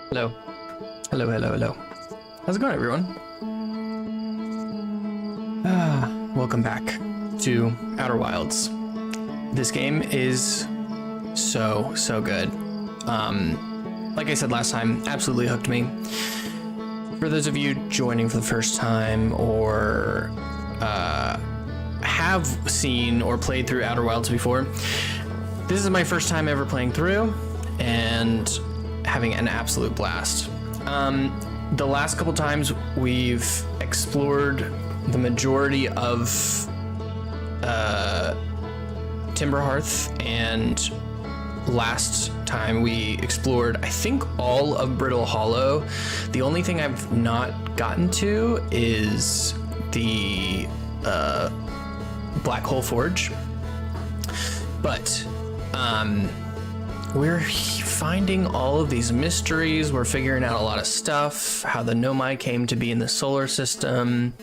Hello. Hello, hello, hello. How's it going, everyone? Welcome back to Outer Wilds. This game is so good. Like I said last time, absolutely hooked me. For those of you joining for the first time or have seen or played through Outer Wilds before, this is my first time ever playing through and having an absolute blast. The last couple times we've explored the majority of Timberhearth, and last time we explored, I think, all of Brittle Hollow. The only thing I've not gotten to is the Black Hole Forge, but we're finding all of these mysteries. We're figuring out a lot of stuff, how the Nomai came to be in the solar system,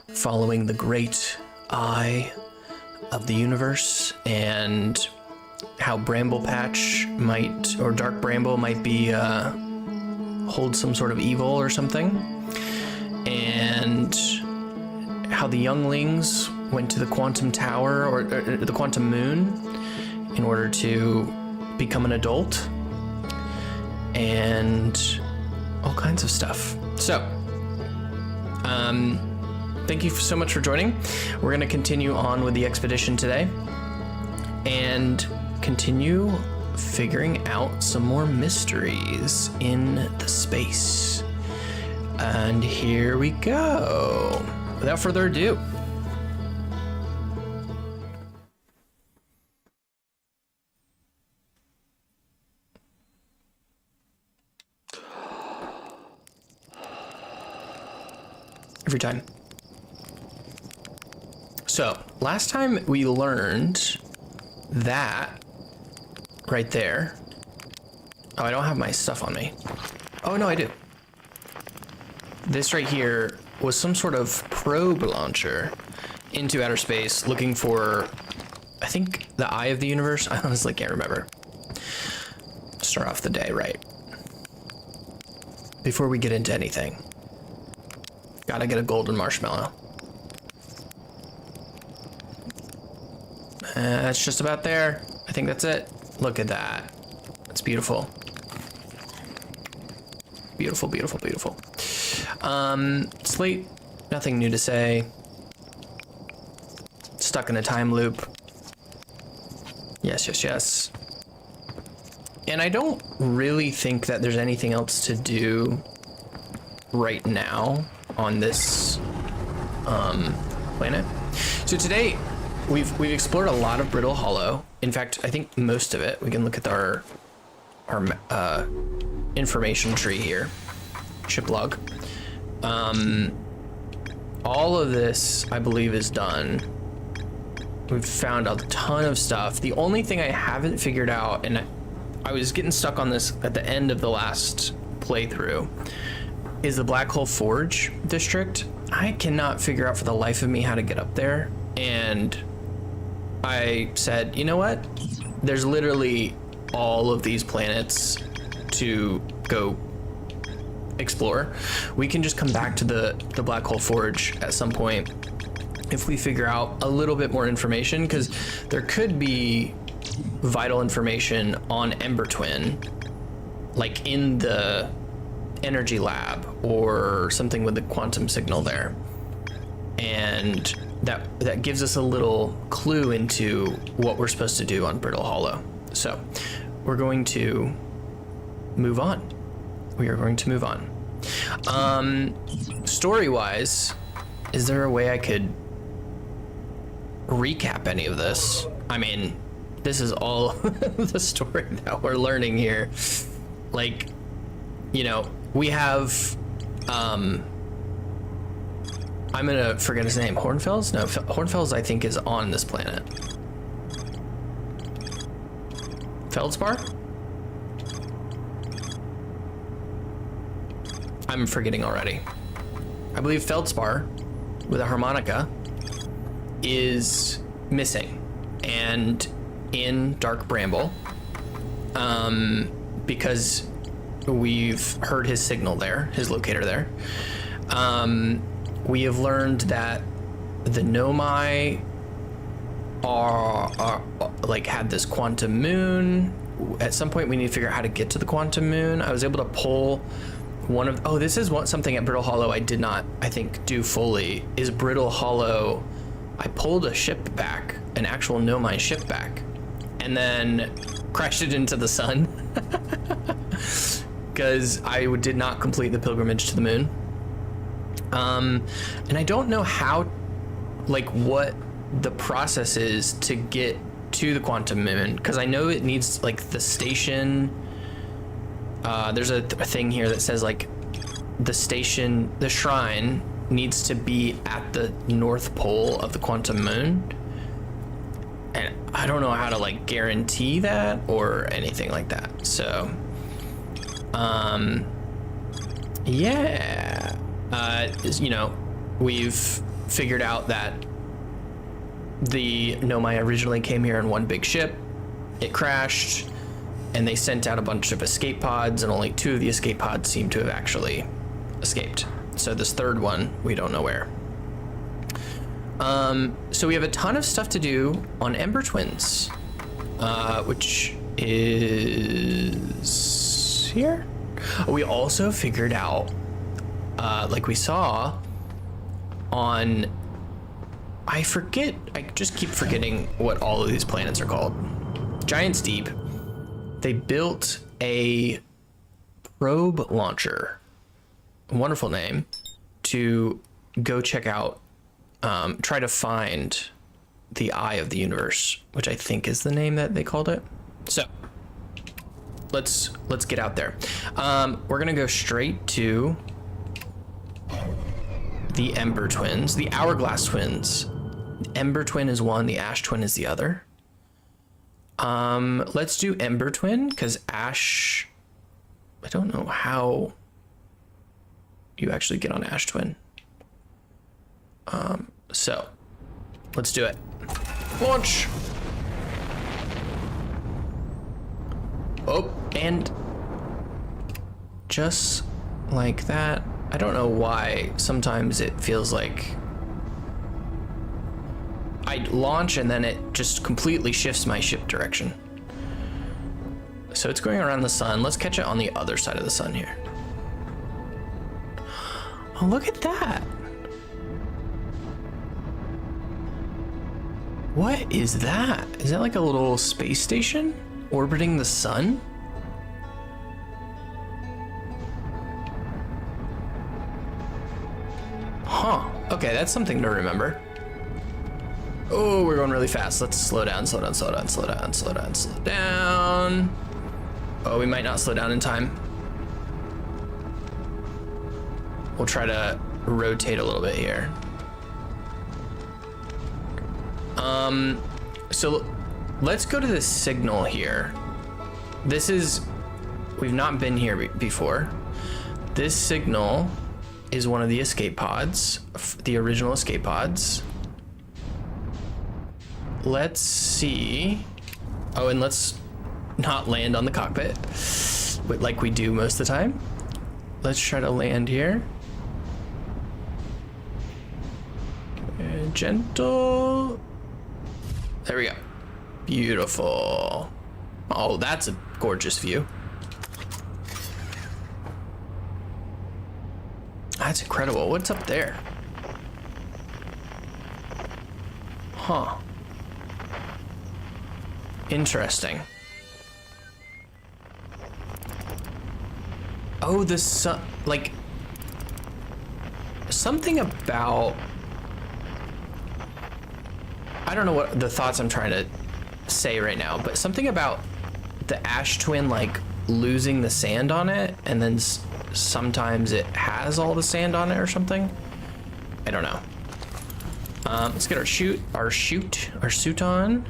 following the great eye of the universe, and how Bramble Patch might, or Dark Bramble might be, hold some sort of evil or something, and how the younglings went to the Quantum Tower, or the Quantum Moon, in order to become an adult, and all kinds of stuff. So, thank you so much for joining. We're going to continue on with the expedition today and continue figuring out some more mysteries in the space. And here we go. Without further ado. Every time. So, last time we learned that right there. Oh, I don't have my stuff on me. Oh, no, I do. This right here was some sort of probe launcher into outer space looking for, I think, the eye of the universe. I honestly can't remember. Start off the day right. Before we get into anything. Gotta get a golden marshmallow. It's just about there. I think that's it. Look at that. That's beautiful. Beautiful, beautiful, beautiful. It's late. Nothing new to say. Stuck in a time loop. Yes, yes, yes. And I don't really think that there's anything else to do right now on this planet. So today we've explored a lot of Brittle Hollow. In fact, I think most of it. We can look at our information tree here, ship log. All of this, I believe, is done. We've found a ton of stuff. The only thing I haven't figured out, and I was getting stuck on this at the end of the last playthrough, is the Black Hole Forge district. I cannot figure out for the life of me how to get up there. And I said, you know what? There's literally all of these planets to go explore. We can just come back to the Black Hole Forge at some point if we figure out a little bit more information, because there could be vital information on Ember Twin, like in the energy lab or something with the quantum signal there, and that gives us a little clue into what we're supposed to do on Brittle Hollow. So we're going to move on. We are going to move on. Story wise, is there a way I could recap any of this? I mean, this is all the story that we're learning here. Like, you know, we have, I'm gonna forget his name. Hornfels? No, Hornfels I think is on this planet. Feldspar? I'm forgetting already. I believe Feldspar with a harmonica is missing, and in Dark Bramble, because we've heard his signal there, his locator there. We have learned that the Nomai are like had this quantum moon. At some point we need to figure out how to get to the quantum moon. I was able to pull one of, oh, this is something at Brittle Hollow I did not, I think, do fully, is Brittle Hollow. I pulled a ship back, an actual Nomai ship back, and then crashed it into the sun because I did not complete the pilgrimage to the moon. And I don't know how, like, what the process is to get to the quantum moon, because I know it needs, like, the station. There's a thing here that says, like, the station, the shrine needs to be at the North Pole of the quantum moon. And I don't know how to, like, guarantee that or anything like that. So, yeah. You know, we've figured out that the Nomai originally came here in one big ship. It crashed, and they sent out a bunch of escape pods, and only 2 of the escape pods seem to have actually escaped. So this third one, we don't know where. So we have a ton of stuff to do on Ember Twins, which is here. We also figured out, like we saw on, I just keep forgetting what all of these planets are called. Giant's Deep. They built a probe launcher, a wonderful name, to go check out, try to find the Eye of the Universe, which I think is the name that they called it. So let's get out there. We're gonna go straight to the Ember Twins, the Hourglass Twins. The Ember Twin is one, the Ash Twin is the other. Let's do Ember Twin, because Ash, I don't know how you actually get on Ash Twin. So let's do it. Launch. Oh, and just like that. I don't know why sometimes it feels like I launch and then it just completely shifts my ship direction. So it's going around the sun. Let's catch it on the other side of the sun here. Oh, look at that. What is that? Is that like a little space station orbiting the sun? Huh. Okay, that's something to remember. Oh, we're going really fast. Let's slow down, slow down, slow down, slow down, slow down, slow down. Oh, we might not slow down in time. We'll try to rotate a little bit here. So let's go to the signal here. This is, we've not been here before. This signal is one of the escape pods, the original escape pods. Let's see. Oh, and let's not land on the cockpit like we do most of the time. Let's try to land here. Gentle. There we go. Beautiful. Oh, that's a gorgeous view. That's incredible. What's up there? Huh. Interesting. Oh, the sun, like, something about, I don't know what the thoughts I'm trying to say right now, but something about the Ash Twin, like, losing the sand on it, and then sometimes it has all the sand on it or something. I don't know. Let's get our suit on.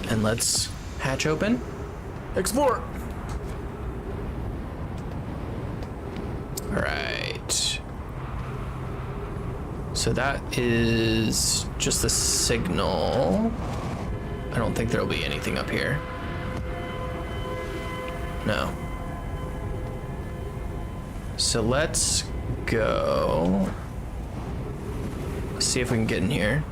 And let's hatch open. Explore. All right. So that is just the signal. I don't think there'll be anything up here. No. So let's go see if we can get in here.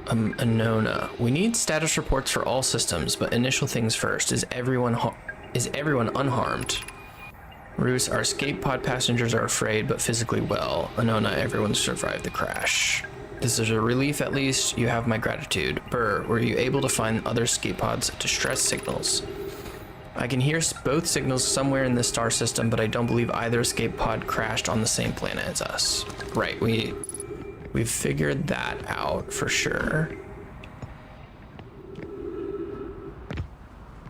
Anona. We need status reports for all systems, but initial things first. Is everyone unharmed? Roos, our escape pod passengers are afraid, but physically well. Anona, everyone survived the crash. This is a relief at least. You have my gratitude. Burr, were you able to find other escape pods' distress signals? I can hear both signals somewhere in this star system, but I don't believe either escape pod crashed on the same planet as us. Right, we've figured that out for sure.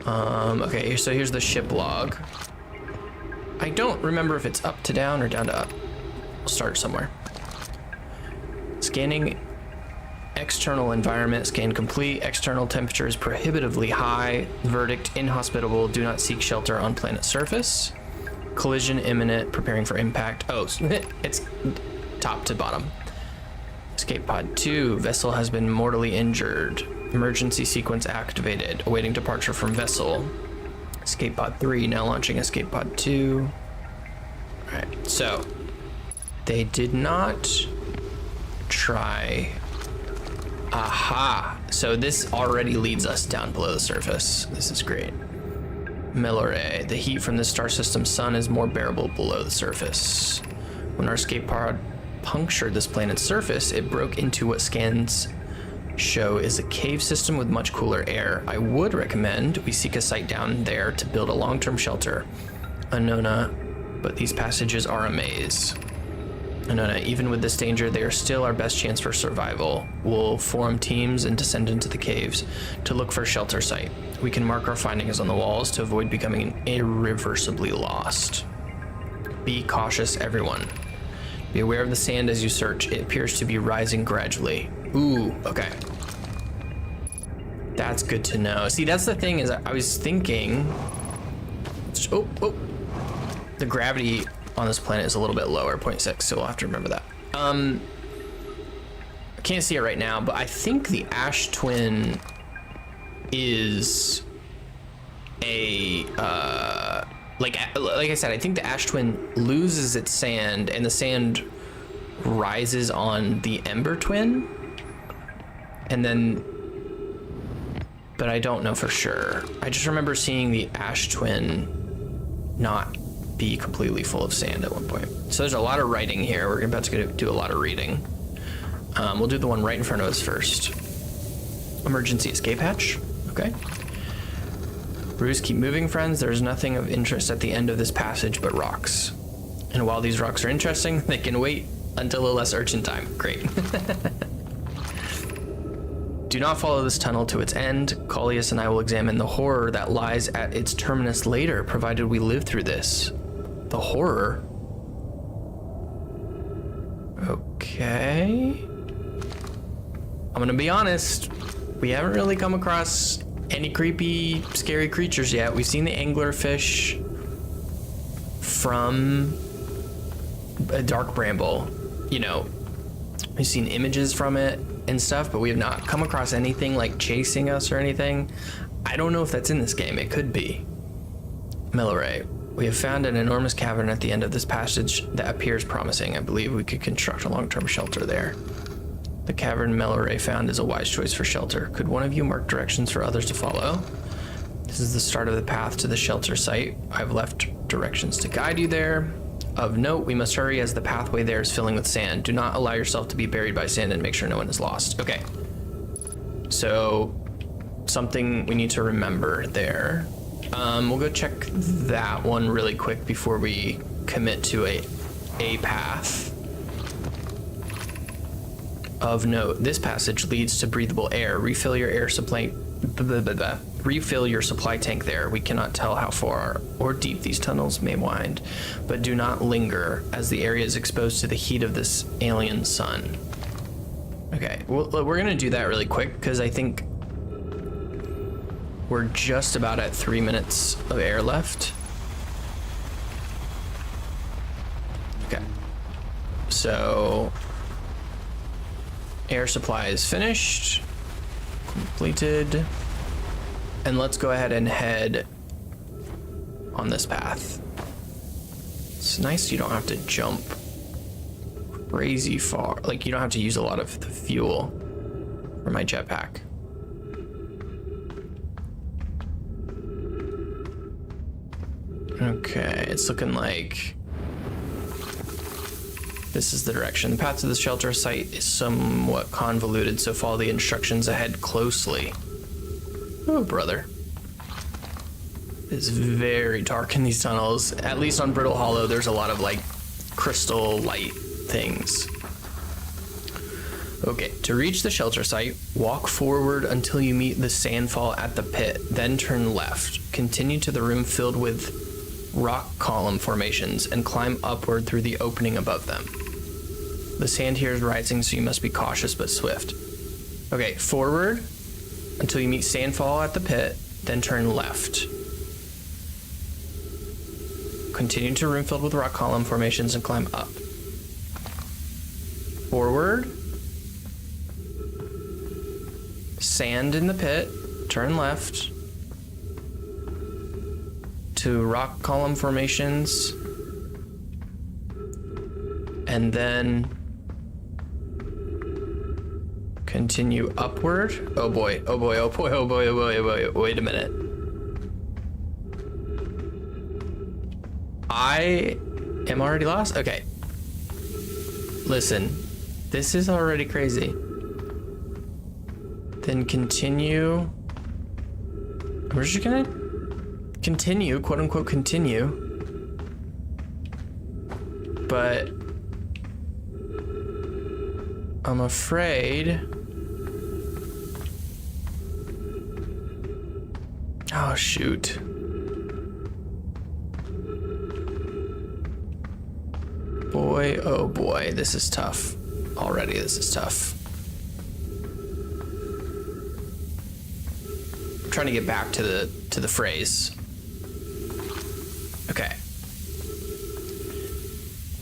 Okay, so here's the ship log. I don't remember if it's up to down or down to up. We'll start somewhere. Scanning external environment, scan complete. External temperature is prohibitively high. Verdict, inhospitable. Do not seek shelter on planet surface. Collision imminent, preparing for impact. Oh, it's top to bottom. Escape pod 2, vessel has been mortally injured. Emergency sequence activated, awaiting departure from vessel. Escape pod 3, now launching escape pod 2. All right, so they did not try. Aha, so this already leads us down below the surface. This is great. Melore, the heat from the star system's sun is more bearable below the surface. When our escape pod punctured this planet's surface, it broke into what scans show is a cave system with much cooler air. I would recommend we seek a site down there to build a long-term shelter. Anona, but these passages are a maze. Anona, even with this danger, they are still our best chance for survival. We'll form teams and descend into the caves to look for a shelter site. We can mark our findings on the walls to avoid becoming irreversibly lost. Be cautious, everyone. Be aware of the sand as you search. It appears to be rising gradually. Ooh, okay. That's good to know. See, that's the thing is I was thinking, oh, the gravity on this planet is a little bit lower, 0.6, so we'll have to remember that. I can't see it right now, but I think the ash twin is a, like I said, I think the ash twin loses its sand and the sand rises on the ember twin, and then, but I don't know for sure. I just remember seeing the ash twin not be completely full of sand at one point. So there's a lot of writing here. We're about to do a lot of reading. We'll do the one right in front of us first. Emergency escape hatch. Okay. Bruce, keep moving, friends. There's nothing of interest at the end of this passage but rocks. And while these rocks are interesting, they can wait until a less urgent time. Great. Do not follow this tunnel to its end. Collius and I will examine the horror that lies at its terminus later, provided we live through this. The horror? Okay. I'm gonna be honest. We haven't really come across any creepy, scary creatures yet. We've seen the anglerfish from a dark bramble. You know, we've seen images from it and stuff, but we have not come across anything like chasing us or anything. I don't know if that's in this game. It could be. Melore, we have found an enormous cavern at the end of this passage that appears promising. I believe we could construct a long-term shelter there. The cavern Melore found is a wise choice for shelter. Could one of you mark directions for others to follow? This is the start of the path to the shelter site. I've left directions to guide you there. Of note, we must hurry as the pathway there is filling with sand. Do not allow yourself to be buried by sand and make sure no one is lost. Okay. So, something we need to remember there. We'll go check that one really quick before we commit to a path. Of note, this passage leads to breathable air. Refill your air supply. Refill your supply tank there. We cannot tell how far or deep these tunnels may wind, but do not linger as the area is exposed to the heat of this alien sun. Okay, well, we're gonna do that really quick because I think we're just about at 3 minutes of air left. Okay, so Air supply is finished. Completed. And let's go ahead and head on this path. It's nice you don't have to jump crazy far. Like, you don't have to use a lot of the fuel for my jetpack. Okay, it's looking like this is the direction. The path to the shelter site is somewhat convoluted, so follow the instructions ahead closely. Oh, brother. It's very dark in these tunnels. At least on Brittle Hollow, there's a lot of, like, crystal light things. Okay, to reach the shelter site, walk forward until you meet the sandfall at the pit, then turn left. Continue to the room filled with rock column formations and climb upward through the opening above them. The sand here is rising, so you must be cautious but swift. Okay, forward until you meet sandfall at the pit, then turn left. Continue to a room filled with rock column formations and climb up. Forward. Sand in the pit, turn left. To rock column formations. And then continue upward. Oh boy, oh boy, oh boy, oh boy, oh boy, oh boy. Wait a minute. I am already lost? Okay. Listen, this is already crazy. Then continue. We're just gonna continue, quote unquote, continue. But I'm afraid. Oh, shoot. Boy, oh boy, this is tough. Already, this is tough. I'm trying to get back to the phrase. Okay.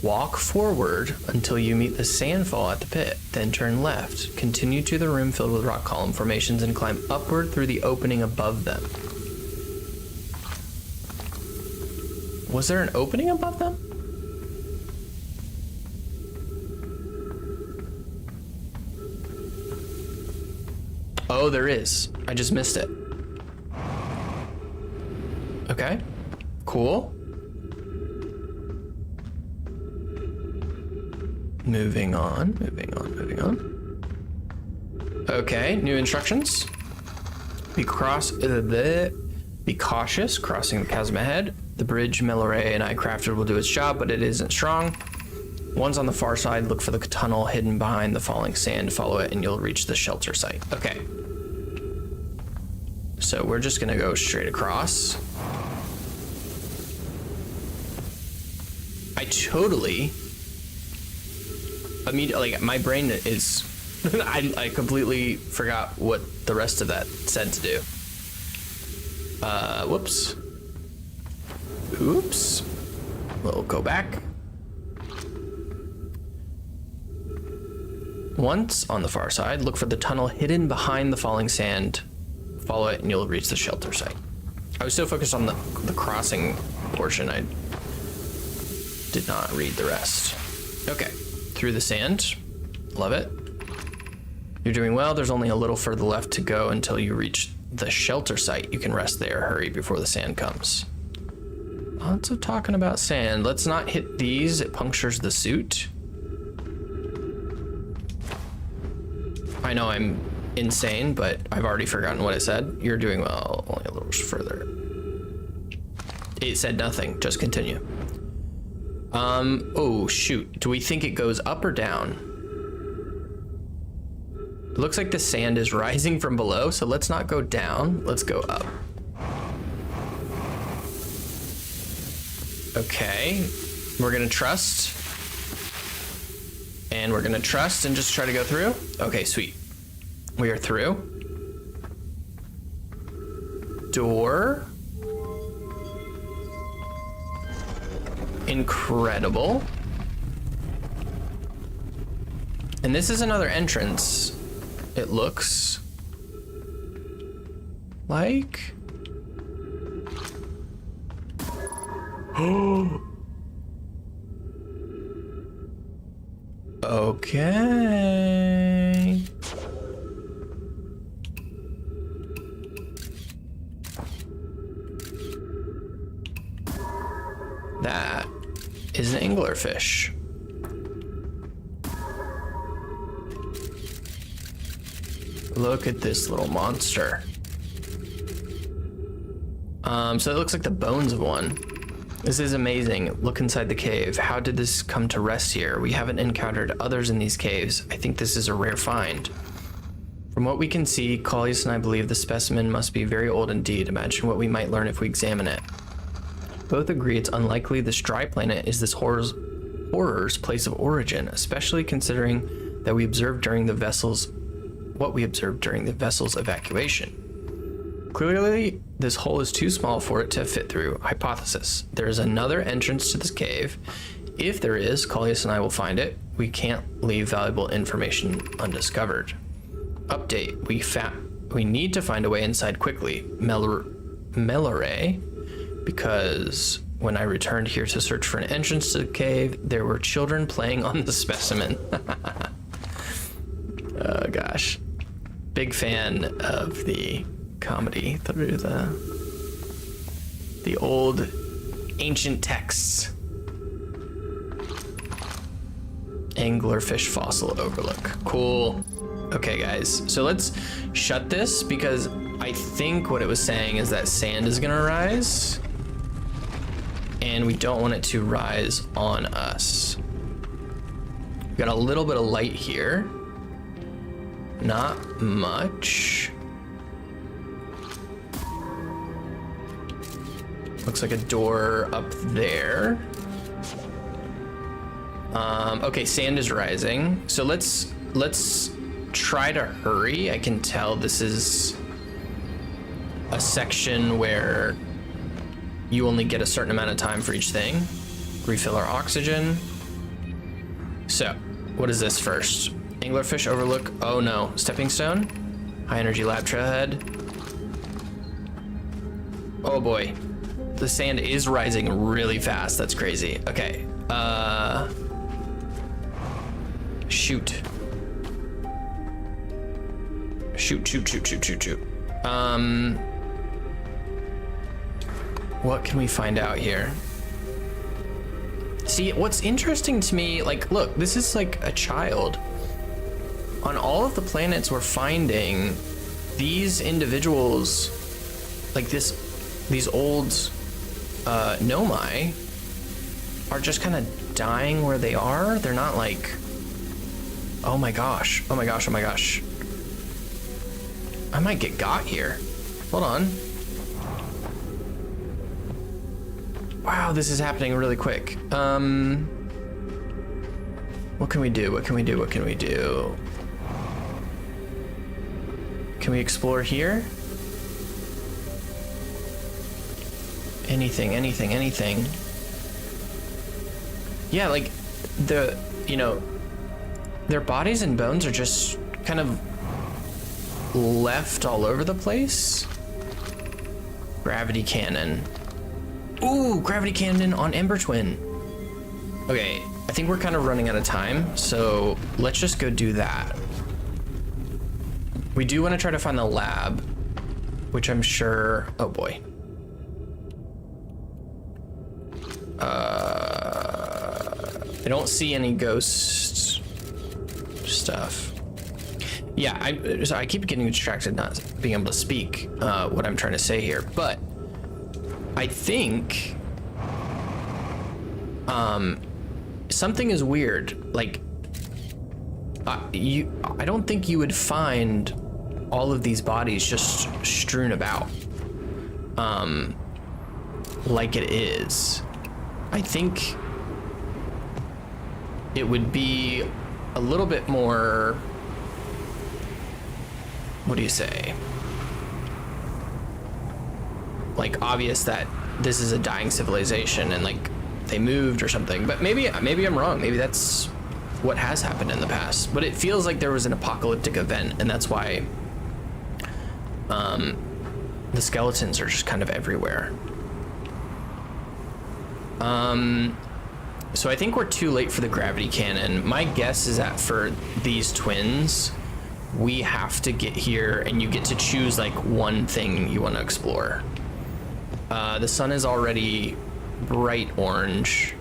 Walk forward until you meet the sandfall at the pit, then turn left. Continue to the room filled with rock column formations and climb upward through the opening above them. Was there an opening above them? Oh, there is. I just missed it. Okay. Cool. Moving on, moving on, moving on. Okay, new instructions. Be cautious crossing the chasm ahead. The bridge Melore and I crafted will do its job, but it isn't strong. One's on the far side. Look for the tunnel hidden behind the falling sand. Follow it and you'll reach the shelter site. Okay. So we're just gonna go straight across. I totally, immediately, like, my brain is, I completely forgot what the rest of that said to do. Whoops. Oops. We'll go back. Once on the far side, look for the tunnel hidden behind the falling sand. Follow it and you'll reach the shelter site. I was so focused on the crossing portion, I did not read the rest. Okay, through the sand. Love it. You're doing well. There's only a little further left to go until you reach the shelter site. You can rest there. Hurry before the sand comes. Lots of talking about sand. Let's not hit these. It punctures the suit. I know I'm insane, but I've already forgotten what it said. You're doing well. Only a little further. It said nothing. Just continue. Oh shoot. Do we think it goes up or down? It looks like the sand is rising from below, so let's not go down. Let's go up. Okay. We're gonna trust. And we're gonna trust and just try to go through. Okay, sweet. We are through. Door. Incredible. And this is another entrance. It looks like. Oh. Okay. That is an anglerfish. Look at this little monster. So it looks like the bones of one. This is amazing. Look inside the cave. How did this come to rest here? We haven't encountered others in these caves. I think this is a rare find. From what we can see, Collius and I believe the specimen must be very old indeed. Imagine what we might learn if we examine it. Both agree it's unlikely this dry planet is this horror's place of origin, especially considering that we observed during the vessel's evacuation. Clearly, this hole is too small for it to fit through. Hypothesis. There is another entrance to this cave. If there is, Collius and I will find it. We can't leave valuable information undiscovered. Update. We need to find a way inside quickly. Melore, because when I returned here to search for an entrance to the cave, there were children playing on the specimen. Oh gosh. Big fan of the comedy through the old ancient texts. Anglerfish fossil overlook. Cool. Okay guys, so let's shut this because I think what it was saying is that sand is gonna rise and we don't want it to rise on us. We got a little bit of light here. Not much. Looks like a door up there. Okay, sand is rising. So let's try to hurry. I can tell this is a section where you only get a certain amount of time for each thing. Refill our oxygen. So, what is this first? Anglerfish overlook. Oh no, stepping stone. High energy lab trailhead. Oh boy. The sand is rising really fast. That's crazy. Okay. Shoot. Shoot. What can we find out here? See, what's interesting to me, like, look, this is like a child. On all of the planets we're finding, these individuals, like these old Nomai, are just kind of dying where they are. They're not like, oh my gosh. I might get got here. Hold on. Wow, this is happening really quick. What can we do? Can we explore here? Anything. Yeah, like their bodies and bones are just kind of left all over the place. Gravity cannon. Ooh, gravity cannon on Ember Twin. Okay, I think we're kind of running out of time, so let's just go do that. We do want to try to find the lab, which I'm sure, oh boy. I don't see any ghost stuff. Yeah, I keep getting distracted not being able to speak what I'm trying to say here, but I think something is weird. Like, I don't think you would find all of these bodies just strewn about like it is. I think it would be a little bit more, what do you say? Like obvious that this is a dying civilization and like they moved or something, but maybe I'm wrong. Maybe that's what has happened in the past. But it feels like there was an apocalyptic event, and that's why the skeletons are just kind of everywhere. So I think we're too late for the gravity cannon. My guess is that for these twins, we have to get here and you get to choose like one thing you want to explore. The sun is already bright orange,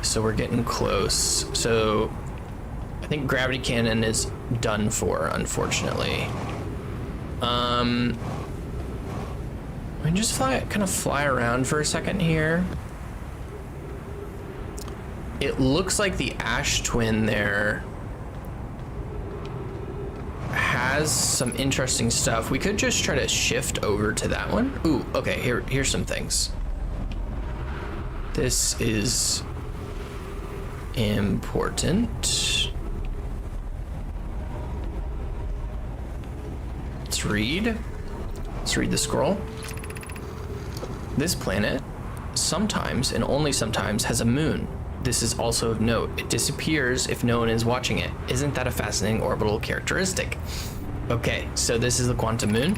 so we're getting close. So I think gravity cannon is done for, unfortunately. We just kind of fly around for a second here. It looks like the ash twin there has some interesting stuff. We could just try to shift over to that one. Ooh, okay, here's some things. This is important. Let's read the scroll. This planet sometimes, and only sometimes, has a moon. This is also of note. It disappears if no one is watching it. Isn't that a fascinating orbital characteristic? Okay, so this is the quantum moon.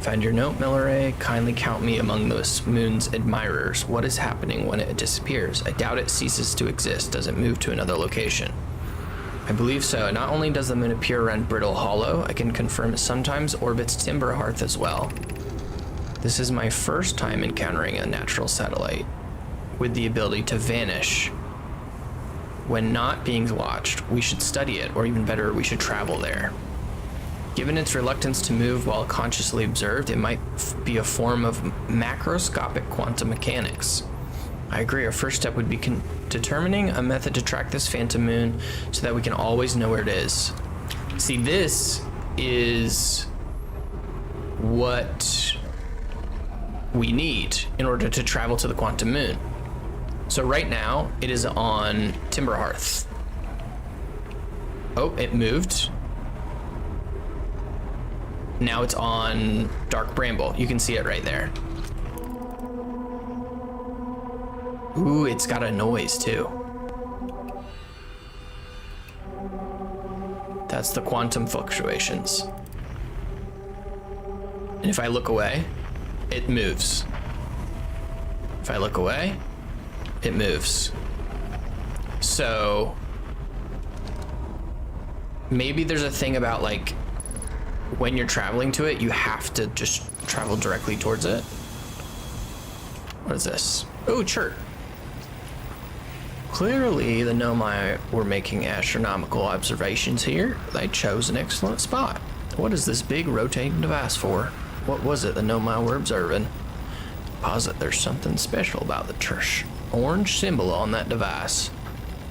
Found your note, Milleray. Kindly count me among those moon's admirers. What is happening when it disappears? I doubt it ceases to exist. Does it move to another location? I believe so. Not only does the moon appear around Brittle Hollow, I can confirm it sometimes orbits Timber Hearth as well. This is my first time encountering a natural satellite with the ability to vanish. When not being watched, we should study it, or even better, we should travel there. Given its reluctance to move while consciously observed, it might be a form of macroscopic quantum mechanics. I agree, our first step would be determining a method to track this phantom moon so that we can always know where it is. See, this is what we need in order to travel to the quantum moon. So right now, it is on Timber Hearth. Oh, it moved. Now it's on Dark Bramble. You can see it right there. Ooh, it's got a noise too. That's the quantum fluctuations. And if I look away, it moves. If I look away, it moves. So maybe there's a thing about like when you're traveling to it, you have to just travel directly towards it. What is this? Oh, chert. Clearly the Nomai were making astronomical observations here. They chose an excellent spot. What is this big rotating device for? What was it the Nomai were observing? Posit there's something special about the orange symbol on that device.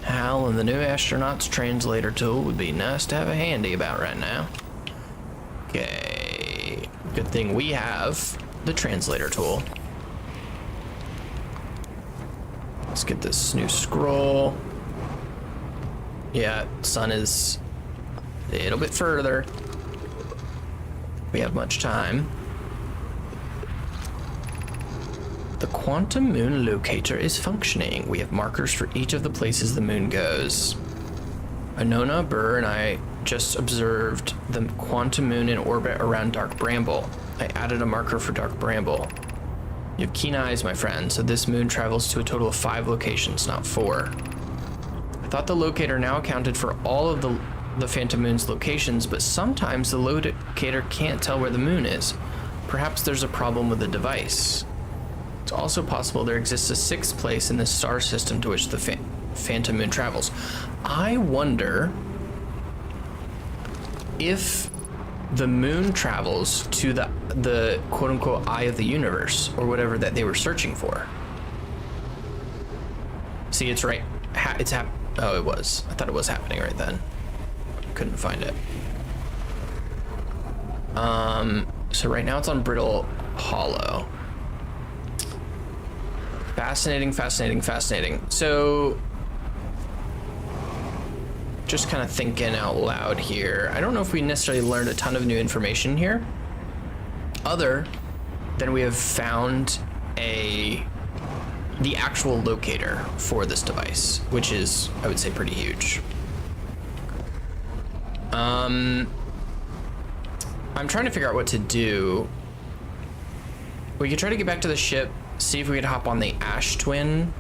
Hal and the new astronaut's translator tool would be nice to have a handy about right now. Okay, good thing we have the translator tool. Let's get this new scroll. Yeah, sun is a little bit further. We have much time. The quantum moon locator is functioning. We have markers for each of the places the moon goes. Anona, Burr, and I just observed the quantum moon in orbit around Dark Bramble. I added a marker for Dark Bramble. You have keen eyes, my friend, so this moon travels to a total of 5 locations, not 4. I thought the locator now accounted for all of the phantom moon's locations, but sometimes the locator can't tell where the moon is. Perhaps there's a problem with the device. It's also possible there exists a 6th place in the star system to which the phantom moon travels. I wonder if the moon travels to the quote-unquote eye of the universe, or whatever that they were searching for. See, it's right. Oh, it was. I thought it was happening right then. Couldn't find it. So right now it's on Brittle Hollow. Fascinating, fascinating, fascinating. So just kind of thinking out loud here. I don't know if we necessarily learned a ton of new information here, other than we have found a the actual locator for this device, which is, I would say, pretty huge. I'm trying to figure out what to do. We could try to get back to the ship, see if we could hop on the Ash Twin.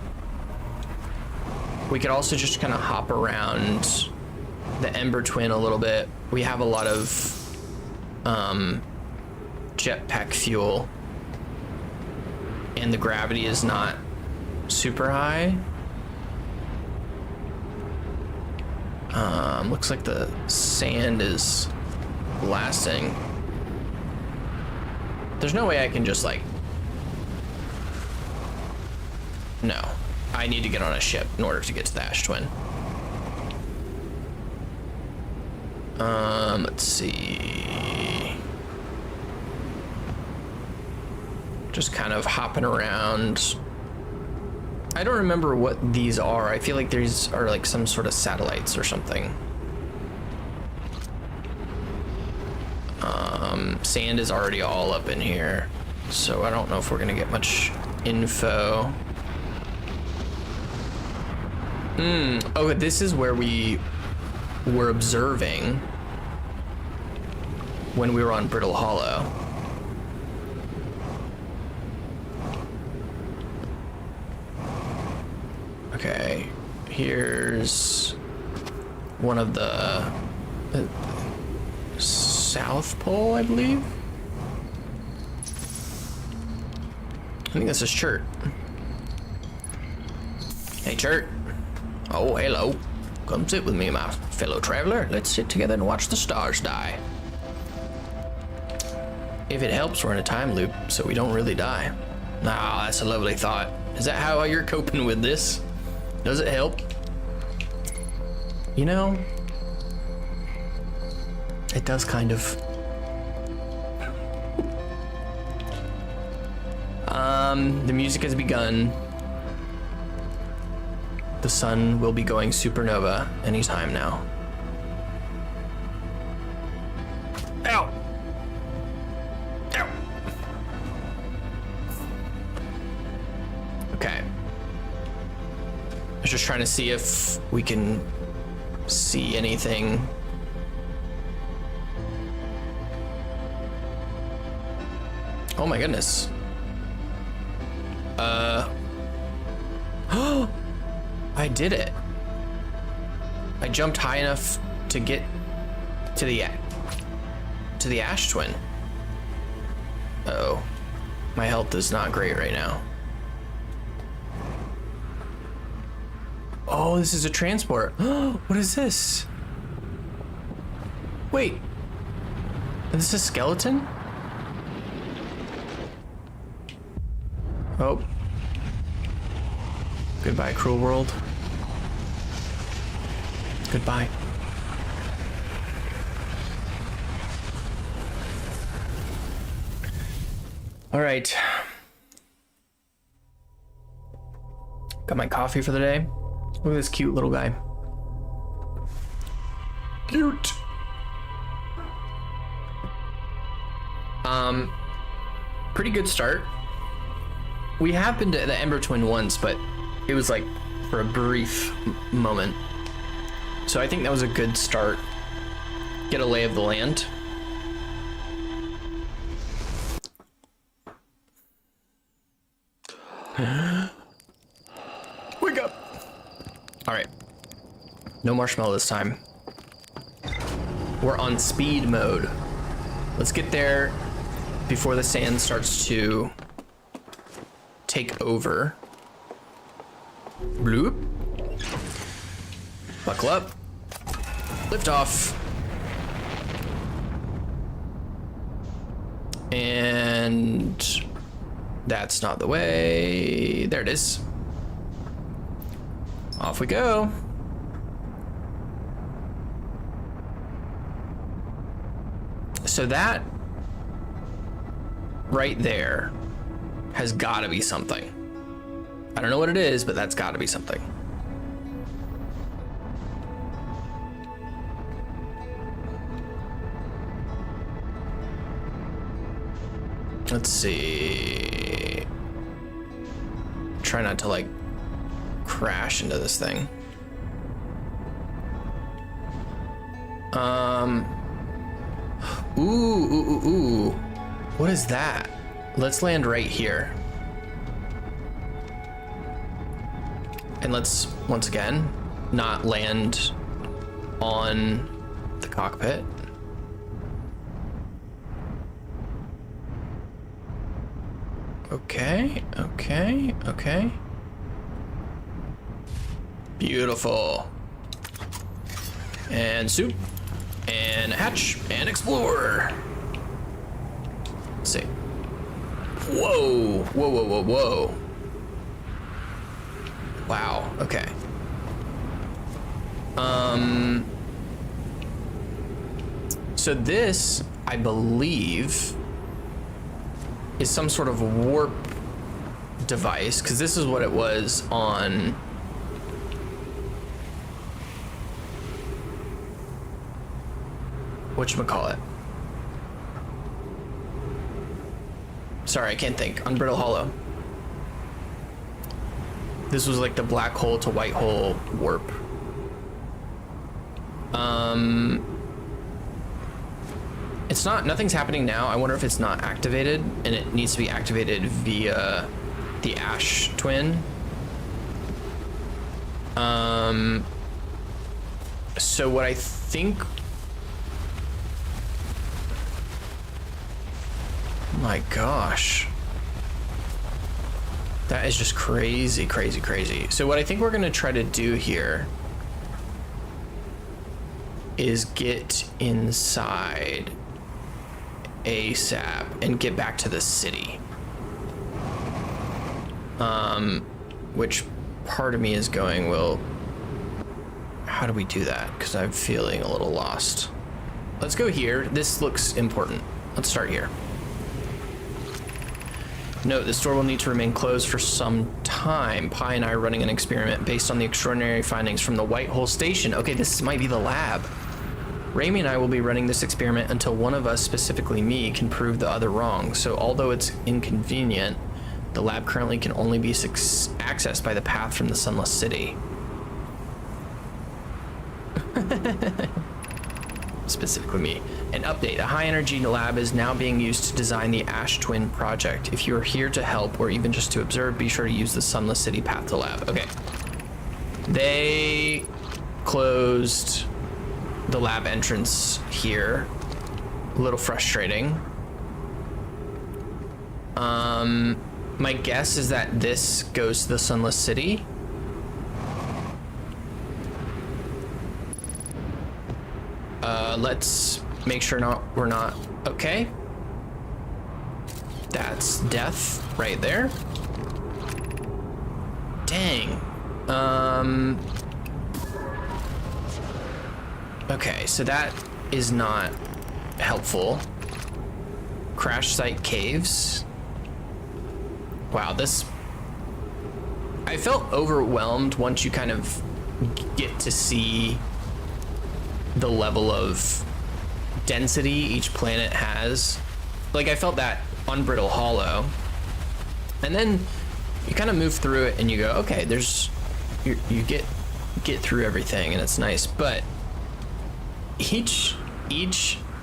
We could also just kind of hop around the Ember Twin a little bit. We have a lot of jetpack fuel, and the gravity is not super high. Looks like the sand is blasting. There's no way I can just like... No. I need to get on a ship in order to get to the Ash Twin. Let's see. Just kind of hopping around. I don't remember what these are. I feel like these are like some sort of satellites or something. Sand is already all up in here, so I don't know if we're gonna get much info. Oh, this is where we were observing when we were on Brittle Hollow. Okay, here's one of the South Pole, I believe. I think this is Chert. Hey, Chert. Oh, hello. Come sit with me, my fellow traveler. Let's sit together and watch the stars die. If it helps, we're in a time loop, so we don't really die. Ah, that's a lovely thought. Is that how you're coping with this? Does it help? You know, it does kind of. The music has begun. The sun will be going supernova anytime now. Ow! Ow! Okay. I was just trying to see if we can see anything. Oh my goodness. I did it. I jumped high enough to get to the Ash Twin. Uh-oh. My health is not great right now. Oh, this is a transport. What is this? Wait. Is this a skeleton? Oh. Goodbye, cruel world. Goodbye. All right. Got my coffee for the day. Look at this cute little guy. Cute. Pretty good start. We have been to the Ember Twin once, but it was like for a brief moment. So I think that was a good start. Get a lay of the land. Wake up. All right. No marshmallow this time. We're on speed mode. Let's get there before the sand starts to take over. Bloop. Buckle up. Lift off. And that's not the way. There it is. Off we go. So that right there has got to be something. I don't know what it is, but that's got to be something. Let's see. try not to like crash into this thing. Ooh. What is that? Let's land right here. And let's, once again, not land on the cockpit. Okay. Beautiful. And soup. And hatch. And explore. Let's see. Whoa. Wow, okay. So this, I believe, is some sort of warp device, because this is what it was on whatchamacallit. Sorry, I can't think. On Brittle Hollow. This was like the black hole to white hole warp. It's not, nothing's happening now. I wonder if it's not activated and it needs to be activated via the ash twin. So what I think, my gosh, that is just crazy. So what I think we're gonna try to do here is get inside ASAP and get back to the city. Which part of me is going, well, how do we do that? Because I'm feeling a little lost. Let's go here. This looks important. Let's start here. Note, this door will need to remain closed for some time. Pi and I are running an experiment based on the extraordinary findings from the White Hole Station. Okay, this might be the lab. Raimi and I will be running this experiment until one of us, specifically me, can prove the other wrong. So although it's inconvenient, the lab currently can only be accessed by the path from the Sunless City. Specifically me. An update. A high-energy lab is now being used to design the Ash Twin project. If you are here to help or even just to observe, be sure to use the Sunless City path to lab. Okay. They closed the lab entrance here. A little frustrating. My guess is that this goes to the Sunless City. Let's make sure we're not okay. That's death right there. Dang. Okay, so that is not helpful. Crash site caves. Wow, this, I felt overwhelmed once you kind of get to see the level of density each planet has. Like, I felt that on Brittle Hollow. And then you kind of move through it and you go, okay, there's, you get through everything and it's nice. But each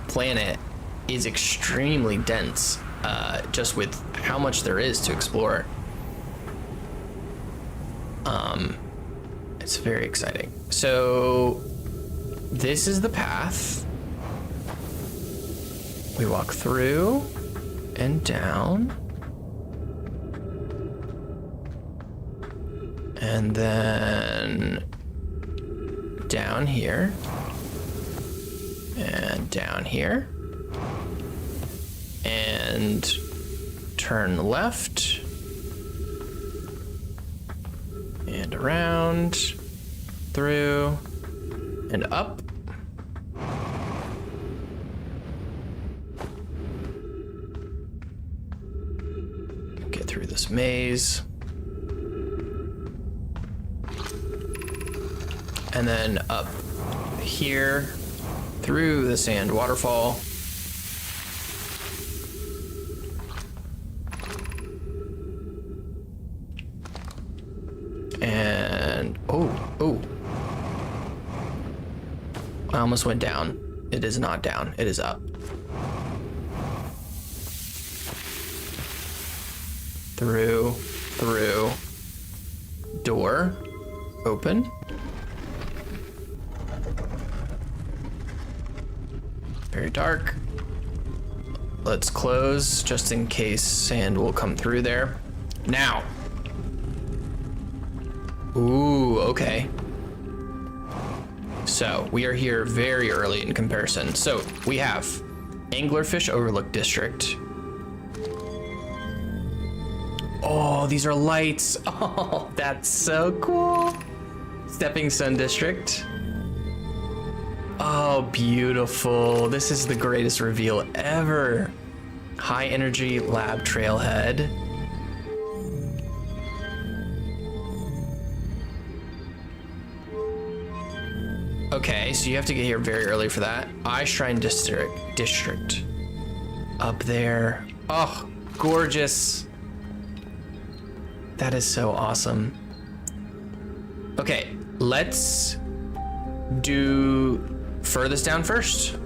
planet is extremely dense, just with how much there is to explore. It's very exciting. So this is the path. We walk through and down. And then down here. And down here. And turn left. And around. Through. And up. Get through this maze. And then up here through the sand waterfall. almost went down. It is not down, it is up. Through. Door. Open. Very dark. Let's close just in case sand will come through there. Now. Ooh, okay. So we are here very early in comparison. So we have Anglerfish Overlook District. Oh, these are lights. Oh, that's so cool. Stepping Stone District. Oh, beautiful. This is the greatest reveal ever. High Energy Lab Trailhead. Okay, so you have to get here very early for that. Eye Shrine District. Up there. Oh, gorgeous. That is so awesome. Okay, let's do furthest down first.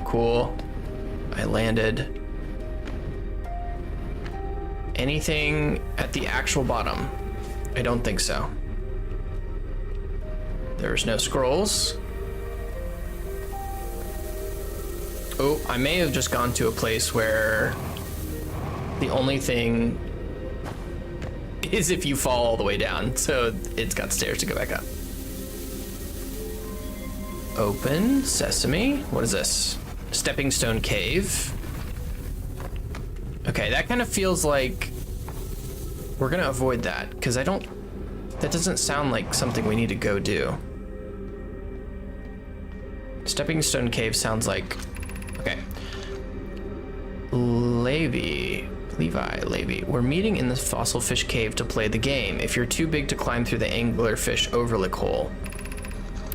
Cool. I landed. Anything at the actual bottom? I don't think so. There's no scrolls. Oh, I may have just gone to a place where the only thing is if you fall all the way down, so it's got stairs to go back up. Open sesame. What is this? Stepping Stone Cave. Okay, that kind of feels like we're gonna avoid that because that doesn't sound like something we need to go do. Stepping Stone Cave sounds like, okay. Levi. We're meeting in the Fossil Fish Cave to play the game. If you're too big to climb through the Anglerfish Overlook hole.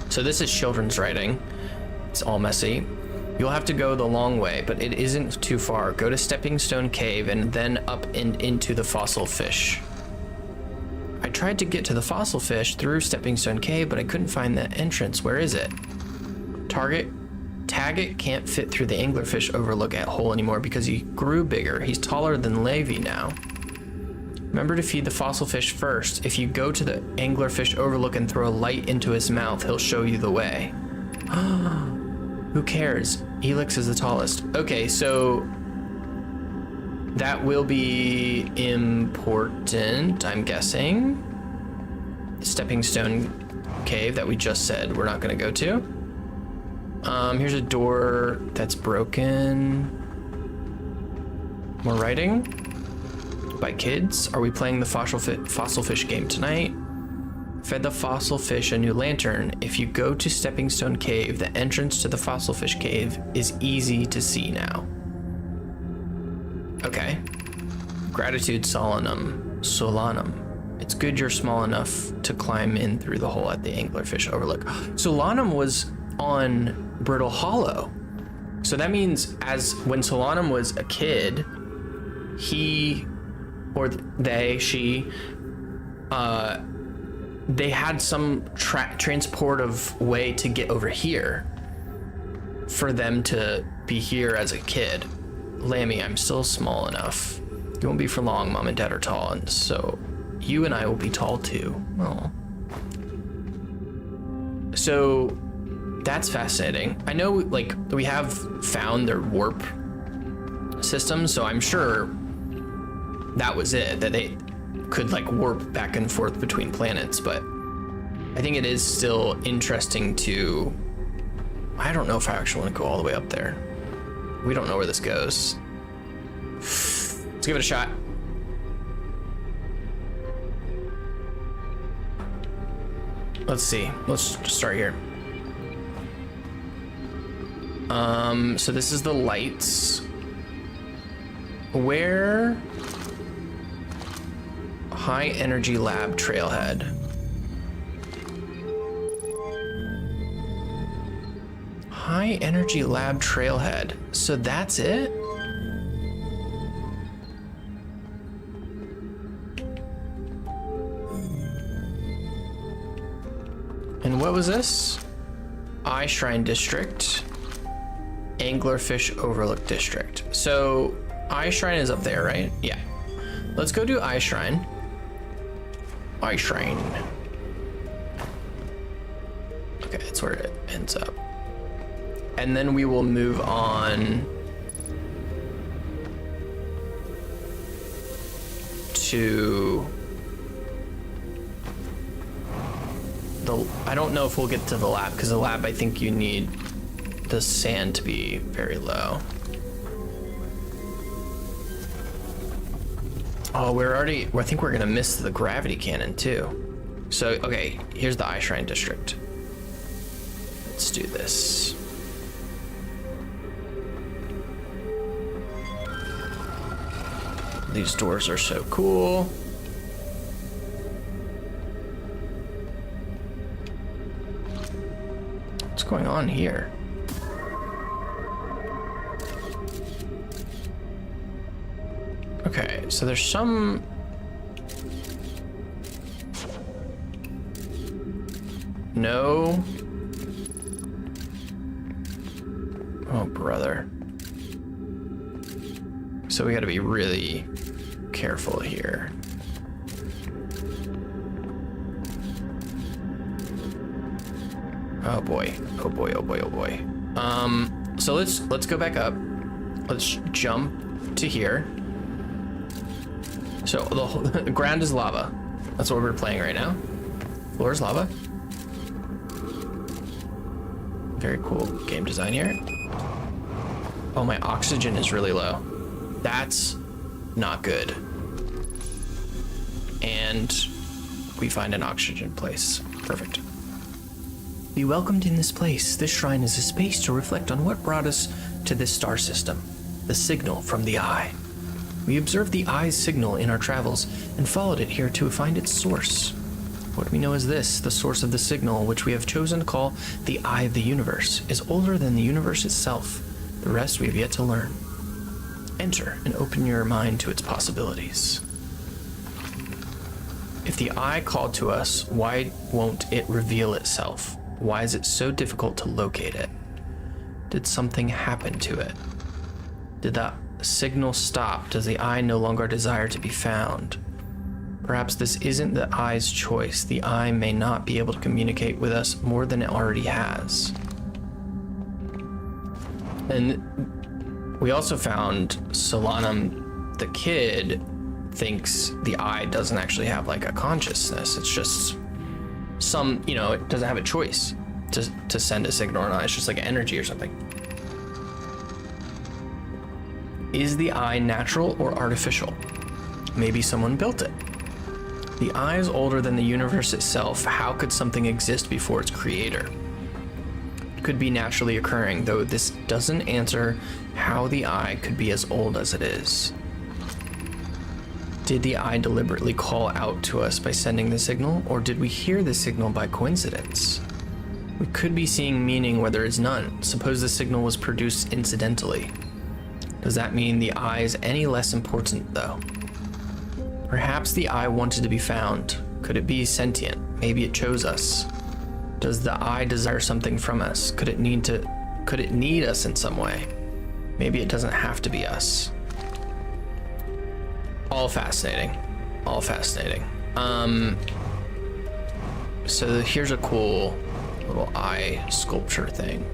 So this is children's writing. It's all messy. You'll have to go the long way, but it isn't too far. Go to Stepping Stone Cave and then up and into the Fossil Fish. I tried to get to the Fossil Fish through Stepping Stone Cave, but I couldn't find the entrance. Where is it? Taggart can't fit through the Anglerfish Overlook hole anymore because he grew bigger. He's taller than Levi now. Remember to feed the fossil fish first. If you go to the Anglerfish Overlook and throw a light into his mouth, he'll show you the way. Who cares? Helix is the tallest. Okay, so that will be important, I'm guessing. Stepping Stone Cave that we just said we're not gonna go to. Here's a door that's broken. More writing by kids. Are we playing the fossil fish game tonight? Fed the fossil fish a new lantern. If you go to Stepping Stone Cave, the entrance to the fossil fish cave is easy to see now. Okay. Gratitude Solanum. It's good you're small enough to climb in through the hole at the Anglerfish Overlook. Solanum was on Brittle Hollow. So that means when Solanum was a kid, he or she they had some transportive way to get over here for them to be here as a kid. Lammy, I'm still small enough. You won't be for long. Mom and Dad are tall, and so you and I will be tall too. Oh. So that's fascinating. I know, like, we have found their warp system, so I'm sure that was it, that they could, like, warp back and forth between planets, but I think it is still interesting to... I don't know if I actually want to go all the way up there. We don't know where this goes. Let's give it a shot. Let's see. Let's just start here. So this is the lights. Where? High Energy Lab Trailhead. High Energy Lab Trailhead. So that's it? was this? Eye Shrine District, Anglerfish Overlook District. So Eye Shrine is up there, right? Yeah. Let's go do Eye Shrine. Eye Shrine. Okay, that's where it ends up. And then we will move on to the, I don't know if we'll get to the lab, because the lab, I think you need the sand to be very low. Oh, I think we're gonna miss the gravity cannon too. So, okay, here's the Eye Shrine District. Let's do this. These doors are so cool. What's going on here? Okay, so there's some... No. Oh, brother. So we gotta be really careful here. Oh boy, oh boy, oh boy, oh boy. So let's go back up. Let's jump to here. So the ground is lava. That's what we're playing right now. Floor is lava. Very cool game design here. Oh, my oxygen is really low. That's not good. And we find an oxygen place. Perfect. Be welcomed in this place. This shrine is a space to reflect on what brought us to this star system. The signal from the eye. We observed the eye's signal in our travels and followed it here to find its source. What we know is this: the source of the signal, which we have chosen to call the eye of the universe, is older than the universe itself. The rest we have yet to learn. Enter and open your mind to its possibilities. If the eye called to us, why won't it reveal itself? Why is it so difficult to locate it? Did something happen to it? Did that signal stop? Does the eye no longer desire to be found? Perhaps this isn't the eye's choice. The eye may not be able to communicate with us more than it already has. And we also found Solanum, the kid, thinks the eye doesn't actually have like a consciousness. It's just some, you know, it doesn't have a choice to send a signal or not. It's just like energy or something. Is the eye natural or artificial? Maybe someone built it. The eye is older than the universe itself. How could something exist before its creator? It could be naturally occurring, though this doesn't answer how the eye could be as old as it is. Did the eye deliberately call out to us by sending the signal, or did we hear the signal by coincidence? We could be seeing meaning where there is none. Suppose the signal was produced incidentally. Does that mean the eye is any less important, though? Perhaps the eye wanted to be found. Could it be sentient? Maybe it chose us. Does the eye desire something from us? Could it need us in some way? Maybe it doesn't have to be us. All fascinating. All fascinating. So here's a cool little eye sculpture thing.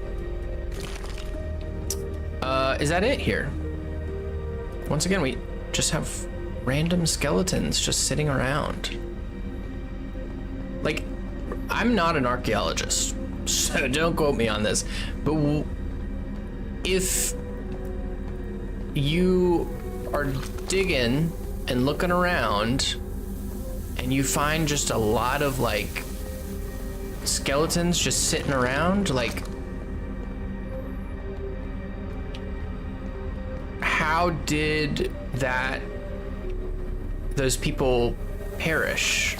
Is that it here? Once again, we just have random skeletons just sitting around. Like, I'm not an archaeologist, so don't quote me on this, but if you are digging and looking around and you find just a lot of like skeletons just sitting around, like, how did those people perish?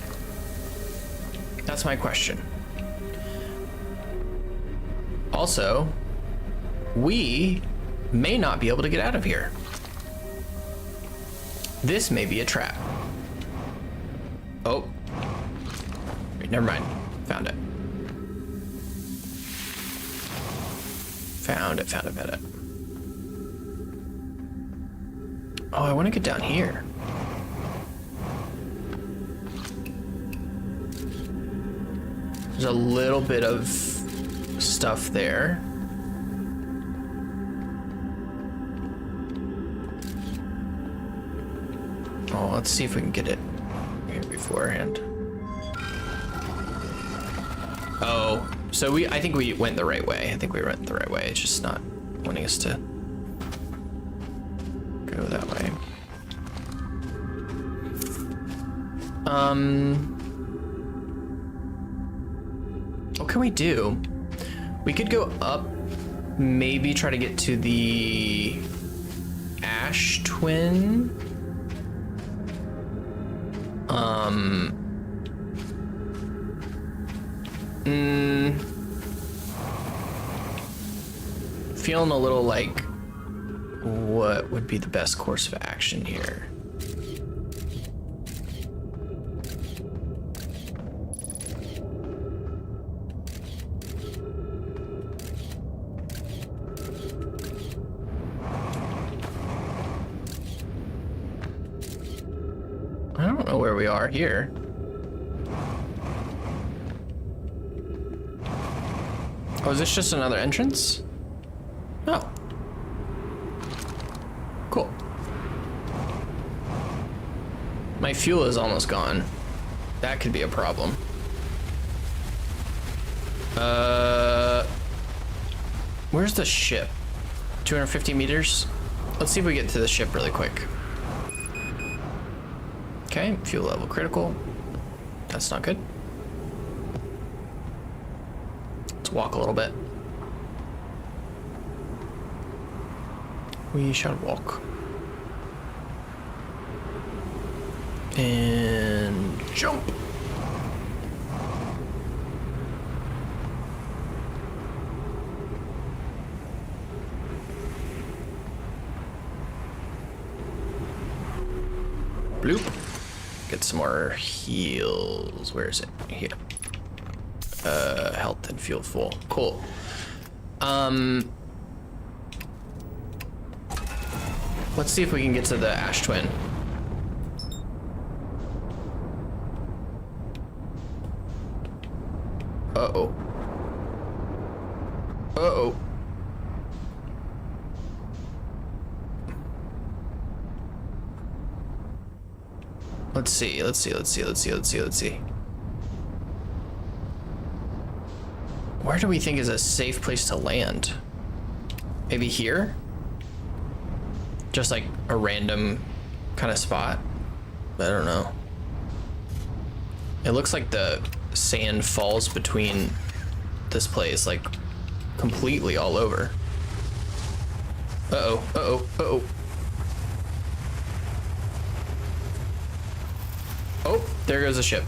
That's my question. Also, we may not be able to get out of here. This may be a trap. Oh, wait, never mind. Found it. Found it, found it, found it. Oh, I want to get down here. There's a little bit of stuff there. Oh, let's see if we can get it here beforehand. Oh, so I think we went the right way. I think we went the right way. It's just not wanting us to go that way. What can we do? We could go up, maybe try to get to the Ash Twin. Feeling a little like, what would be the best course of action here? I don't know where we are here. Oh, is this just another entrance? Oh. Cool. My fuel is almost gone. That could be a problem. Where's the ship? 250 meters? Let's see if we get to the ship really quick. Okay, fuel level critical. That's not good. Let's walk a little bit. We shall walk. And jump. Bloop. Get some more heals. Where is it? Here. Health and fuel full. Cool. Let's see if we can get to the Ash Twin. Uh-oh. Uh-oh. Let's see. Where do we think is a safe place to land? Maybe here? Just like a random kind of spot? I don't know. It looks like the sand falls between this place, like completely all over. Uh-oh, uh-oh, uh-oh. Oh, there goes the ship.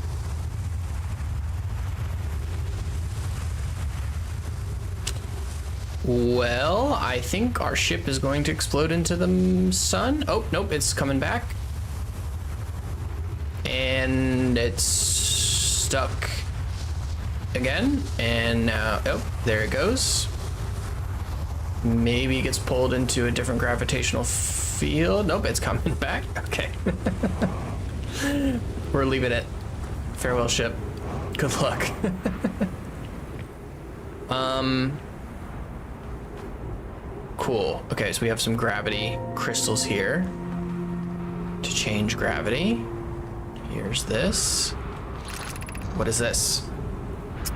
Well, I think our ship is going to explode into the sun. Oh, nope, it's coming back. And it's stuck again. And now, oh, there it goes. Maybe it gets pulled into a different gravitational field. Nope, it's coming back. Okay. We're leaving it. Farewell, ship. Good luck. Cool. Okay, so we have some gravity crystals here to change gravity. Here's this. What is this?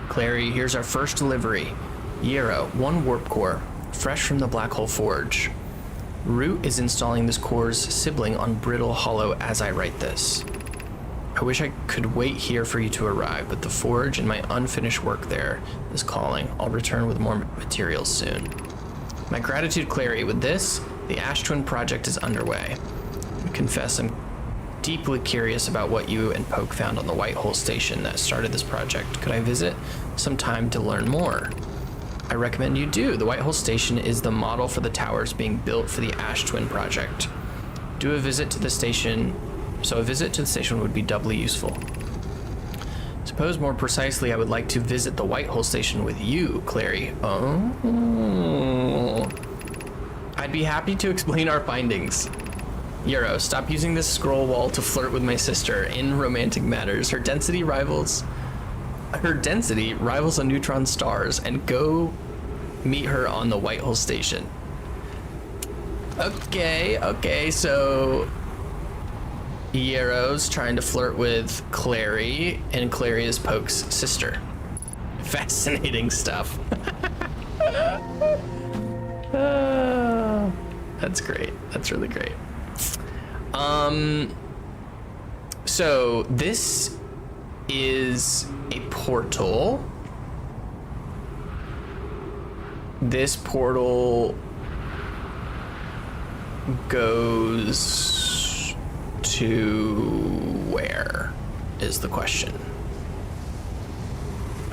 Clary, here's our first delivery. Yarrow, 1 warp core, fresh from the Black Hole Forge. Root is installing this core's sibling on Brittle Hollow as I write this. I wish I could wait here for you to arrive, but the forge and my unfinished work there is calling. I'll return with more materials soon. My gratitude, Clary. With this, the Ash Twin project is underway. I confess I'm deeply curious about what you and Poke found on the White Hole Station that started this project. Could I visit sometime to learn more? I recommend you do. The White Hole Station is the model for the towers being built for the Ash Twin project. Do a visit to the station. So a visit to the station would be doubly useful. Suppose more precisely, I would like to visit the Whitehole Station with you, Clary. Oh. I'd be happy to explain our findings. Euro, stop using this scroll wall to flirt with my sister in romantic matters. Her density rivals a neutron star's, and go meet her on the Whitehole Station. Okay, so Yero's trying to flirt with Clary, and Clary is Poke's sister. Fascinating stuff. That's great. That's really great. So this is a portal. This portal goes to where is the question?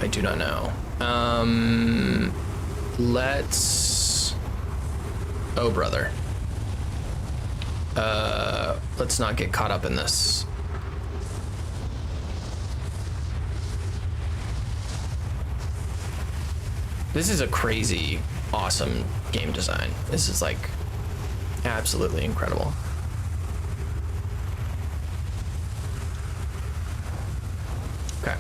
I do not know. Oh, brother. Let's not get caught up in this. This is a crazy, awesome game design. This is like absolutely incredible. Okay.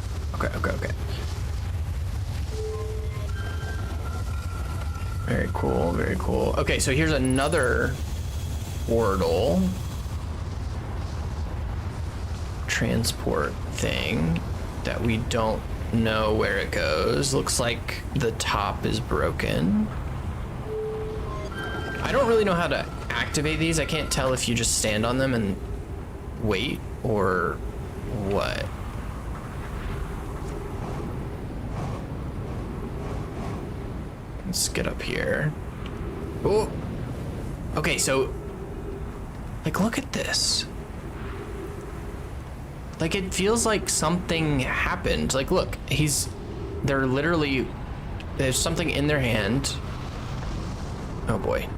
Very cool. Okay, so here's another portal transport thing that we don't know where it goes. Looks like the top is broken. I don't really know how to activate these. I can't tell if you just stand on them and wait or what. Let's get up here. Oh, okay, so like, look at this. Like, it feels like something happened. Like, look, they're literally, there's something in their hand. Oh boy.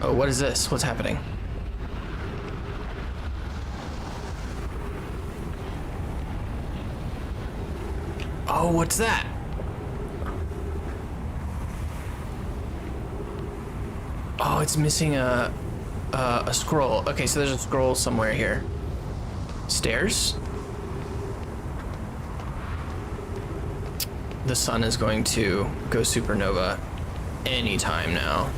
Oh, what is this? What's happening? Oh, what's that? Oh, it's missing a scroll. Okay, so there's a scroll somewhere here. Stairs? The sun is going to go supernova anytime now.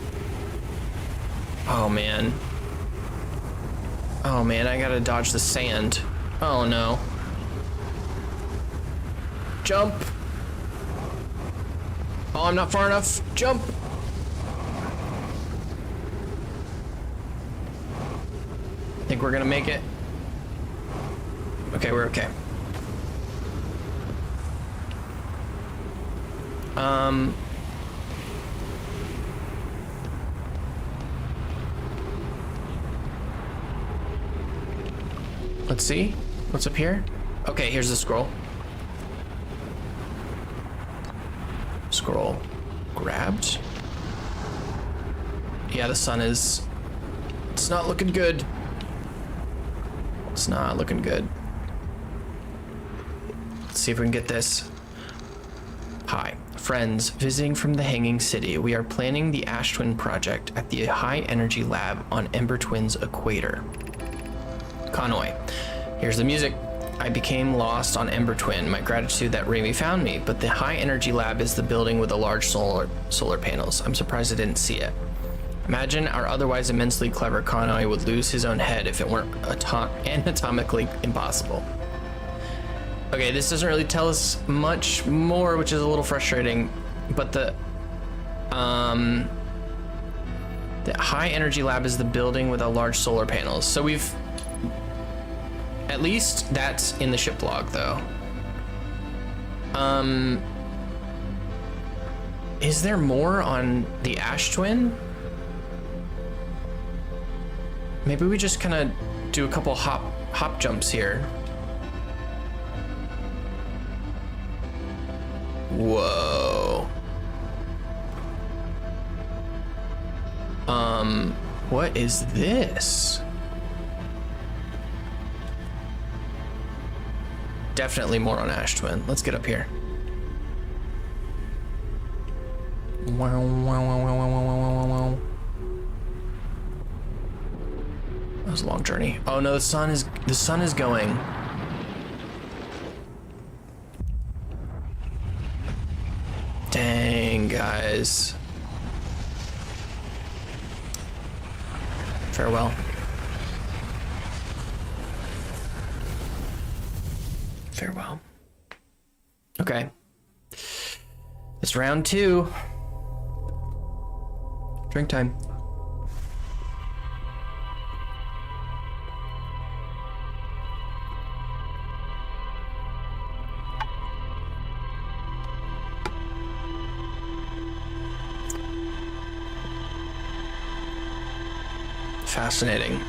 Oh man, I gotta dodge the sand. Oh no. Jump. Oh, I'm not far enough. Jump. Think we're gonna make it? Okay, we're okay. Let's see. What's up here? Okay, here's the scroll. Scroll grabbed. Yeah, the sun is... It's not looking good. It's not looking good. Let's see if we can get this. Hi, friends visiting from the Hanging City. We are planning the Ash Twin project at the High Energy Lab on Ember Twin's equator. Conway, here's the music. I became lost on Ember Twin. My gratitude that Raimi found me, but the High Energy Lab is the building with the large solar panels. I'm surprised I didn't see it. Imagine our otherwise immensely clever Conway would lose his own head if it weren't anatomically impossible. Okay, this doesn't really tell us much more, which is a little frustrating, but the High Energy Lab is the building with the large solar panels. So we've, at least that's in the ship log though. Is there more on the Ash Twin? Maybe we just kind of do a couple hop jumps here. Whoa. What is this? definitely more on Ash Twin. Let's get up here. Wow, wow, wow, wow, wow, wow, wow, wow. That was a long journey. Oh no, the sun is going. Dang, guys. Farewell. Farewell. Okay. It's round 2. Drink time. Fascinating.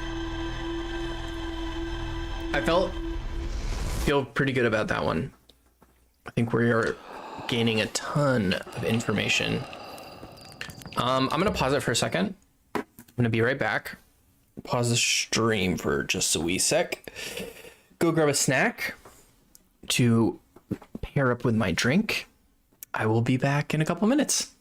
I feel pretty good about that one. I think we're gaining a ton of information. I'm gonna pause it for a second. I'm gonna be right back. Pause the stream for just a wee sec. Go grab a snack to pair up with my drink. I will be back in a couple minutes.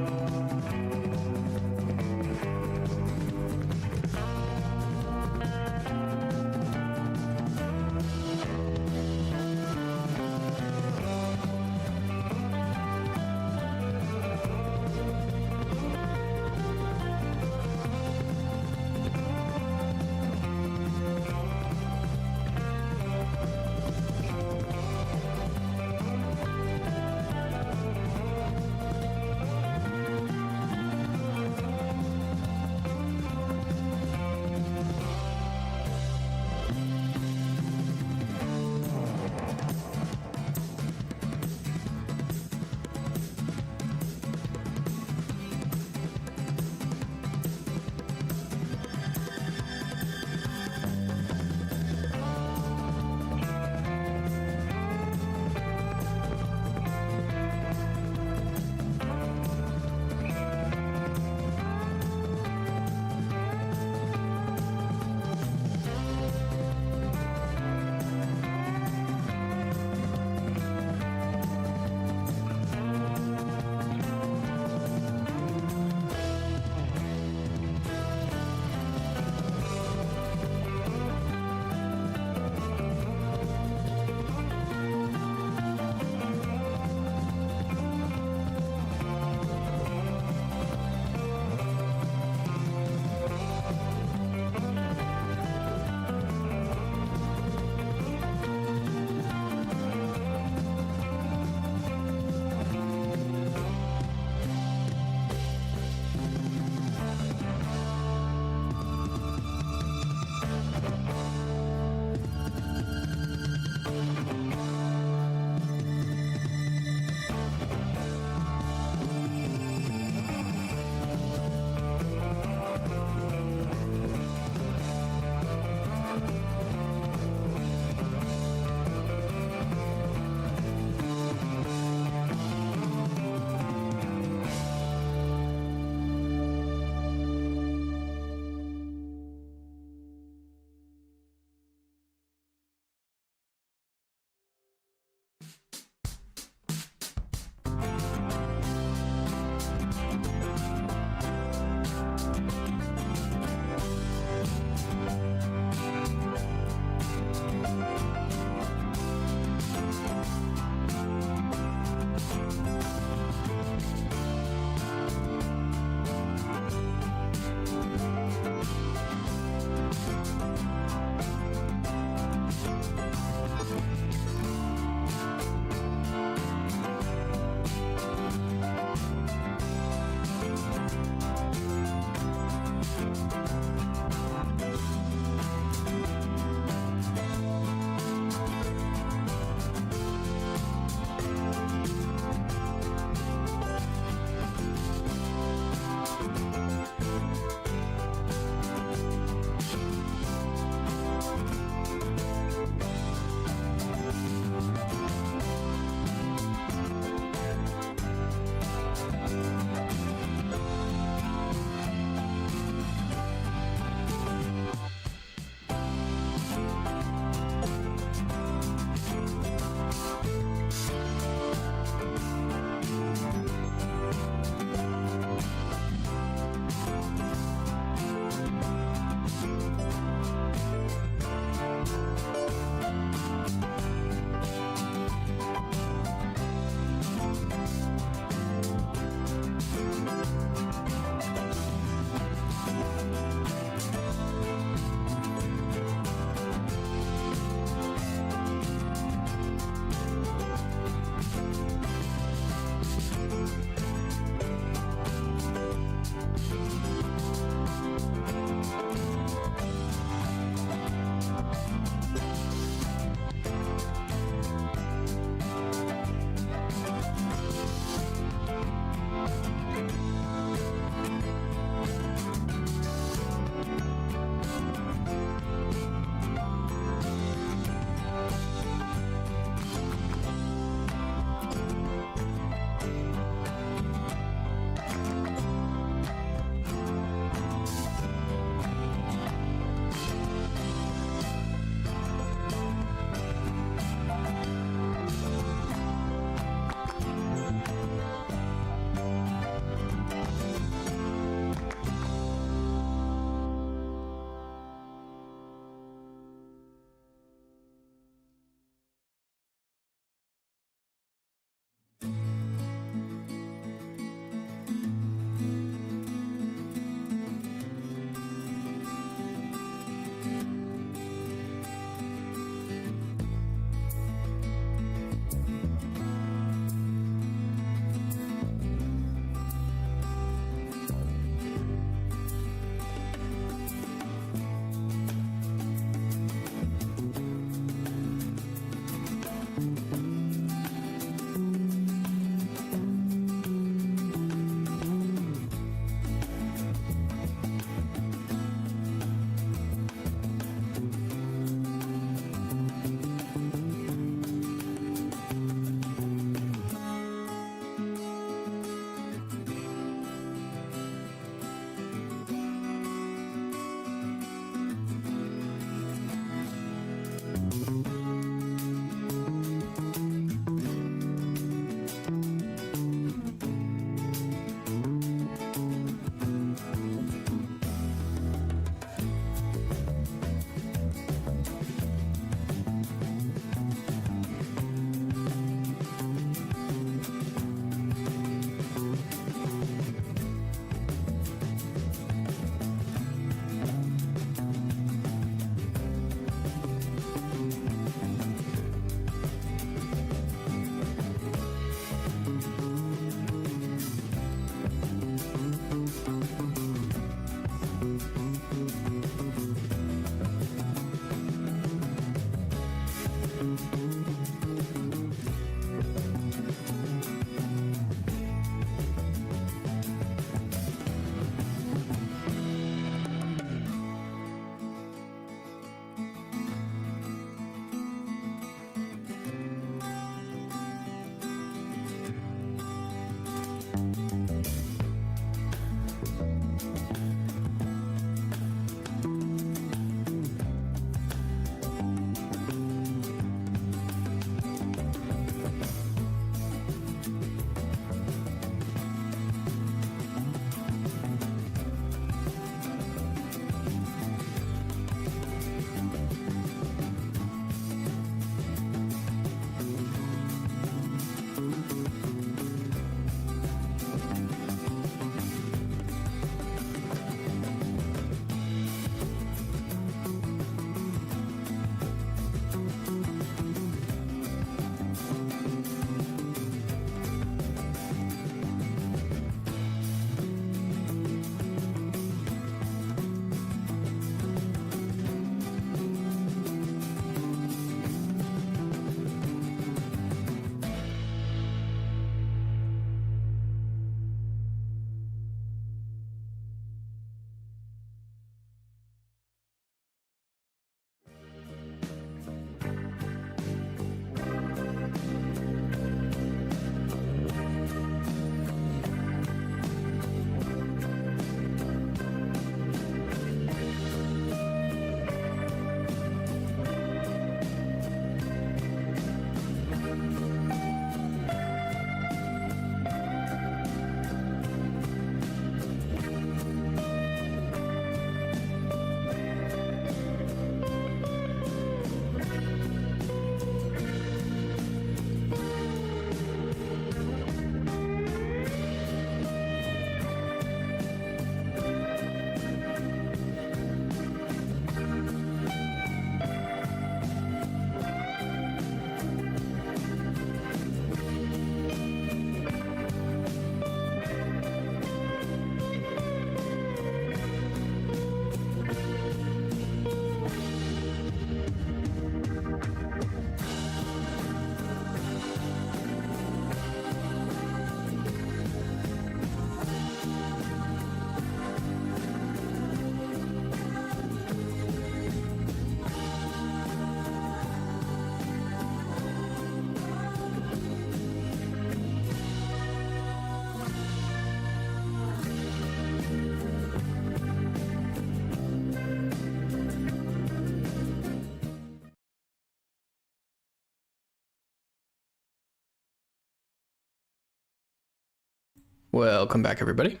Welcome back, everybody.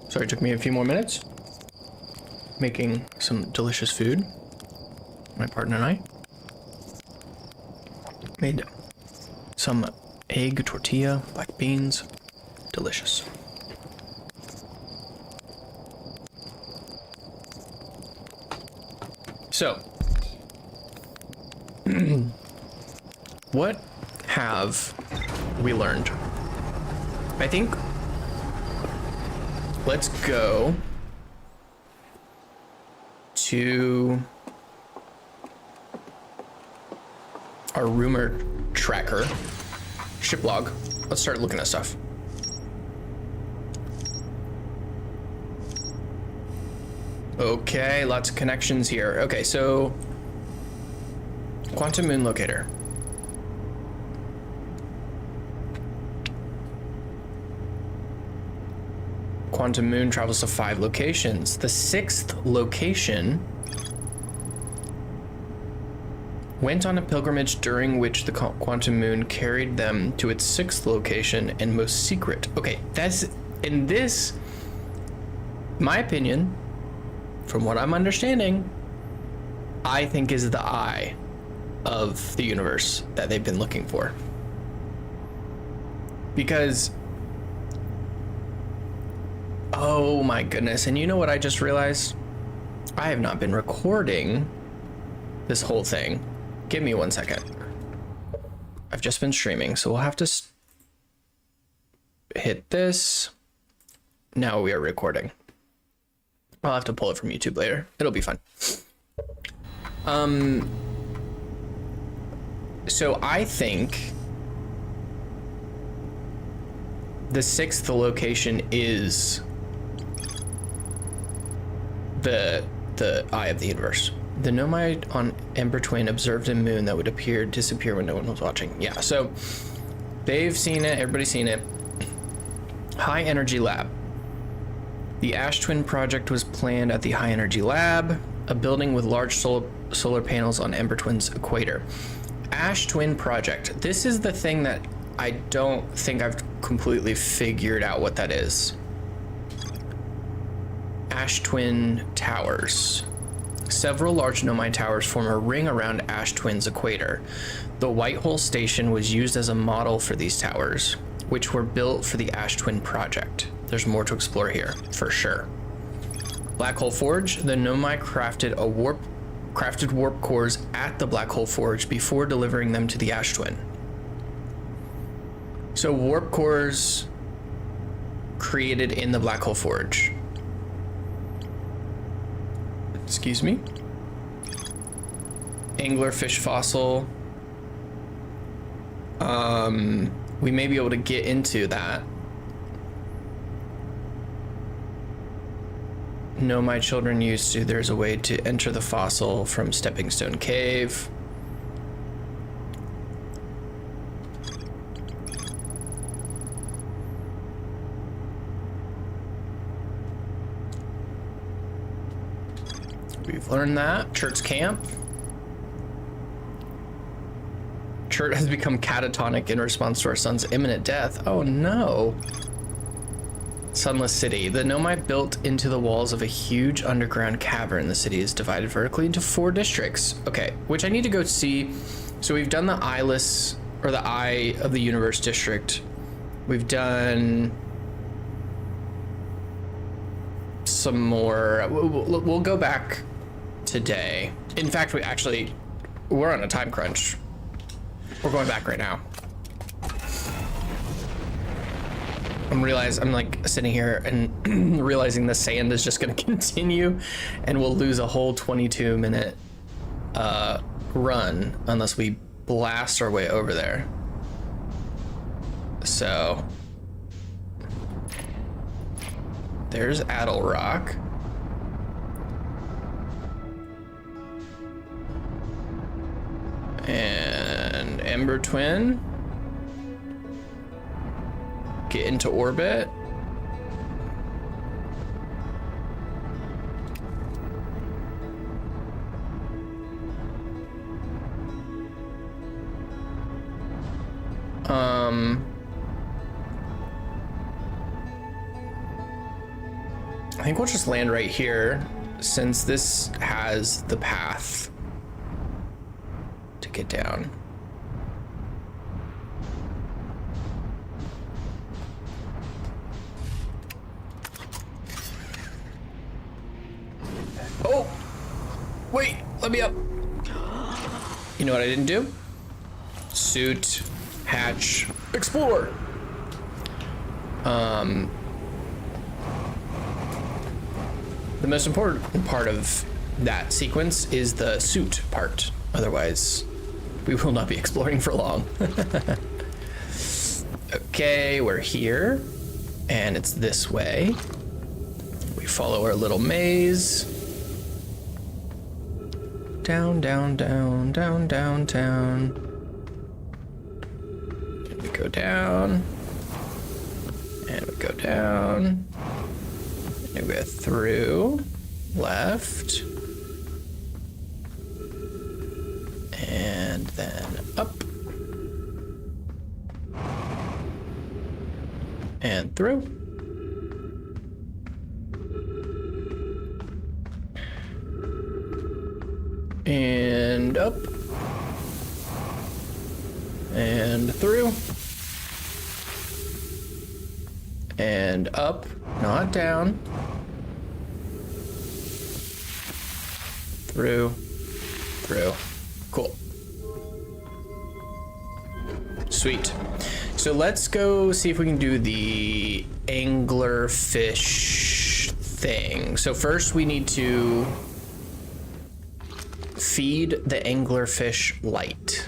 Sorry, it took me a few more minutes. Making some delicious food. My partner and I made some egg tortilla, black beans. Delicious. So, what have we learned? I think let's go to our rumor tracker, ship log. Let's start looking at stuff. Okay, lots of connections here. Okay, so quantum moon locator. Quantum moon travels to 5 locations. The 6th location went on a pilgrimage during which the quantum moon carried them to its 6th location and most secret. Okay, that's in this, my opinion, from what I'm understanding, I think is the eye of the universe that they've been looking for. Because, oh my goodness, and you know what I just realized? I have not been recording this whole thing. Give me 1 second. I've just been streaming, so we'll have to hit this. Now we are recording. I'll have to pull it from YouTube later. It'll be fun. So I think the 6th location is the eye of the universe. The Nomai on Ember Twin observed a moon that would appear, disappear when no one was watching. Yeah, so they've seen it, everybody's seen it. High Energy Lab. The Ash Twin project was planned at the High Energy Lab, a building with large solar panels on Ember Twin's equator. Ash Twin project. This is the thing that I don't think I've completely figured out what that is. Ash Twin towers. Several large Nomai towers form a ring around Ash Twin's equator. The White Hole Station was used as a model for these towers, which were built for the Ash Twin project. There's more to explore here, for sure. Black Hole Forge. The Nomai crafted warp cores at the Black Hole Forge before delivering them to the Ash Twin. So warp cores created in the Black Hole Forge. Excuse me. Anglerfish fossil. We may be able to get into that. No, my children used to. There's a way to enter the fossil from Stepping Stone Cave. We've learned that. Chert's camp. Chert has become catatonic in response to our son's imminent death. Oh no. Sunless City. The Nomai built into the walls of a huge underground cavern. The city is divided vertically into 4 districts. Okay, which I need to go see. So we've done the Eyeless, or the Eye of the Universe district. We've done some more. We'll go back today. In fact, we're on a time crunch. We're going back right now. I'm like sitting here and realizing the sand is just going to continue and we'll lose a whole 22-minute run unless we blast our way over there. So there's Addle Rock. And Ember Twin. Get into orbit. I think we'll just land right here since this has the path to get down. Oh, wait, let me up. You know what I didn't do? Suit, hatch, explore. The most important part of that sequence is the suit part. Otherwise, we will not be exploring for long. Okay, we're here, and it's this way. We follow our little maze. Down, down, down, down, down, down. And we go down. And we go down. And we go through. Left. And then up. And through. And up. And through. And up, not down. Through. Through. Cool. Sweet. So let's go see if we can do the anglerfish thing. So first we need to feed the anglerfish light.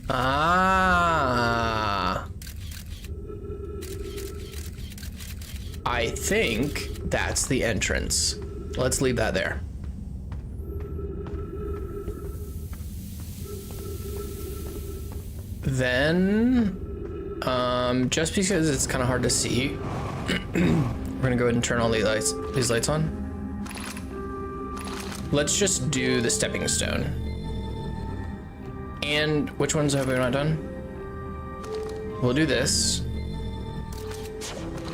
Ah. I think that's the entrance. Let's leave that there. Then, just because it's kind of hard to see, we're gonna go ahead and turn all these lights on. Let's just do the stepping stone. And which ones have we not done? We'll do this.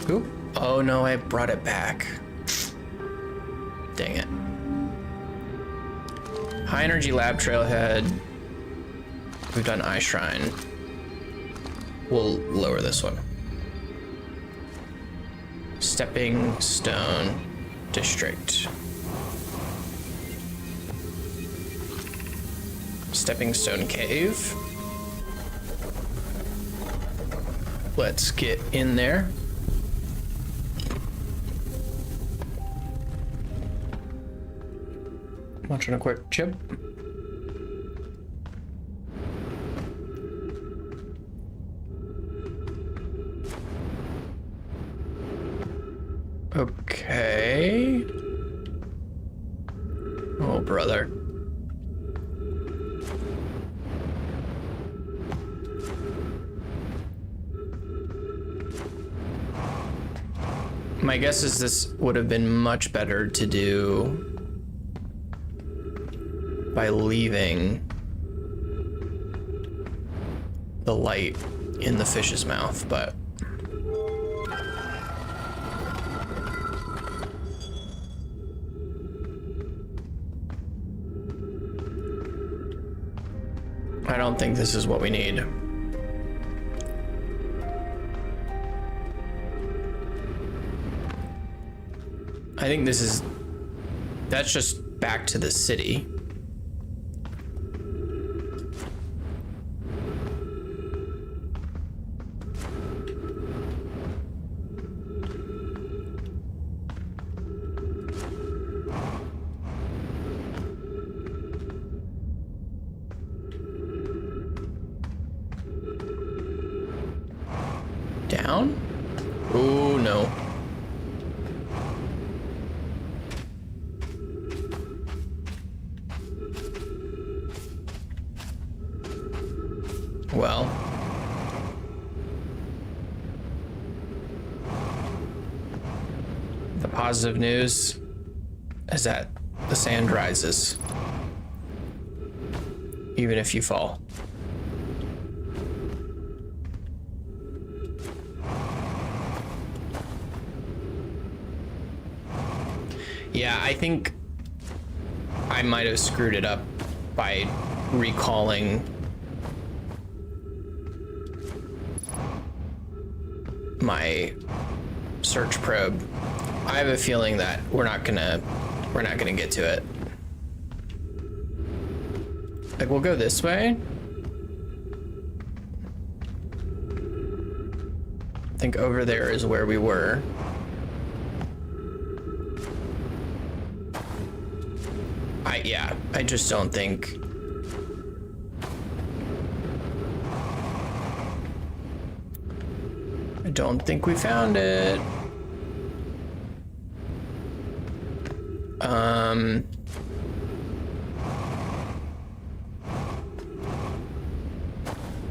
Oop. Oh no, I brought it back. Dang it. High energy lab trailhead. We've done Eye Shrine. We'll lower this one. Stepping Stone District. Stepping Stone Cave. Let's get in there. Watching a quick chip. Okay. Oh, brother. My guess is this would have been much better to do by leaving the light in the fish's mouth, but I don't think this is what we need. I think that's just back to the city. Down? Oh no. Well, the positive news is that the sand rises, even if you fall. Yeah, I think I might have screwed it up by recalling my search probe. I have a feeling that we're not gonna get to it. Like, we'll go this way. I think over there is where we were. I just don't think. I don't think we found it.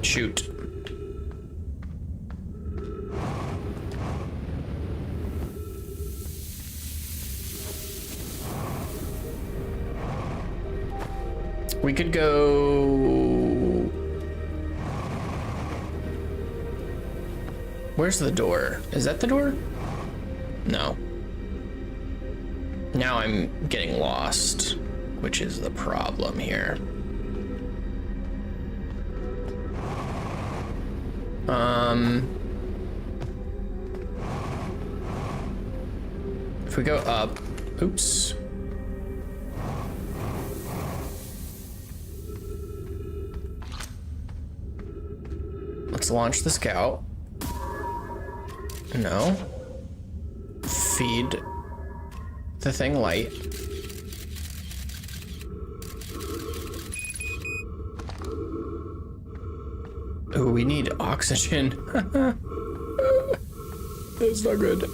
Shoot. We could go... Where's the door? Is that the door? No. Now I'm getting lost, which is the problem here. If we go up, oops. Let's launch the scout. No. Feed the thing light. Oh, we need oxygen. That's not good.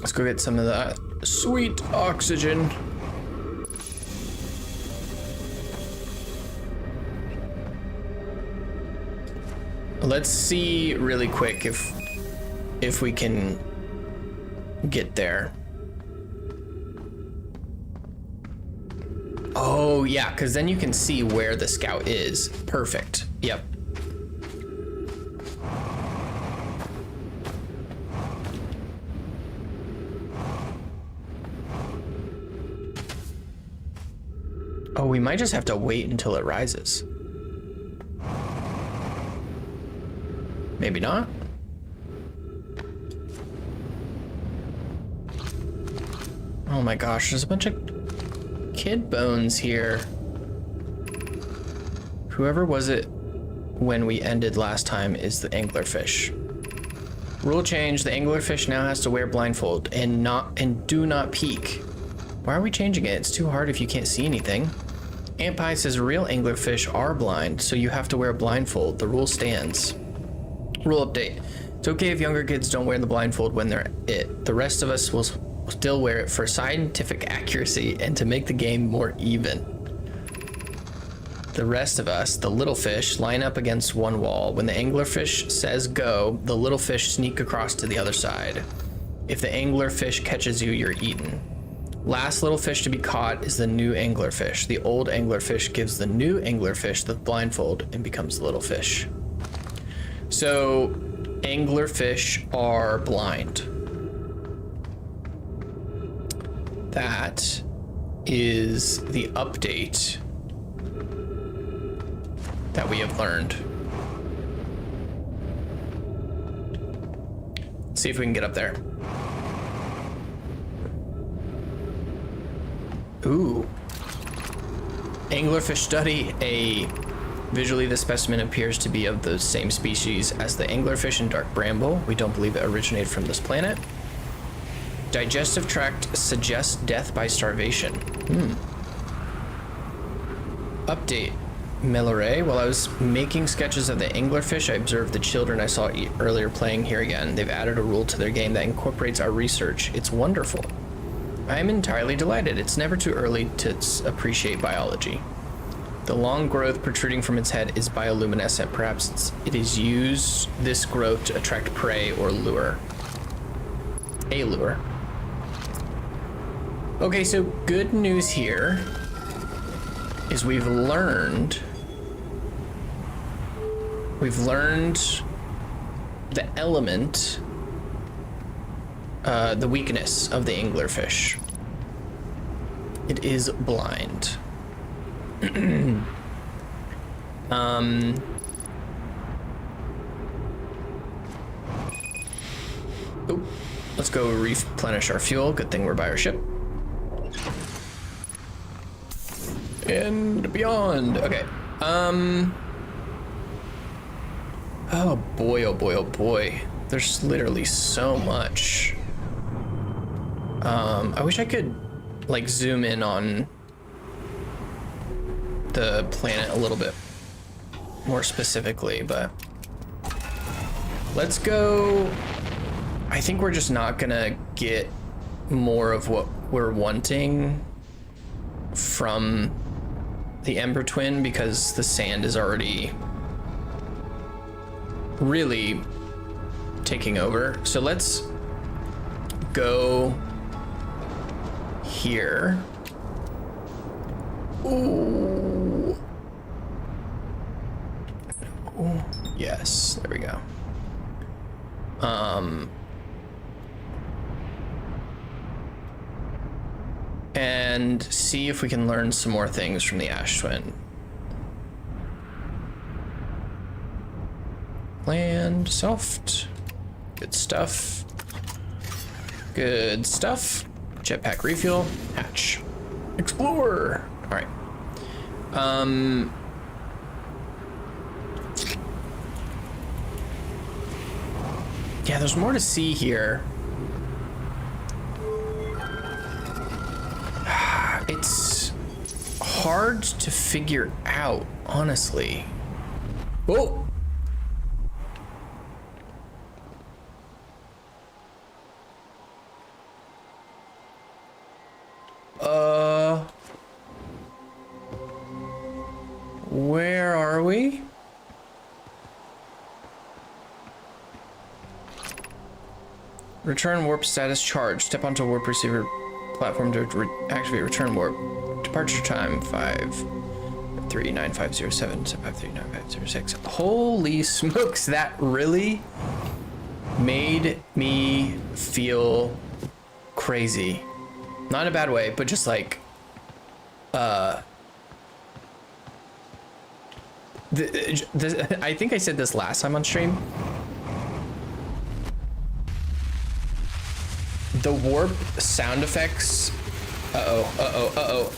Let's go get some of that sweet oxygen. Let's see really quick if we can get there. Oh yeah, because then you can see where the scout is. Perfect. Yep. Oh, we might just have to wait until it rises. Maybe not. Oh my gosh, there's a bunch of kid bones here. Whoever was it when we ended last time is the anglerfish. Rule change, the anglerfish now has to wear blindfold and do not peek. Why are we changing it? It's too hard if you can't see anything. Aunt Pie says real anglerfish are blind, so you have to wear a blindfold. The rule stands. Rule update. It's okay if younger kids don't wear the blindfold when they're it. The rest of us will still wear it for scientific accuracy and to make the game more even. The rest of us, the little fish, line up against one wall. When the anglerfish says go, the little fish sneak across to the other side. If the anglerfish catches you, you're eaten. Last little fish to be caught is the new anglerfish. The old anglerfish gives the new anglerfish the blindfold and becomes the little fish. So, anglerfish are blind. That is the update that we have learned. Let's see if we can get up there. Ooh. Anglerfish study. Visually, the specimen appears to be of the same species as the anglerfish and dark bramble. We don't believe it originated from this planet. Digestive tract suggests death by starvation. Update. Melore, while I was making sketches of the anglerfish, I observed the children I saw earlier playing here again. They've added a rule to their game that incorporates our research. It's wonderful. I am entirely delighted. It's never too early to appreciate biology. The long growth protruding from its head is bioluminescent. Perhaps it is used this growth to attract prey or lure. A lure. Okay, so good news here is we've learned the element, the weakness of the anglerfish. It is blind. Let's go replenish our fuel. Good thing we're by our ship. And beyond. Okay. Oh boy, oh boy, oh boy. There's literally so much. I wish I could like zoom in on the planet a little bit more specifically, but let's go. I think we're just not gonna get more of what we're wanting from the Ember Twin because the sand is already really taking over. So let's go here. Ooh. Ooh. Yes, there we go. And see if we can learn some more things from the Ash Twin. Land, soft, good stuff. Good stuff. Jetpack refuel, hatch. Explore. All right. Yeah, there's more to see here. It's hard to figure out, honestly. Whoa! Where are we? Return warp status charged. Step onto warp receiver platform to activate return warp. Departure time 5395077539506. Holy smokes, that really made me feel crazy. Not in a bad way, but just like I think I said this last time on stream. The warp sound effects. Uh-oh.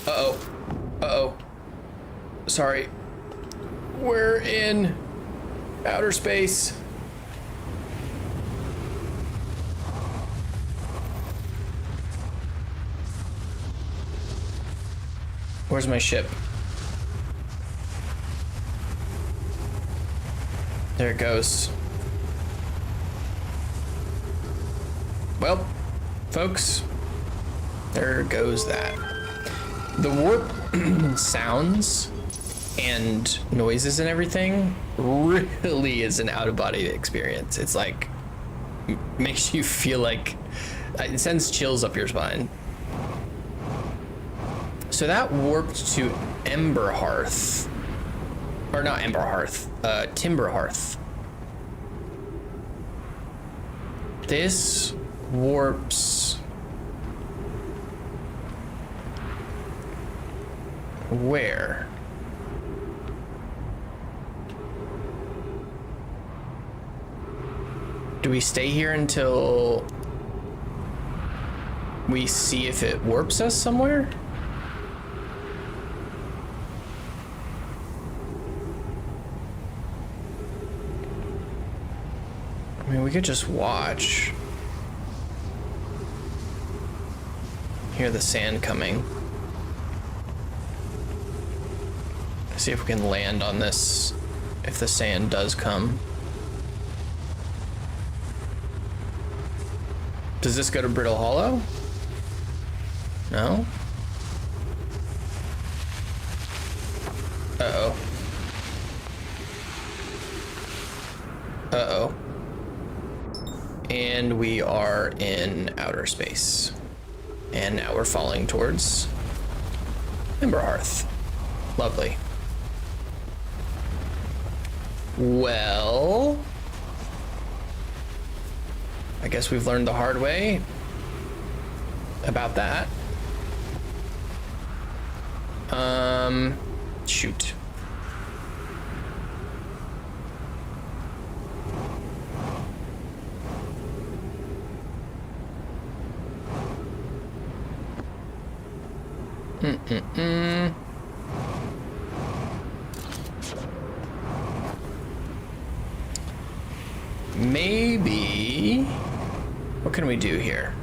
Sorry. We're in outer space. Where's my ship? There it goes. Well, folks, there goes that. The warp sounds and noises and everything really is an out-of-body experience. It's like, makes you feel like, it sends chills up your spine. So that warped to Ember Hearth. Or not Ember Hearth, Timber Hearth. This warps where? Do we stay here until we see if it warps us somewhere? I mean, we could just watch. Hear the sand coming. See if we can land on this, if the sand does come. Does this go to Brittle Hollow? No? Uh-oh. Uh-oh. And we are in outer space. And now we're falling towards Ember Hearth. Lovely. Well, I guess we've learned the hard way about that. Shoot. Maybe, what can we do here?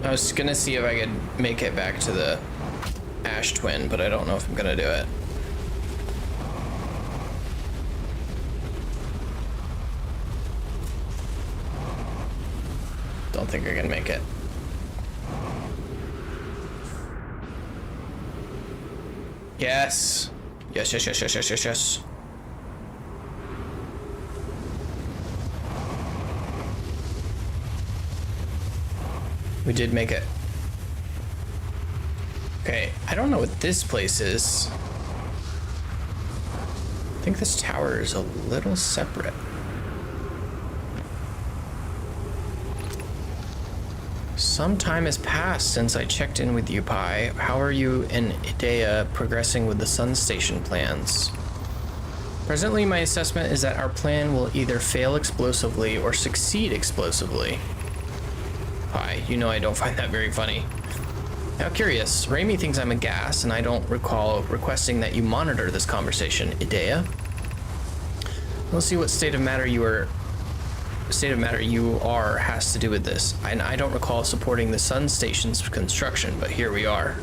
I was gonna see if I could make it back to the Ash Twin, but I don't know if I'm gonna do it. Don't think I can make it. Yes. Yes. We did make it. Okay, I don't know what this place is. I think this tower is a little separate. Some time has passed since I checked in with you, Pi. How are you and Idea progressing with the Sun Station plans? Presently, my assessment is that our plan will either fail explosively or succeed explosively. Hi, you know I don't find that very funny. Now curious, Raimi thinks I'm a gas, and I don't recall requesting that you monitor this conversation, Idea. We'll see what state of matter you are has to do with this. And I don't recall supporting the Sun Station's construction, but here we are.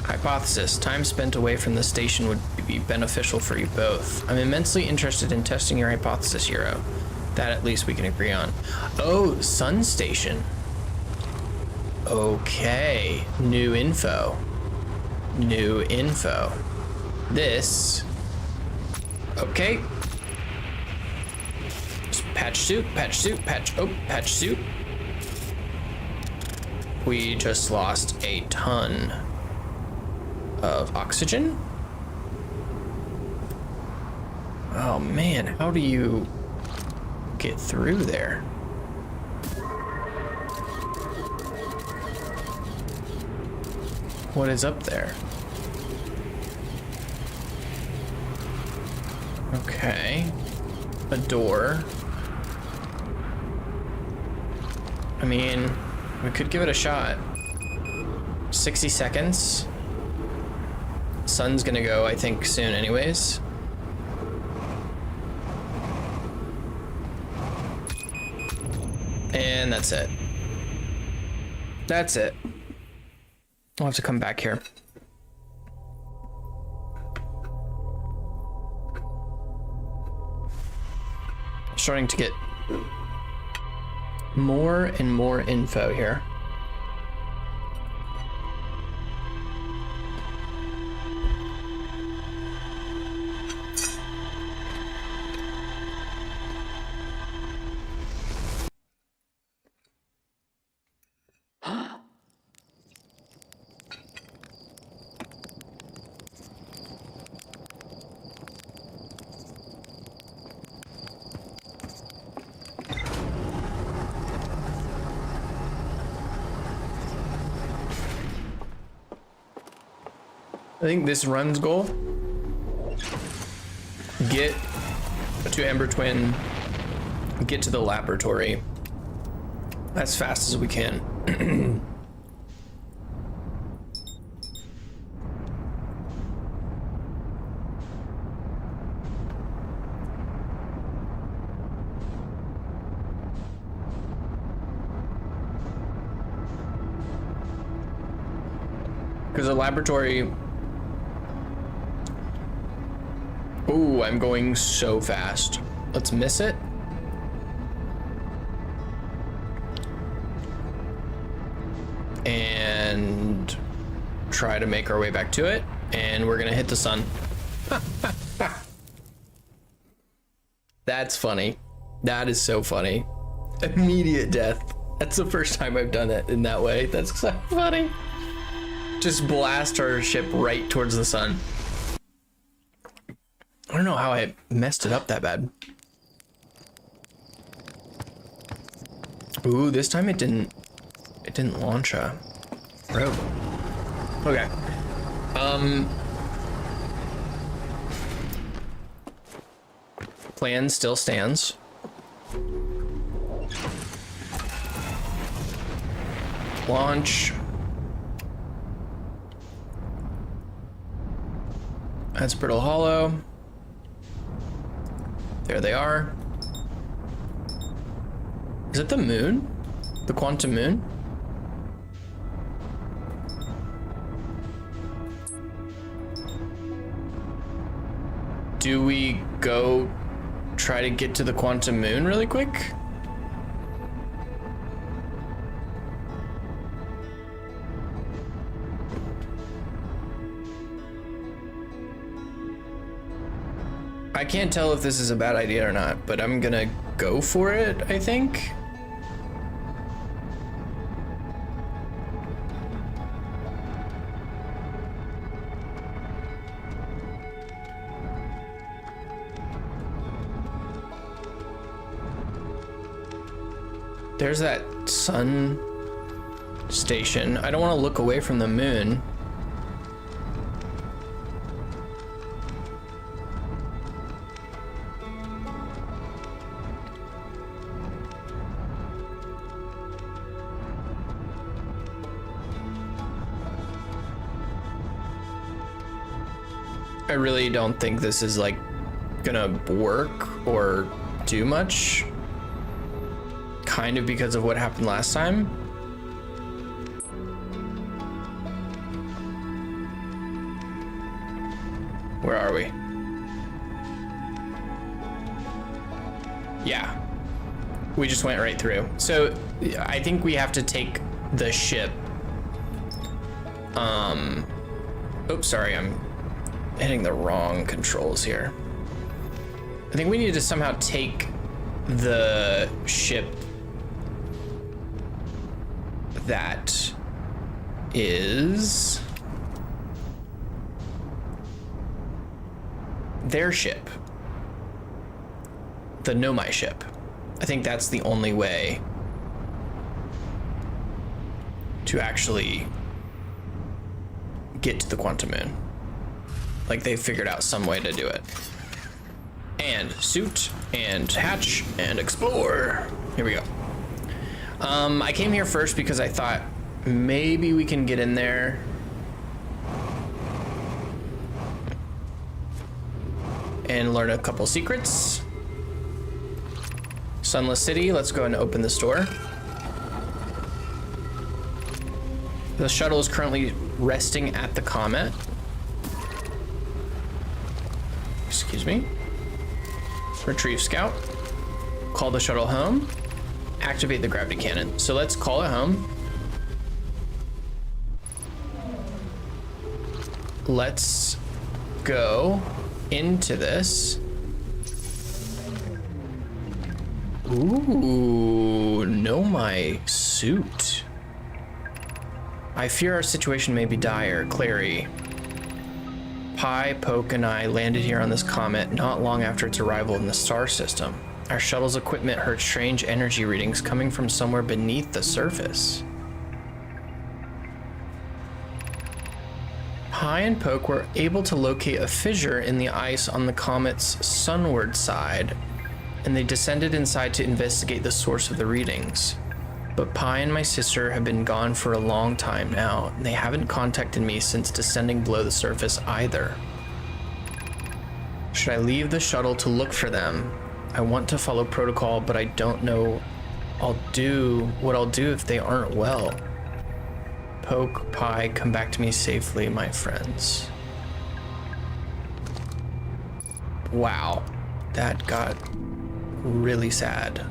Hypothesis, time spent away from the station would be beneficial for you both. I'm immensely interested in testing your hypothesis, Euro. That at least we can agree on. Oh, Sun Station. Okay, new info. New info. This. Okay. Patch suit, patch suit, patch suit. We just lost a ton of oxygen. Oh man, how do you get through there? What is up there? Okay. A door. I mean, we could give it a shot. 60 seconds. Sun's gonna go, I think, soon anyways. And that's it. That's it. I'll have to come back here. Starting to get more and more info here. I think this run's goal, get to Ember Twin, get to the laboratory as fast as we can. Because the laboratory... Ooh, I'm going so fast. Let's miss it. And try to make our way back to it. And we're gonna hit the sun. That's funny. That is so funny. Immediate death. That's the first time I've done it in that way. That's so funny. Just blast our ship right towards the sun. I don't know how I messed it up that bad. Ooh, this time it didn't launch a probe. Okay. Plan still stands. Launch. That's Brittle Hollow. There they are. Is it the moon? The quantum moon? Do we go try to get to the quantum moon really quick? I can't tell if this is a bad idea or not, but I'm gonna go for it, I think. There's that sun station. I don't want to look away from the moon. I really don't think this is like gonna work or do much. Kind of because of what happened last time. Where are we? Yeah. We just went right through. So I think we have to take the ship. Oops, sorry, I'm hitting the wrong controls here. I think we need to somehow take the ship that is their ship, the Nomai ship. I think that's the only way to actually get to the Quantum Moon. Like, they figured out some way to do it. And suit and hatch and explore. Here we go. I came here first because I thought maybe we can get in there and learn a couple secrets. Sunless City, let's go and open this door. The shuttle is currently resting at the Comet. Excuse me. Retrieve Scout. Call the shuttle home. Activate the gravity cannon. So let's call it home. Let's go into this. Ooh, Nomai suit. I fear our situation may be dire, Clary. Pi, Poke, and I landed here on this comet not long after its arrival in the star system. Our shuttle's equipment heard strange energy readings coming from somewhere beneath the surface. Pi and Poke were able to locate a fissure in the ice on the comet's sunward side, and they descended inside to investigate the source of the readings. But Pi and my sister have been gone for a long time now, and they haven't contacted me since descending below the surface either. Should I leave the shuttle to look for them? I want to follow protocol, but I don't know what I'll do if they aren't well. Poke, Pi, come back to me safely, my friends. Wow, that got really sad.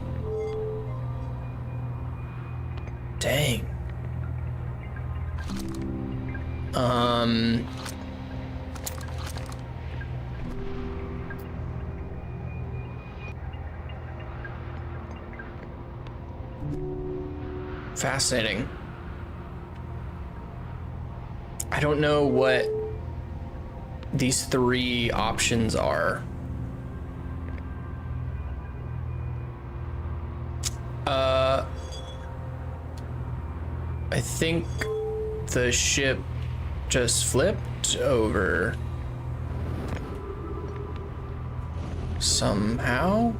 Dang. Fascinating. I don't know what these three options are. I think the ship just flipped over somehow.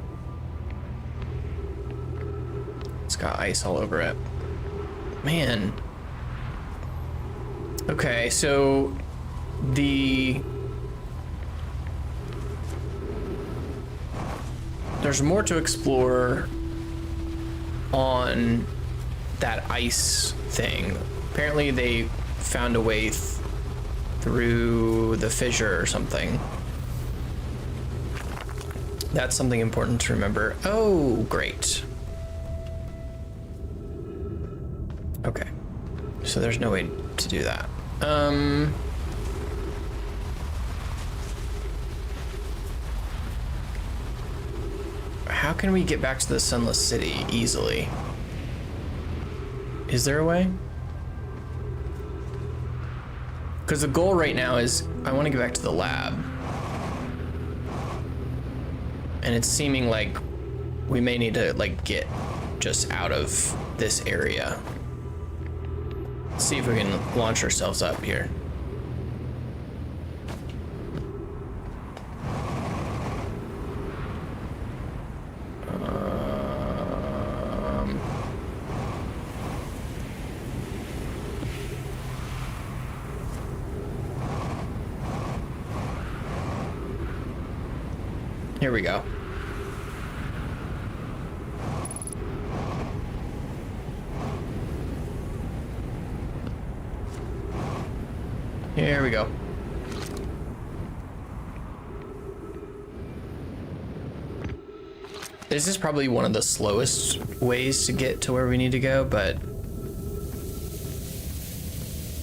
It's got ice all over it. Man. Okay, so there's more to explore on that ice thing. Apparently they found a way through the fissure or something. That's something important to remember. Oh, great. Okay. So there's no way to do that. How can we get back to the Sunless City easily? Is there a way? Because the goal right now is I want to get back to the lab. And it's seeming like we may need to like get just out of this area. Let's see if we can launch ourselves up here. Here we go. Here we go. This is probably one of the slowest ways to get to where we need to go, but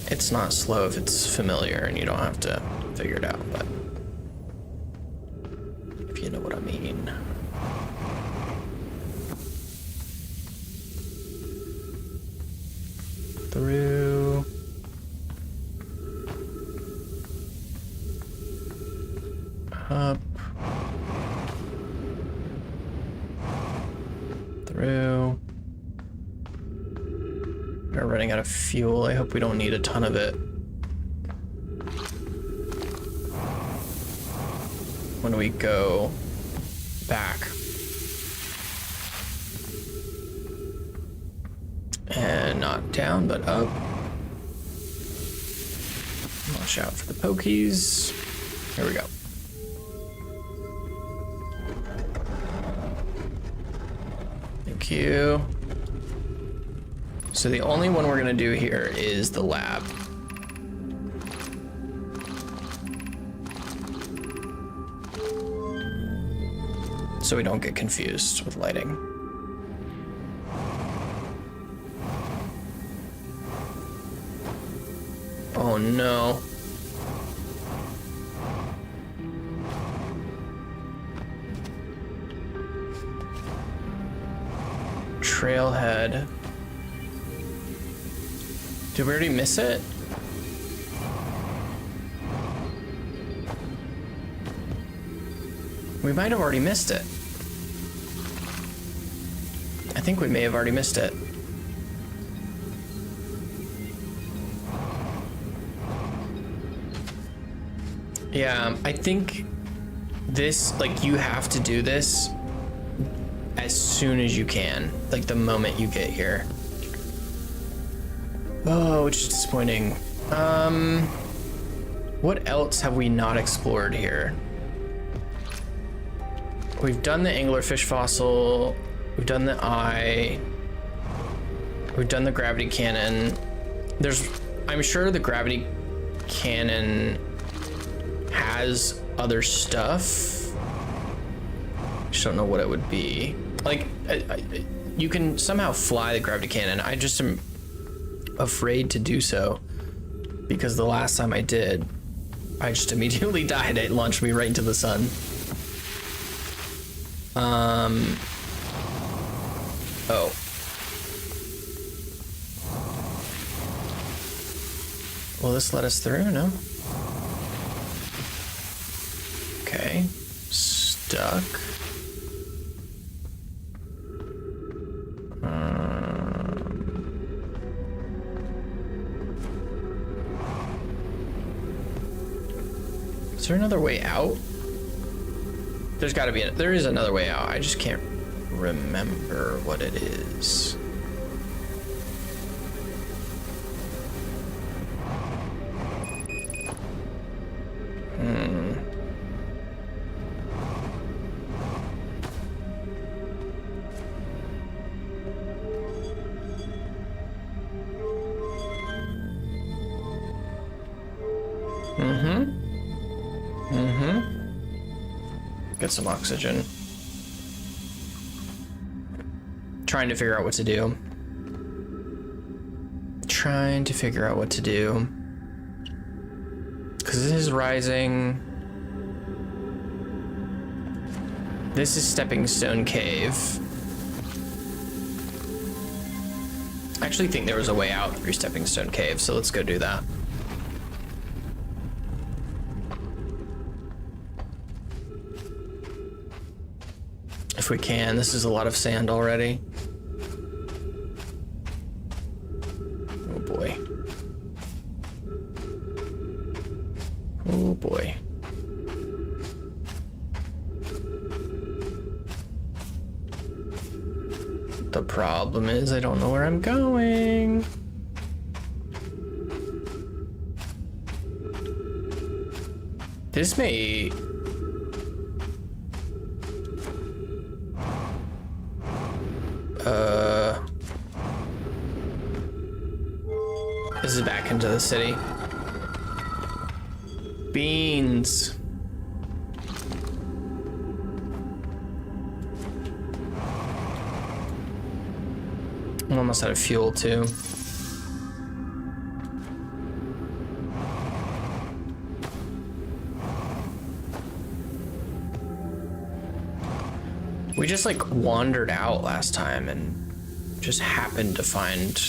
it's not slow if it's familiar and you don't have to figure it out, but if you know what I mean. Through. Up. Through. We're running out of fuel. I hope we don't need a ton of it. When we go back. And not down, but up. Watch out for the pokies. Here we go. Thank you. So the only one we're gonna do here is the lab. So we don't get confused with lighting. Oh no. Trailhead. Did we already miss it? We might have already missed it. I think we may have already missed it. Yeah, I think this, like, you have to do this as soon as you can, like the moment you get here. Oh, which is disappointing. What else have we not explored here? We've done the anglerfish fossil. We've done the eye. We've done the gravity cannon. I'm sure the gravity cannon has other stuff. I just don't know what it would be. Like, you can somehow fly the gravity cannon. I just am afraid to do so because the last time I did, I just immediately died. It launched me right into the sun. Oh. Will this let us through? No. Okay. Stuck. Is there another way out? There's got to be. There is another way out. I just can't remember what it is. Get some oxygen. Trying to figure out what to do. Trying to figure out what to do. Because this is rising. This is Stepping Stone Cave. I actually think there was a way out through Stepping Stone Cave, so let's go do that. If we can. This is a lot of sand already. Oh boy. Oh boy. The problem is I don't know where I'm going. This may... This is back into the city. Beans. I'm almost out of fuel too. We just like wandered out last time and just happened to find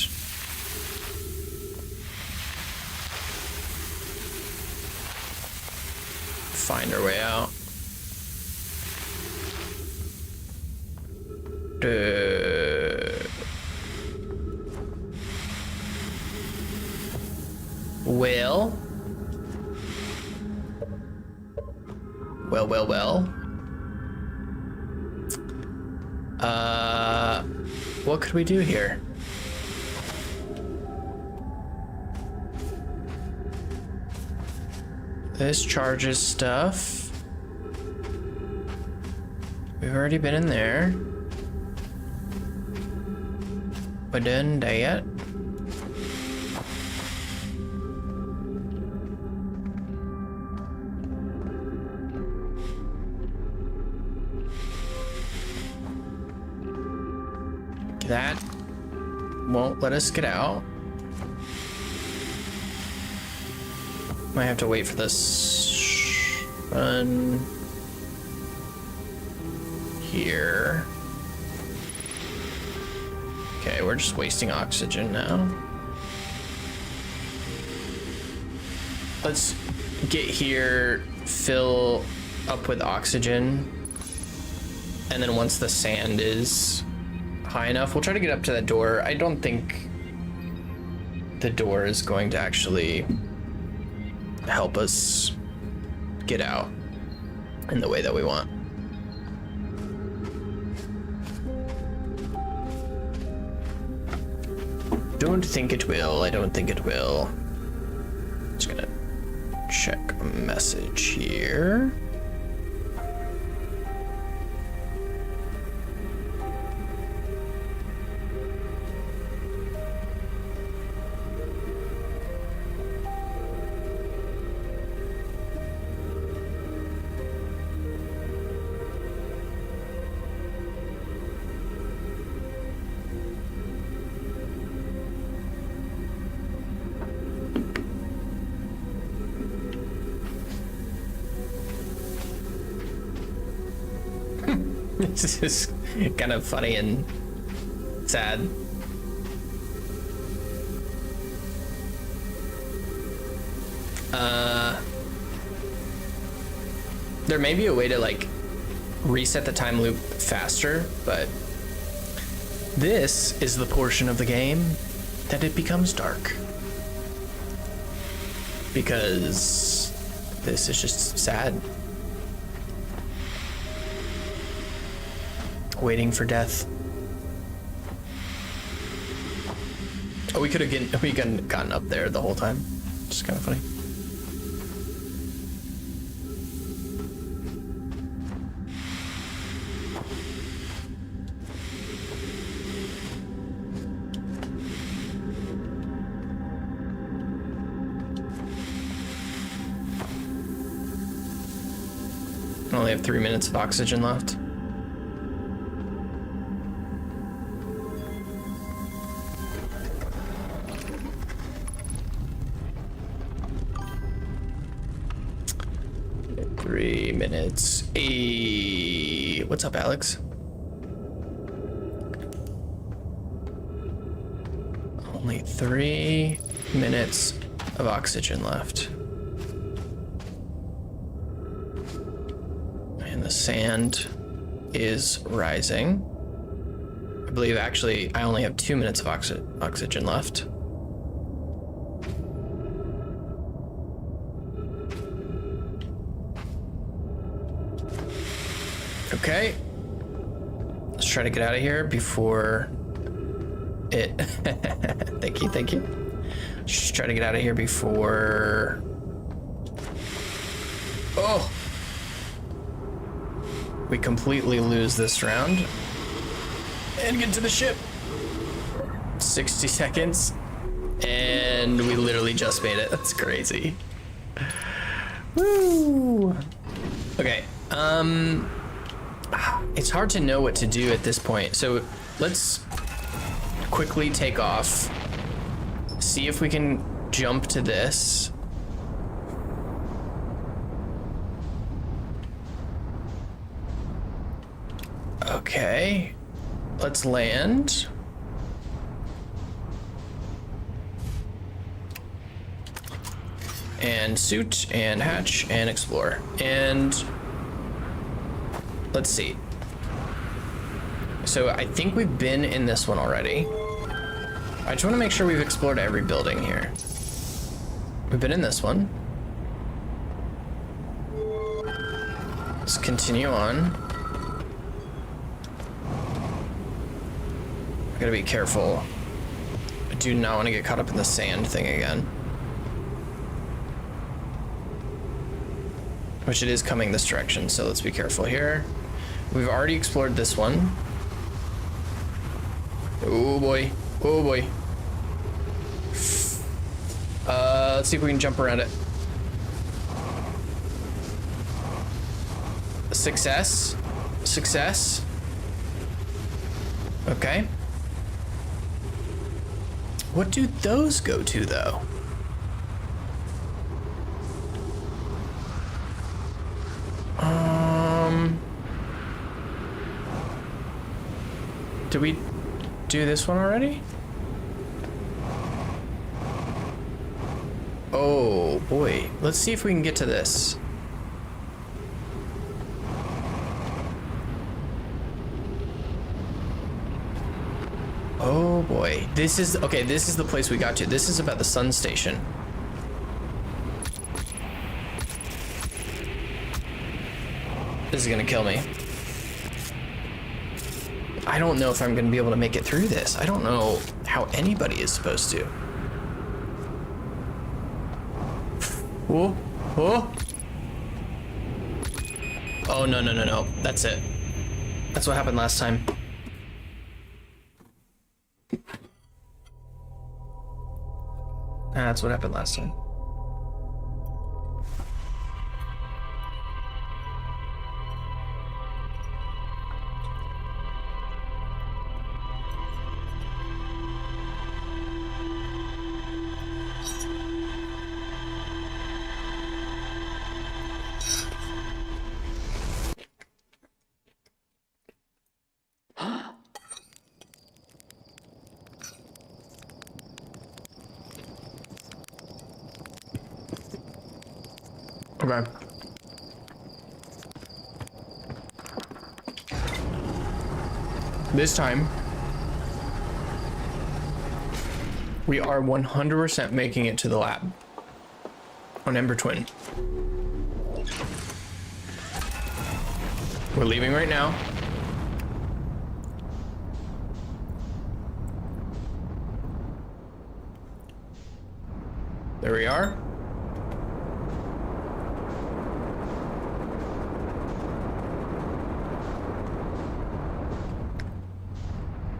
our way out. Well. What could we do here? This charges stuff. We've already been in there. We done that. That won't let us get out. Might have to wait for this run here. Okay, we're just wasting oxygen now. Let's get here, fill up with oxygen, and then once the sand is high enough, we'll try to get up to that door. I don't think the door is going to actually help us get out in the way that we want. Don't think it will. I don't think it will. Just gonna check a message here. This is kind of funny and sad. There may be a way to like reset the time loop faster, but this is the portion of the game that it becomes dark. Because this is just sad. Waiting for death. Oh, we could have gotten up there the whole time. Just kind of funny. I only have 3 minutes of oxygen left. Minutes. Hey, what's up, Alex? Only 3 minutes of oxygen left. And the sand is rising. I believe actually I only have 2 minutes of oxygen left. Okay, let's try to get out of here before it. Thank you. Just try to get out of here before. Oh, we completely lose this round, And get to the ship. 60 seconds. And we literally just made it. That's crazy. Woo! Okay, it's hard to know what to do at this point. So let's quickly take off. See if we can jump to this. Okay, let's land. And suit and hatch and explore. And let's see. So I think we've been in this one already. I just want to make sure we've explored every building here. We've been in this one. Let's continue on. I gotta be careful. I do not want to get caught up in the sand thing again. Which it is coming this direction, so let's be careful here. We've already explored this one. Oh boy, oh boy. Let's see if we can jump around it. Success, success. Okay. What do those go to though? Did we do this one already? Oh boy, let's see if we can get to this. Oh boy, this is, okay, this is the place we got to. This is about the sun station. This is gonna kill me. I don't know if I'm gonna be able to make it through this. I don't know how anybody is supposed to. Whoa, whoa. Oh, no, no, no, no. That's it. That's what happened last time. That's what happened last time. Okay. This time, we are 100% making it to the lab on Ember Twin. We're leaving right now. There we are.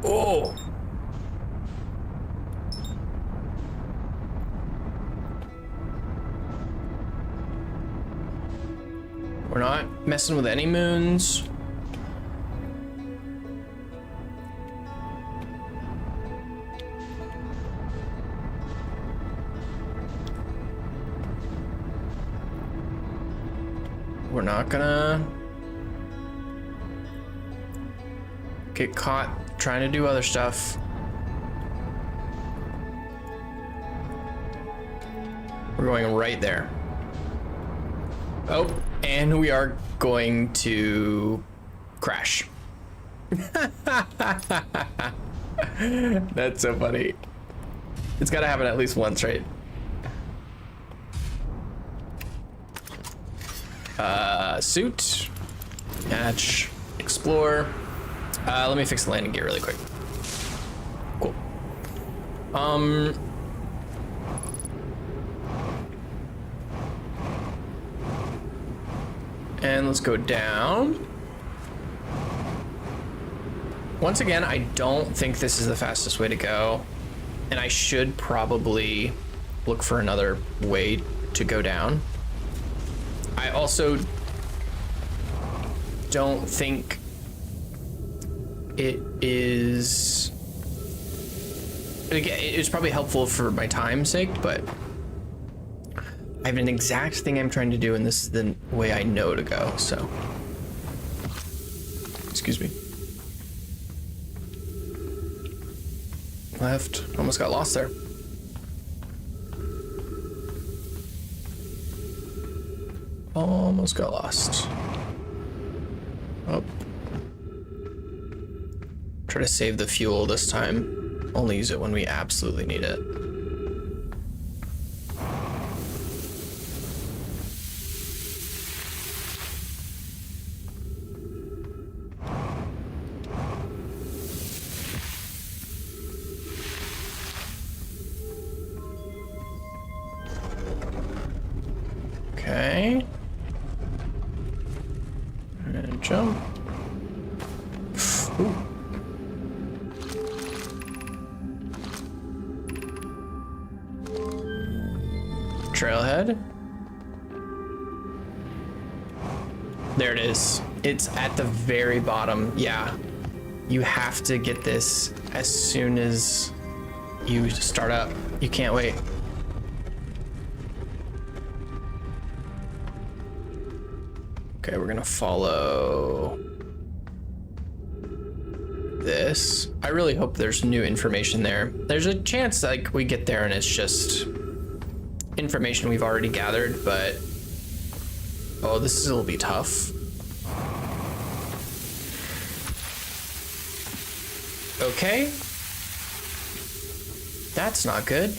Oh! We're not messing with any moons. We're not gonna get caught trying to do other stuff. We're going right there. Oh, and we are going to crash. That's so funny. It's gotta happen at least once, right? Suit, hatch, explore. Let me fix the landing gear really quick. Cool. And let's go down. Once again, I don't think this is the fastest way to go, and I should probably look for another way to go down. I also don't think it is... Again, it's probably helpful for my time's sake, but I have an exact thing I'm trying to do, and this is the way I know to go, so. Excuse me. Left. Almost got lost there. Almost got lost. Up. Try to save the fuel this time. Only use it when we absolutely need it. Okay. And jump. Ooh. Trailhead. There it is. It's at the very bottom. Yeah. You have to get this as soon as you start up. You can't wait. Okay, we're gonna follow this. I really hope there's new information there. There's a chance like we get there and it's just information we've already gathered, but oh, this will be tough. Okay. That's not good.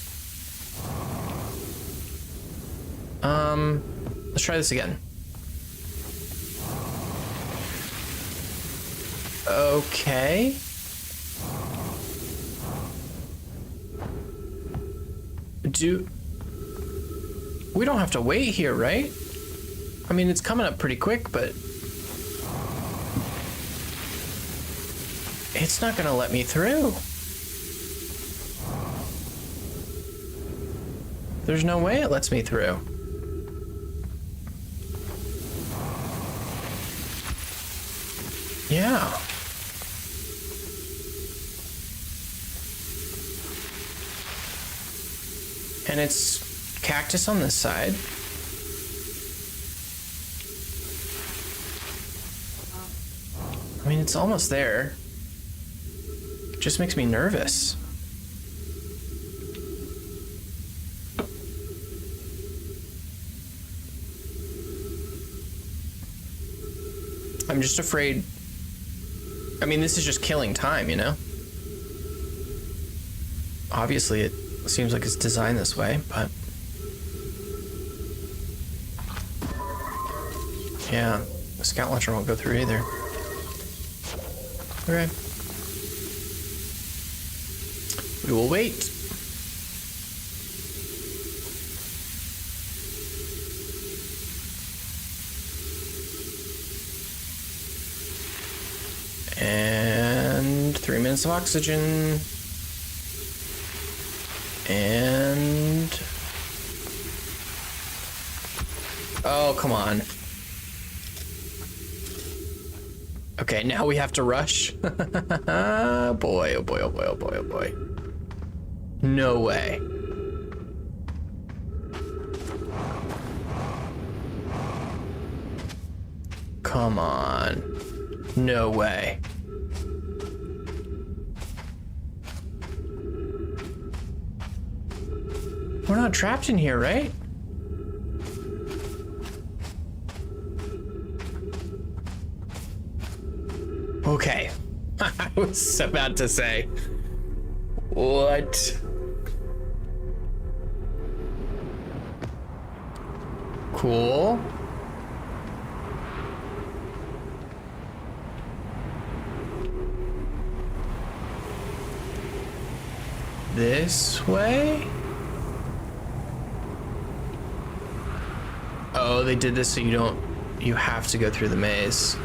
Let's try this again. Okay. We don't have to wait here, right? I mean, it's coming up pretty quick, but it's not gonna let me through. There's no way it lets me through. Yeah. And it's cactus on this side. I mean, it's almost there. It just makes me nervous. I'm just afraid. I mean, this is just killing time, you know? Obviously, it seems like it's designed this way, but... yeah, the scout launcher won't go through either. Okay. We will wait. And 3 minutes of oxygen. And... oh, come on. Okay, now we have to rush. Boy, oh boy, oh boy, oh boy, oh boy. No way. Come on. No way. We're not trapped in here, right? Okay. I was about to say, what? Cool. This way? Oh, they did this so you have to go through the maze.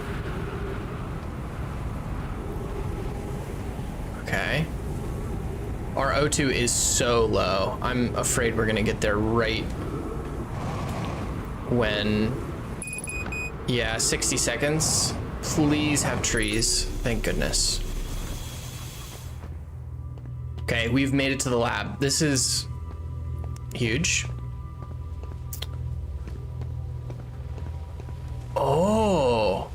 Our O2 is so low. I'm afraid we're gonna get there right when, yeah, 60 seconds. Please have trees, thank goodness. Okay, we've made it to the lab. This is huge. Oh.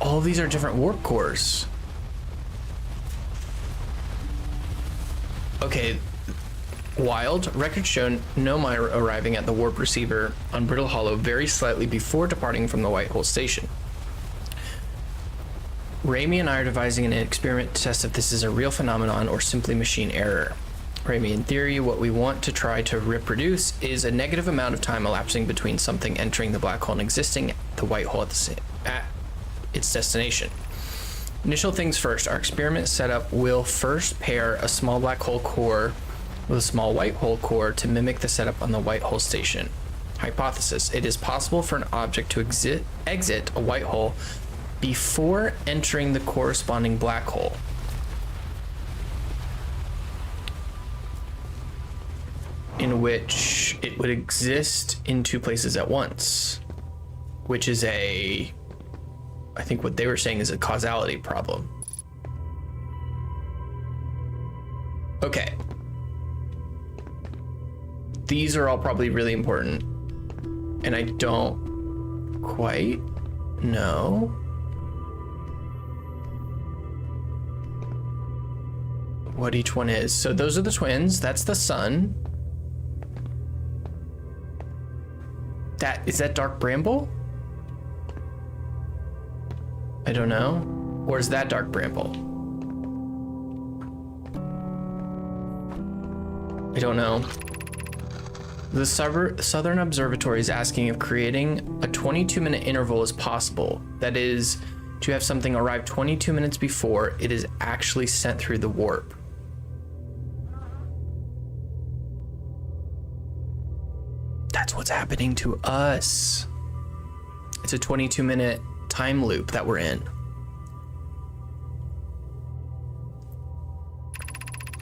All of these are different warp cores. Okay, wild. Records show Nomai arriving at the warp receiver on Brittle Hollow very slightly before departing from the White Hole station. Raimi and I are devising an experiment to test if this is a real phenomenon or simply machine error. Raimi, in theory, what we want to try to reproduce is a negative amount of time elapsing between something entering the black hole and exiting the white hole at its destination. Initial things first, our experiment setup will first pair a small black hole core with a small white hole core to mimic the setup on the white hole station. Hypothesis, it is possible for an object to exit a white hole before entering the corresponding black hole. In which it would exist in two places at once, which is I think what they were saying is a causality problem. Okay. These are all probably really important, and I don't quite know what each one is. So those are the twins. That's the sun. Is that dark bramble? I don't know. Or is that dark bramble? I don't know. The Southern Observatory is asking if creating a 22-minute interval is possible. That is, to have something arrive 22 minutes before it is actually sent through the warp. That's what's happening to us. It's a 22-minute time loop that we're in.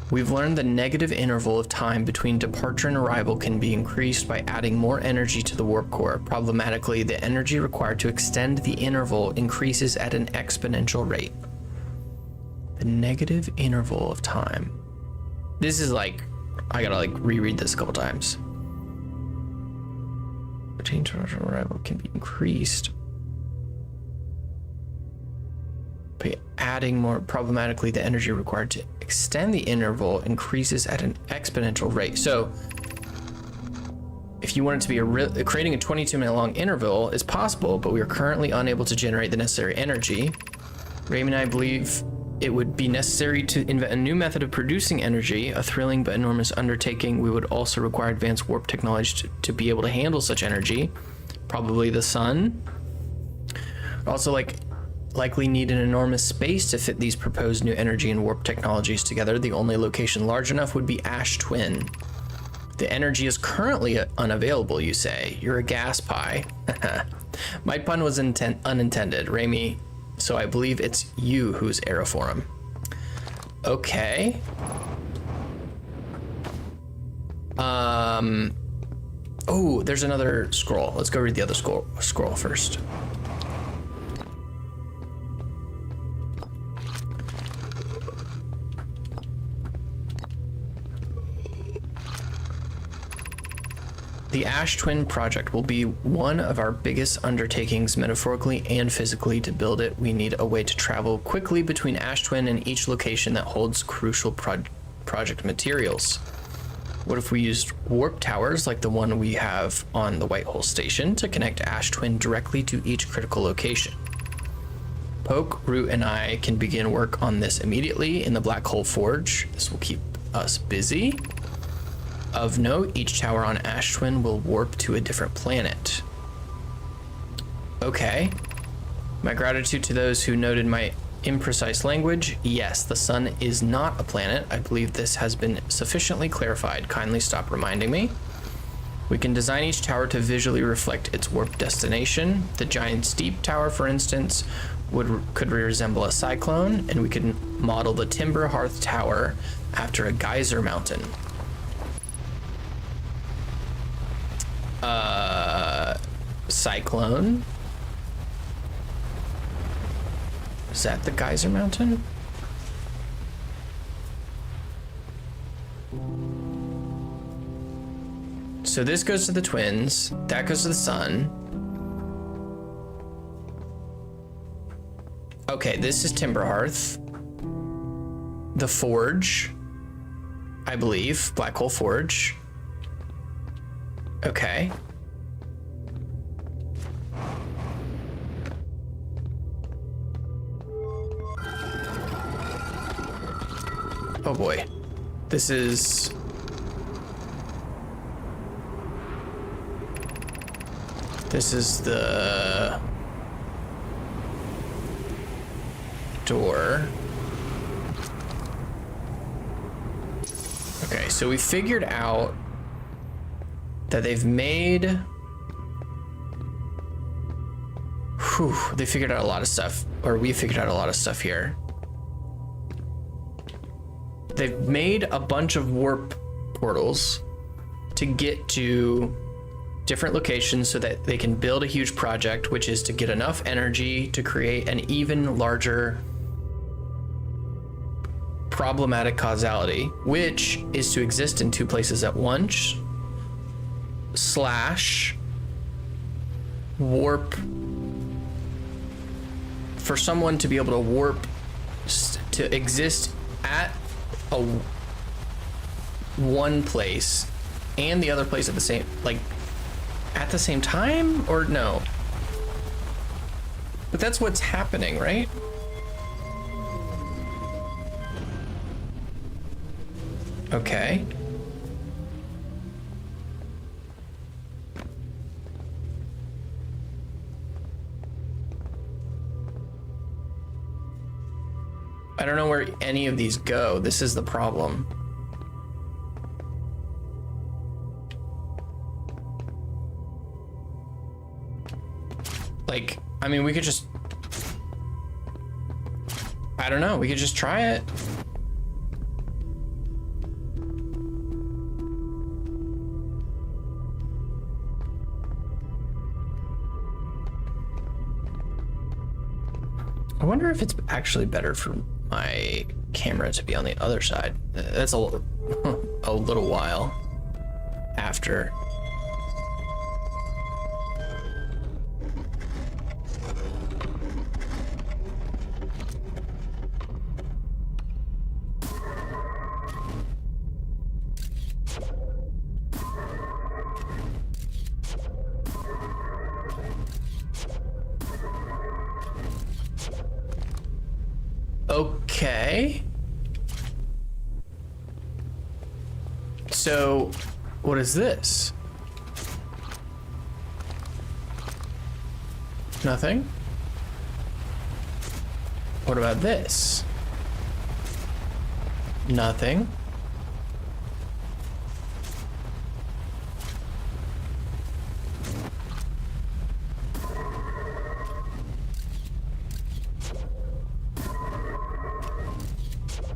We've learned the negative interval of time between departure and arrival can be increased by adding more energy to the warp core. Problematically, the energy required to extend the interval increases at an exponential rate. The negative interval of time. This is like, I gotta like reread this a couple times. Between departure and arrival can be increased by adding more. Problematically, the energy required to extend the interval increases at an exponential rate. So if you want it to be creating a 22-minute long interval is possible, but we are currently unable to generate the necessary energy. Raymond and I believe it would be necessary to invent a new method of producing energy, a thrilling but enormous undertaking. We would also require advanced warp technology to be able to handle such energy. Probably the sun. Also, likely need an enormous space to fit these proposed new energy and warp technologies together. The only location large enough would be Ash Twin. The energy is currently unavailable, you say. You're a gas pie. My pun was unintended, Raimi, so I believe it's you who's Aeroforum. Okay. Oh, there's another scroll. Let's go read the other scroll first. The Ash Twin project will be one of our biggest undertakings metaphorically and physically. To build it, we need a way to travel quickly between Ash Twin and each location that holds crucial project materials. What if we used warp towers like the one we have on the White Hole Station to connect Ash Twin directly to each critical location? Poke, Root, and I can begin work on this immediately in the Black Hole Forge. This will keep us busy. Of note, each tower on Ash Twin will warp to a different planet. Okay. My gratitude to those who noted my imprecise language. Yes, the sun is not a planet. I believe this has been sufficiently clarified. Kindly stop reminding me. We can design each tower to visually reflect its warp destination. The giant's deep tower, for instance, could resemble a cyclone, and we can model the Timber Hearth Tower after a geyser mountain. Cyclone? Is that the geyser mountain? So this goes to the twins, that goes to the sun. Okay, this is Timber Hearth. The Forge, I believe, Black Hole Forge. Okay. Oh boy. This is... This is the door. Okay, so we figured out that they've made... Whew, they figured out a lot of stuff, or we figured out a lot of stuff here. They've made a bunch of warp portals to get to different locations so that they can build a huge project, which is to get enough energy to create an even larger problematic causality, which is to exist in two places at once, slash warp, for someone to be able to warp to exist at a one place and the other place at the same, like at the same time, or no? But that's what's happening, right? Okay. I don't know where any of these go. This is the problem. Like, I mean, we could just... I don't know. We could just try it. I wonder if it's actually better for my camera to be on the other side. That's a little while after. Okay. So, what is this? Nothing? What about this? Nothing.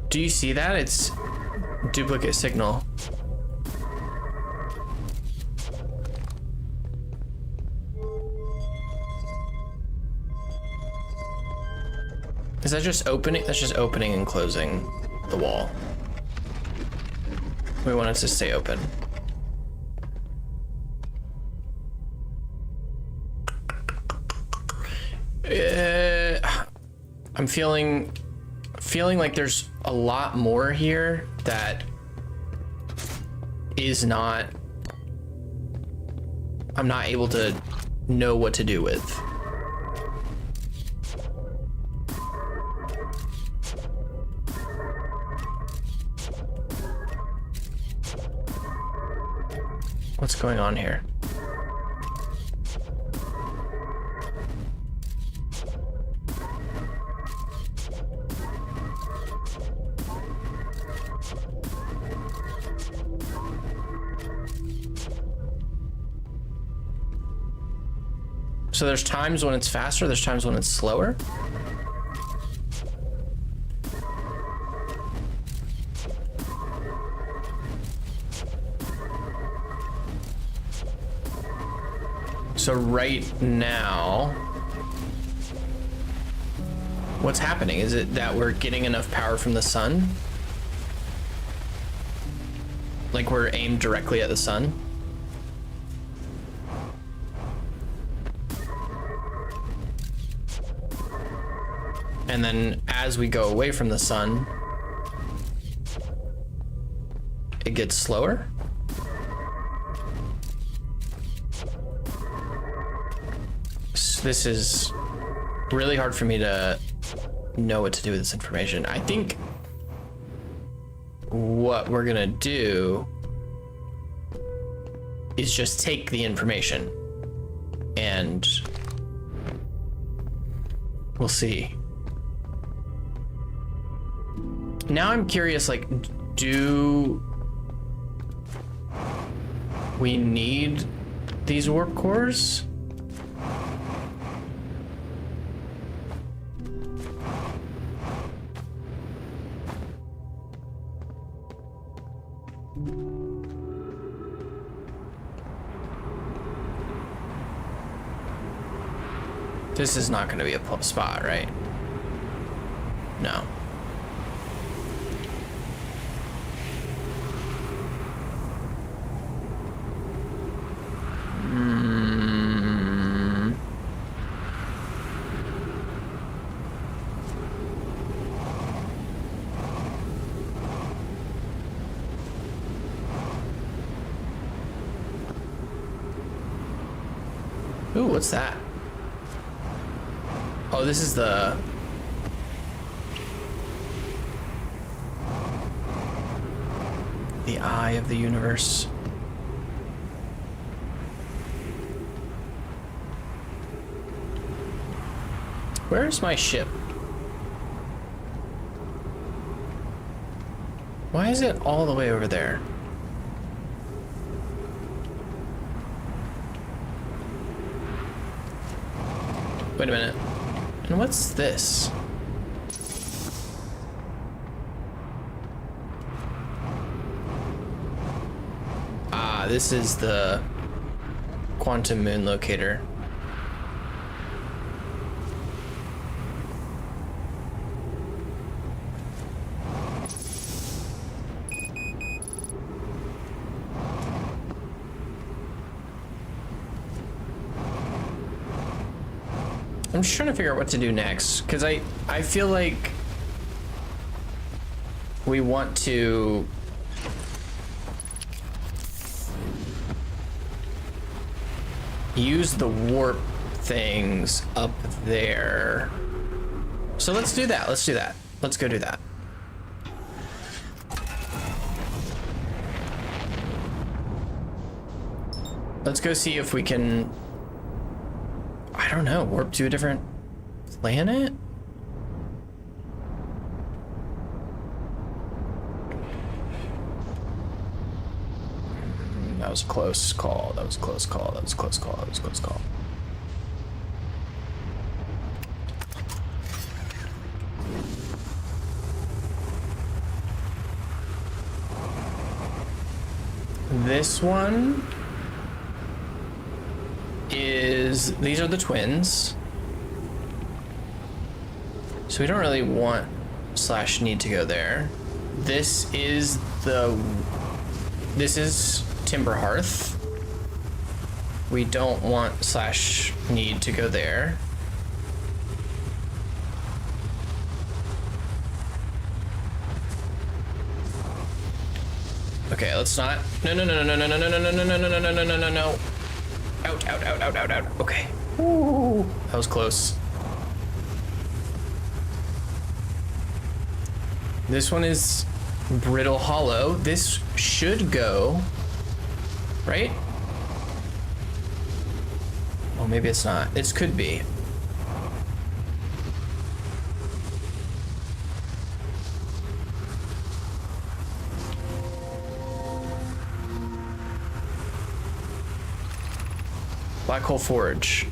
Do you see that? It's duplicate signal. Is that just opening? That's just opening and closing the wall. We want it to stay open. I'm feeling like there's a lot more here that is not, I'm not able to know what to do with. What's going on here? So there's times when it's faster, there's times when it's slower. So right now, what's happening? Is it that we're getting enough power from the sun? Like we're aimed directly at the sun? And then as we go away from the sun, it gets slower? This is really hard for me to know what to do with this information. I think what we're gonna do is just take the information and we'll see. Now I'm curious, like, do we need these warp cores? This is not going to be a spot, right? No. Ooh, what's that? Oh, this is the eye of the universe. Where's my ship? Why is it all the way over there? Wait a minute. And what's this? Ah, this is the quantum moon locator. I'm just trying to figure out what to do next, because I feel like we want to use the warp things up there. So let's do that. Let's do that. Let's go do that. Let's go see if we can, I don't know, warp to a different planet? That was a close call. That was a close call. That was a close call. That was a close call. This one is, these are the twins. So we don't really want / need to go there. This is Timber Hearth. We don't want / need to go there. Okay, let's not. No. Out. Okay. Ooh, that was close. This one is Brittle Hollow. This should go, right? Oh, maybe it's not. This could be. Black Hole Forge.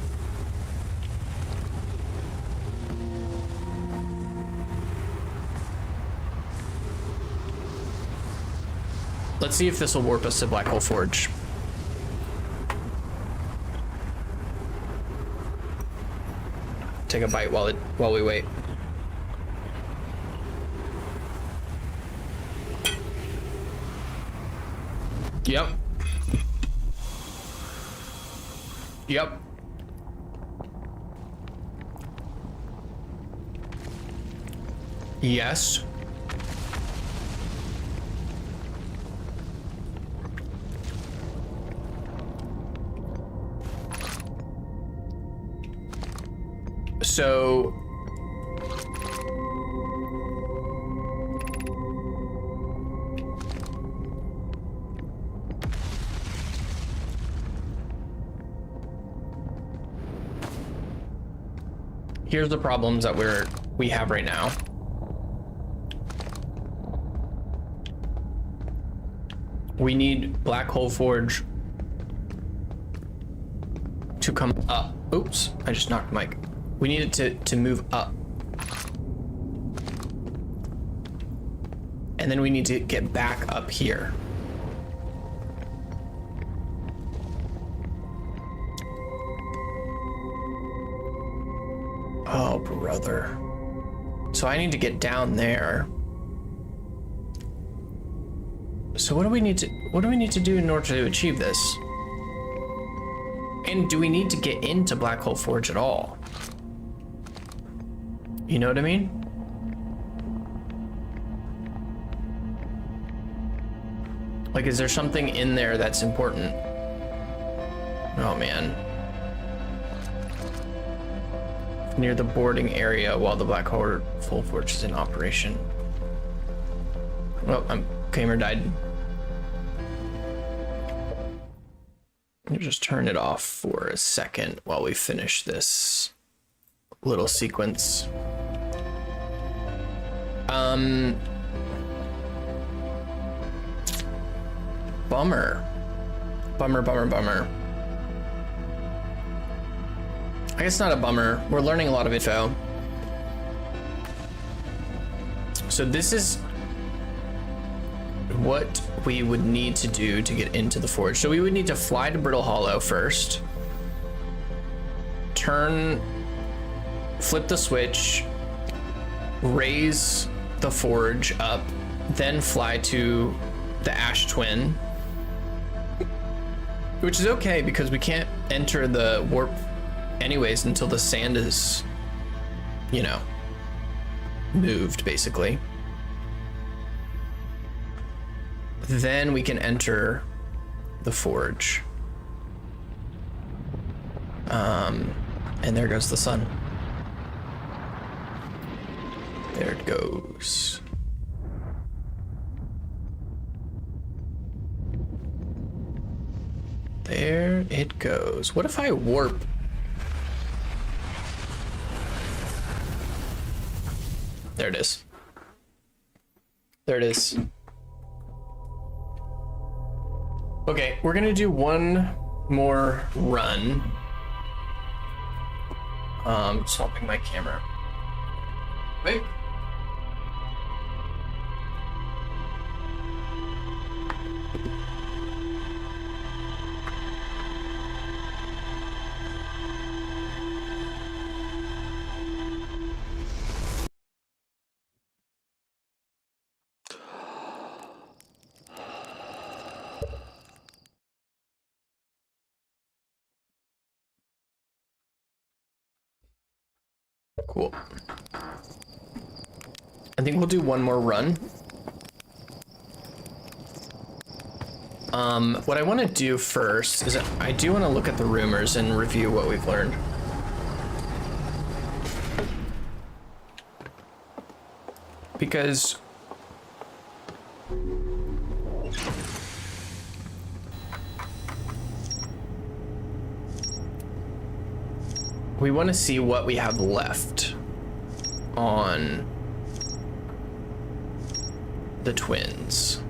Let's see if this will warp us to Black Hole Forge. Take a bite while we wait. Yep. Yep. Yes. So here's the problems that we have right now. We need Black Hole Forge to come up. Oops, I just knocked the mic. We need it to move up. And then we need to get back up here. Oh, brother. So I need to get down there. So what do we need to do in order to achieve this? And do we need to get into Black Hole Forge at all? You know what I mean? Like, is there something in there that's important? Oh man. Near the boarding area while the Black Hole Forge is in operation. Oh, Kramer died. Let me just turn it off for a second while we finish this little sequence. Bummer. Bummer. I guess not a bummer. We're learning a lot of info. So this is what we would need to do to get into the forge. So we would need to fly to Brittle Hollow first. Flip the switch, raise the forge up, then fly to the Ash Twin. Which is okay because we can't enter the warp anyways until the sand is, you know, moved basically. Then we can enter the forge. And there goes the sun. There it goes. There it goes. What if I warp? There it is. There it is. Okay, we're gonna do one more run. Swapping my camera. Wait. Cool. I think we'll do one more run. What I want to do first is I do want to look at the rumors and review what we've learned. Because we want to see what we have left on the twins.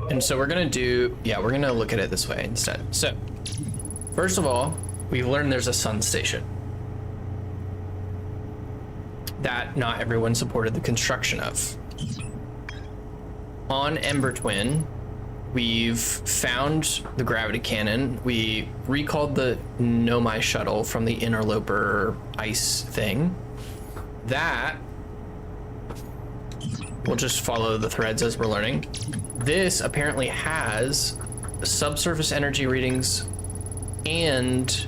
And so we're gonna we're gonna look at it this way instead. So, first of all, we've learned there's a sun station that not everyone supported the construction of. on Ember Twin, we've found the gravity cannon. We recalled the Nomai shuttle from the interloper ice thing. That, we'll just follow the threads as we're learning. This apparently has subsurface energy readings and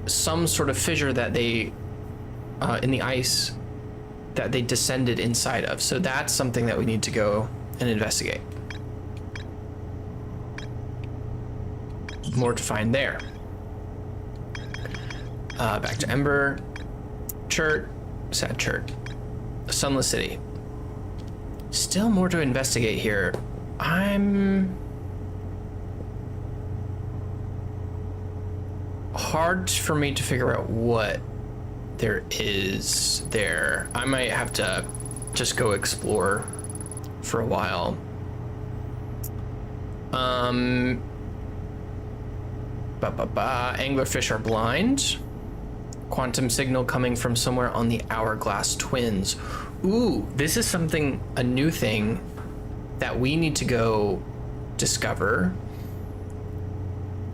some sort of fissure that they, in the ice, that they descended inside of. So that's something that we need to go and investigate. More to find there. Back to Ember. Chert. Sad Chert. Sunless City. Still more to investigate here. Hard for me to figure out what there is there. I might have to just go explore for a while. Anglerfish are blind. Quantum signal coming from somewhere on the Hourglass Twins. Ooh, this is something, a new thing that we need to go discover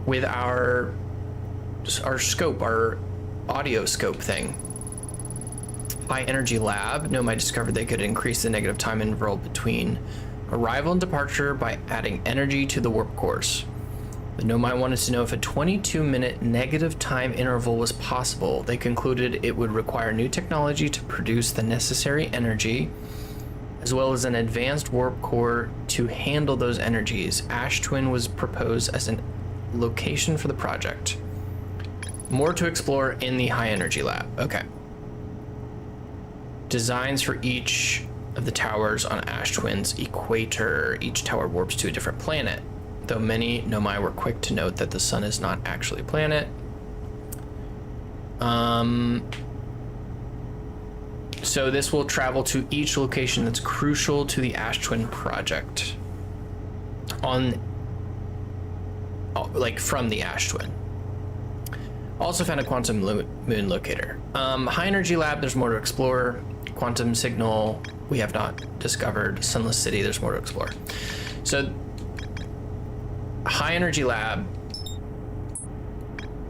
with our scope, our audio scope thing. High Energy Lab. Nomai discovered they could increase the negative time interval between arrival and departure by adding energy to the warp course. The Nomai wanted to know if a 22-minute negative time interval was possible. They concluded it would require new technology to produce the necessary energy, as well as an advanced warp core to handle those energies. Ash Twin was proposed as a location for the project. More to explore in the High Energy Lab. Okay. Designs for each of the towers on Ash Twin's equator. Each tower warps to a different planet. Though many Nomai were quick to note that the sun is not actually a planet. So this will travel to each location that's crucial to the Ash Twin project. From the Ash Twin. Also found a quantum moon locator. High Energy Lab, there's more to explore. Quantum signal, we have not discovered. Sunless City, there's more to explore. So, High Energy Lab,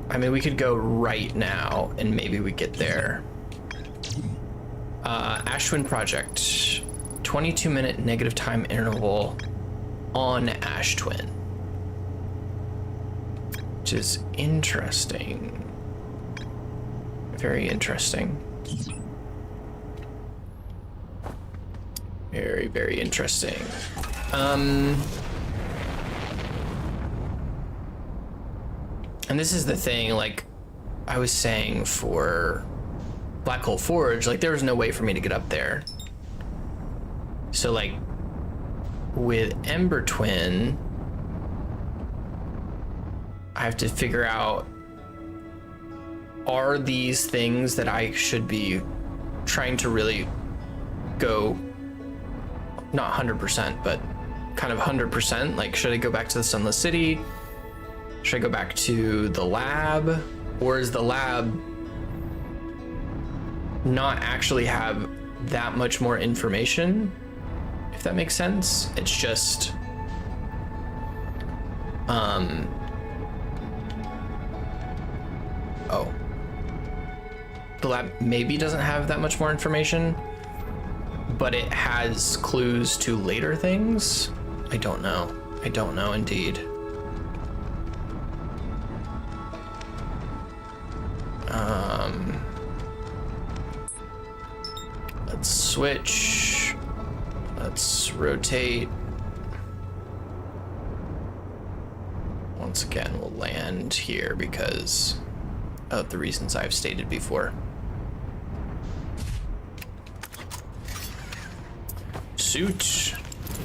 I mean, we could go right now and maybe we get there. Ash Twin project, 22-minute negative time interval on Ash Twin. Which is interesting. Very interesting. Very, very interesting. And this is the thing, like I was saying for Black Hole Forge, like there was no way for me to get up there. So like with Ember Twin, I have to figure out, are these things that I should be trying to really go, not 100%, but kind of 100%? Like, should I go back to the Sunless City? Should I go back to the lab? Or is the lab not actually have that much more information? If that makes sense. It's just, oh. The lab maybe doesn't have that much more information, but it has clues to later things? I don't know. I don't know indeed. Let's switch. Let's rotate. Once again, we'll land here because of the reasons I've stated before. Suit,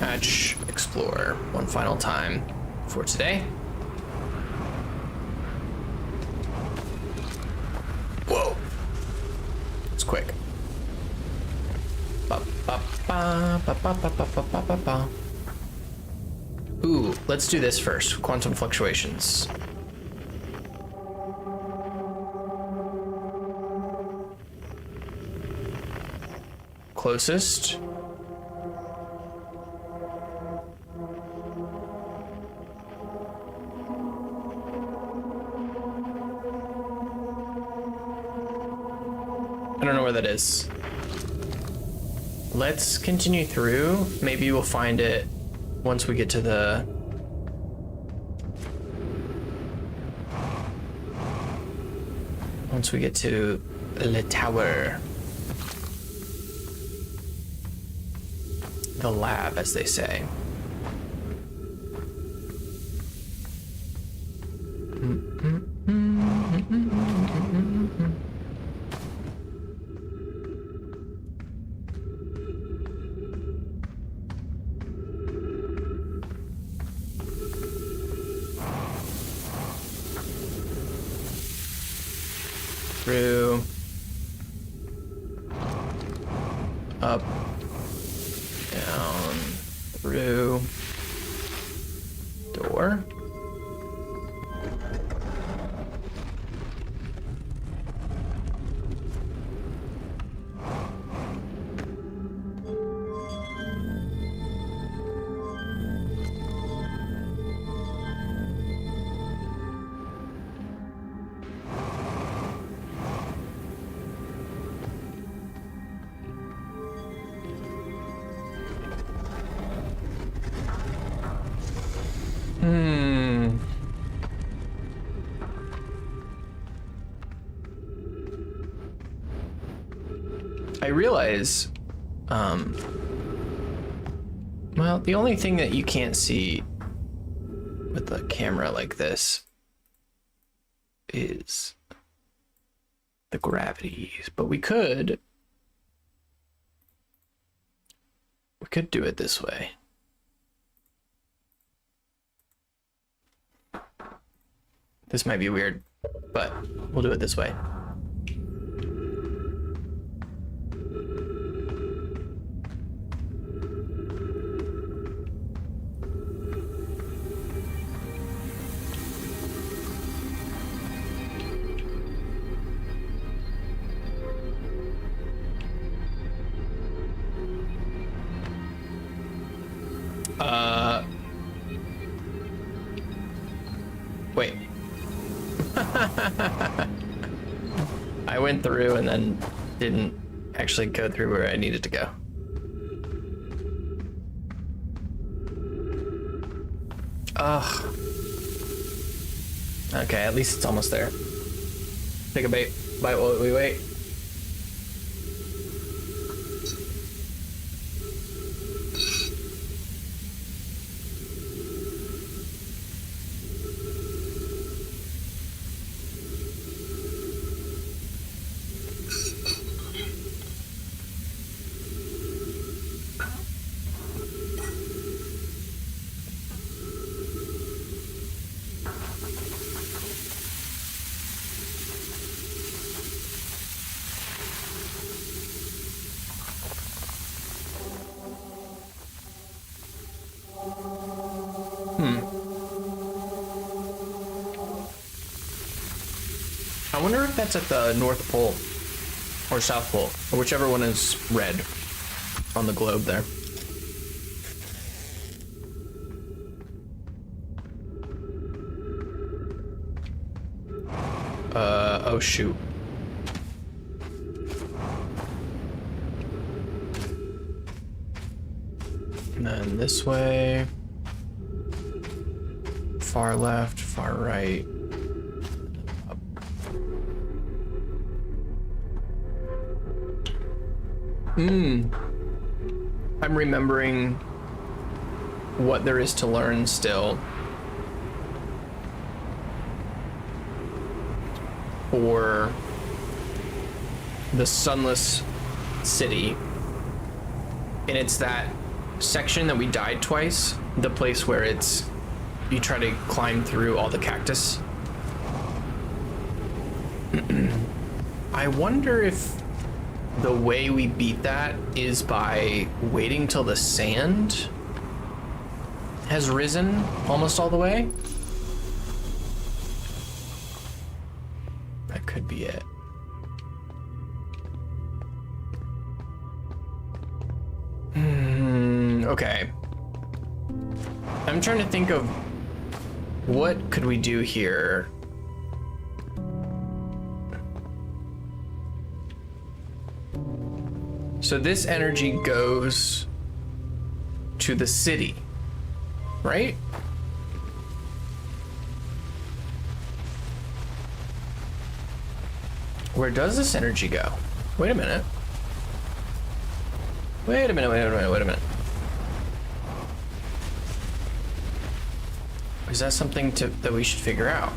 hatch, explore. One final time for today. Whoa. It's quick. Ooh, let's do this first. Quantum fluctuations. Closest. that is. Let's continue through. Maybe we'll find it once we get to the... Once we get to the tower. The lab, as they say. Through, up, down, through, door. I realize, well, the only thing that you can't see with a camera like this is the gravity, but we could do it this way. This might be weird, but we'll do it this way. Wait. I went through and then didn't actually go through where I needed to go. Ugh. Okay, at least it's almost there. Take a bite while we wait. I wonder if that's at the North Pole or South Pole, or whichever one is red on the globe there. Oh shoot. And then this way. Far left, far right. Up. I'm remembering what there is to learn still for the Sunless City. And it's that section that we died twice, the place where it's you try to climb through all the cactus. I wonder if the way we beat that is by waiting till the sand has risen almost all the way. That could be it. Okay. I'm trying to think of what could we do here. So this energy goes to the city, right? Where does this energy go? Wait a minute. Wait a minute. Is that something that we should figure out?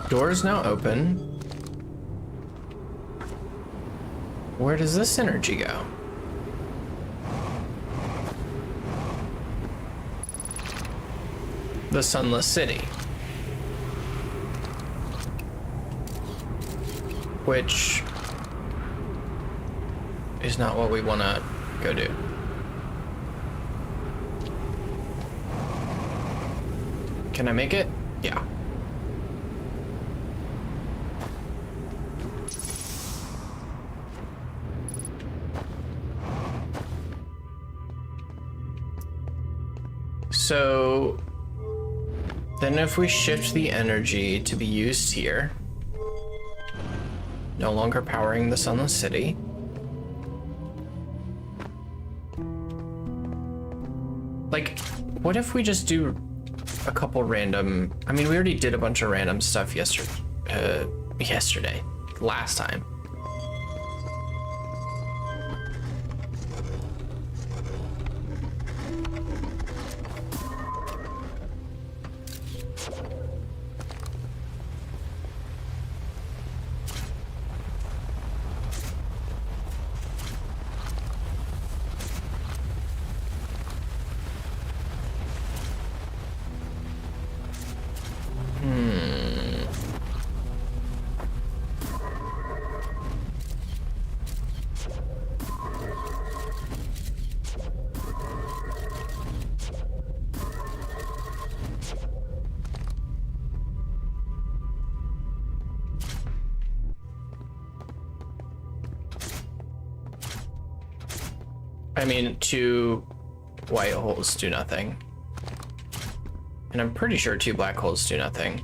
Door is now open. Where does this energy go? The Sunless City. Which is not what we want to go do. Can I make it? Yeah. So then if we shift the energy to be used here, no longer powering the Sunless City. Like, what if we just do a couple random, I mean, we already did a bunch of random stuff yesterday, last time. I mean, 2 white holes do nothing. And I'm pretty sure 2 black holes do nothing.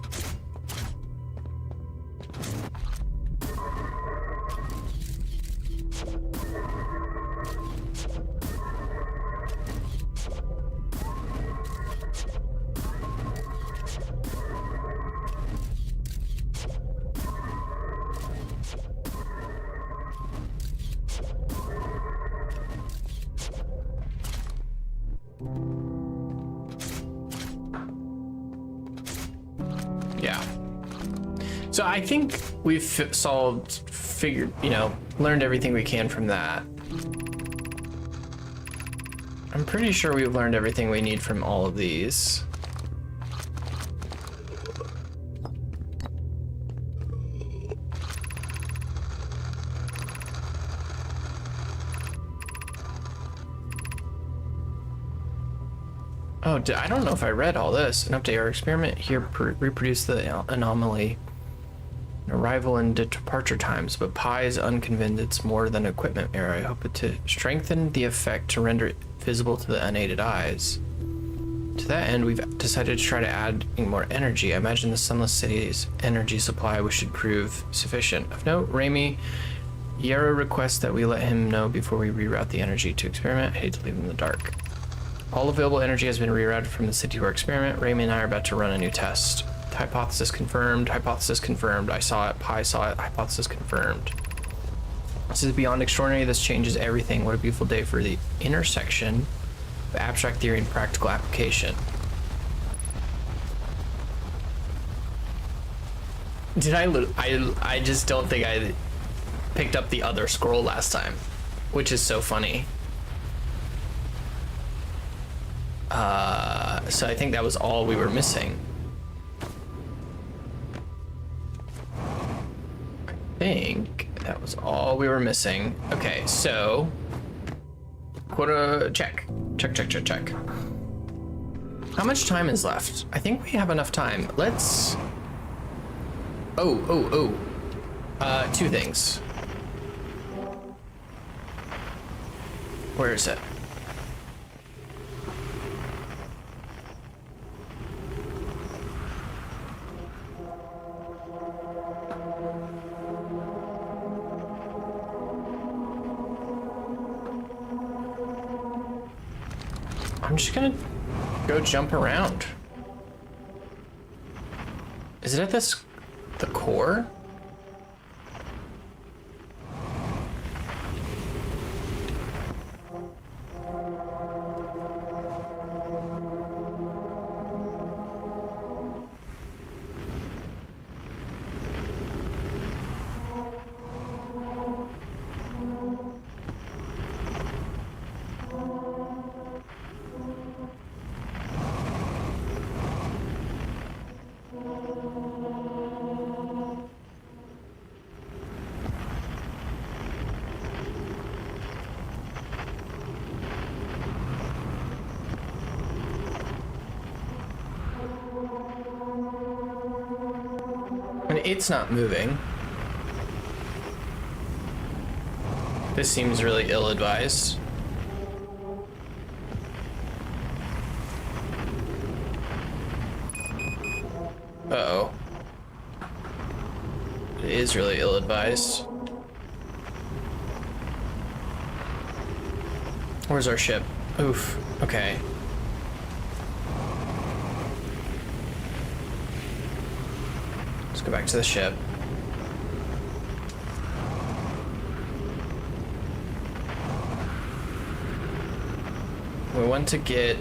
Yeah. So I think we've learned everything we can from that. I'm pretty sure we've learned everything we need from all of these. Oh, I don't know if I read all this. An update. Our experiment here reproduced the anomaly, arrival and departure times, but Pi is unconvinced it's more than equipment error. I hope it to strengthen the effect to render it visible to the unaided eyes. To that end, we've decided to try to add more energy. I imagine the Sunless City's energy supply should prove sufficient. Of note, Raimi Yarrow requests that we let him know before we reroute the energy to experiment. I hate to leave him in the dark. All available energy has been rerouted from the city to our experiment. Raimi and I are about to run a new test. Hypothesis confirmed. Hypothesis confirmed. I saw it. Pi saw it. Hypothesis confirmed. This is beyond extraordinary. This changes everything. What a beautiful day for the intersection of abstract theory and practical application. Did I just don't think I picked up the other scroll last time, which is so funny. So I think that was all we were missing. I think that was all we were missing. Okay, so quota check. Check. How much time is left? I think we have enough time. Let's... Oh. 2 things. Where is it? I'm just gonna go jump around. Is it at the core? It's not moving. This seems really ill-advised. Uh-oh. It is really ill-advised. Where's our ship? Oof. Okay. Go back to the ship. We want to get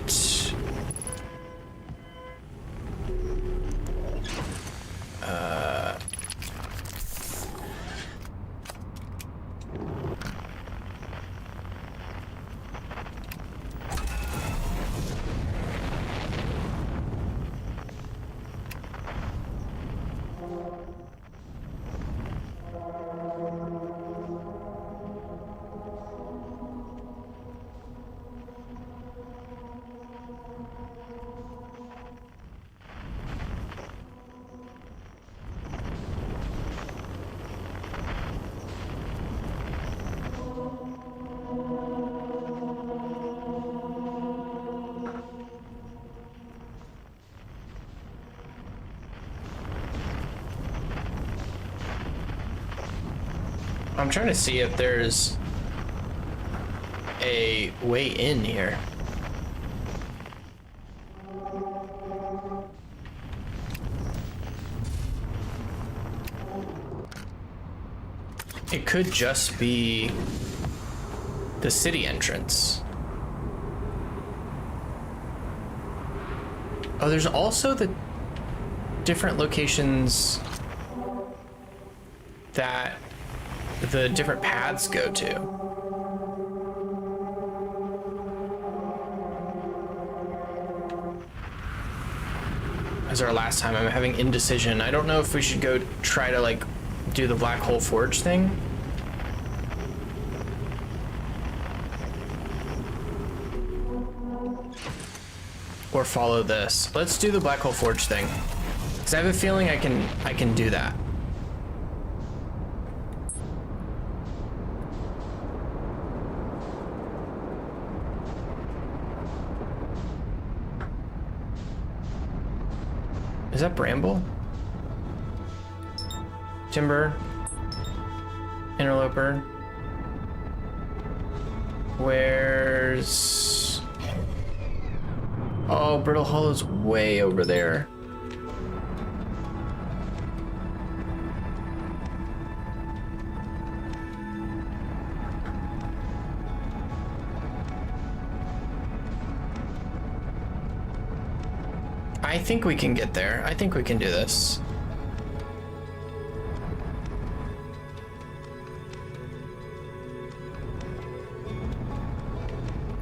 I'm trying to see if there's a way in here. It could just be the city entrance. Oh, there's also the different locations that the different paths go to. As our last time, I'm having indecision. I don't know if we should go try to like do the Black Hole Forge thing. Or follow this. Let's do the Black Hole Forge thing. Because I have a feeling I can do that. Is that bramble? Timber. Interloper. Where's... Oh, Brittle Hollow's way over there. I think we can get there. I think we can do this.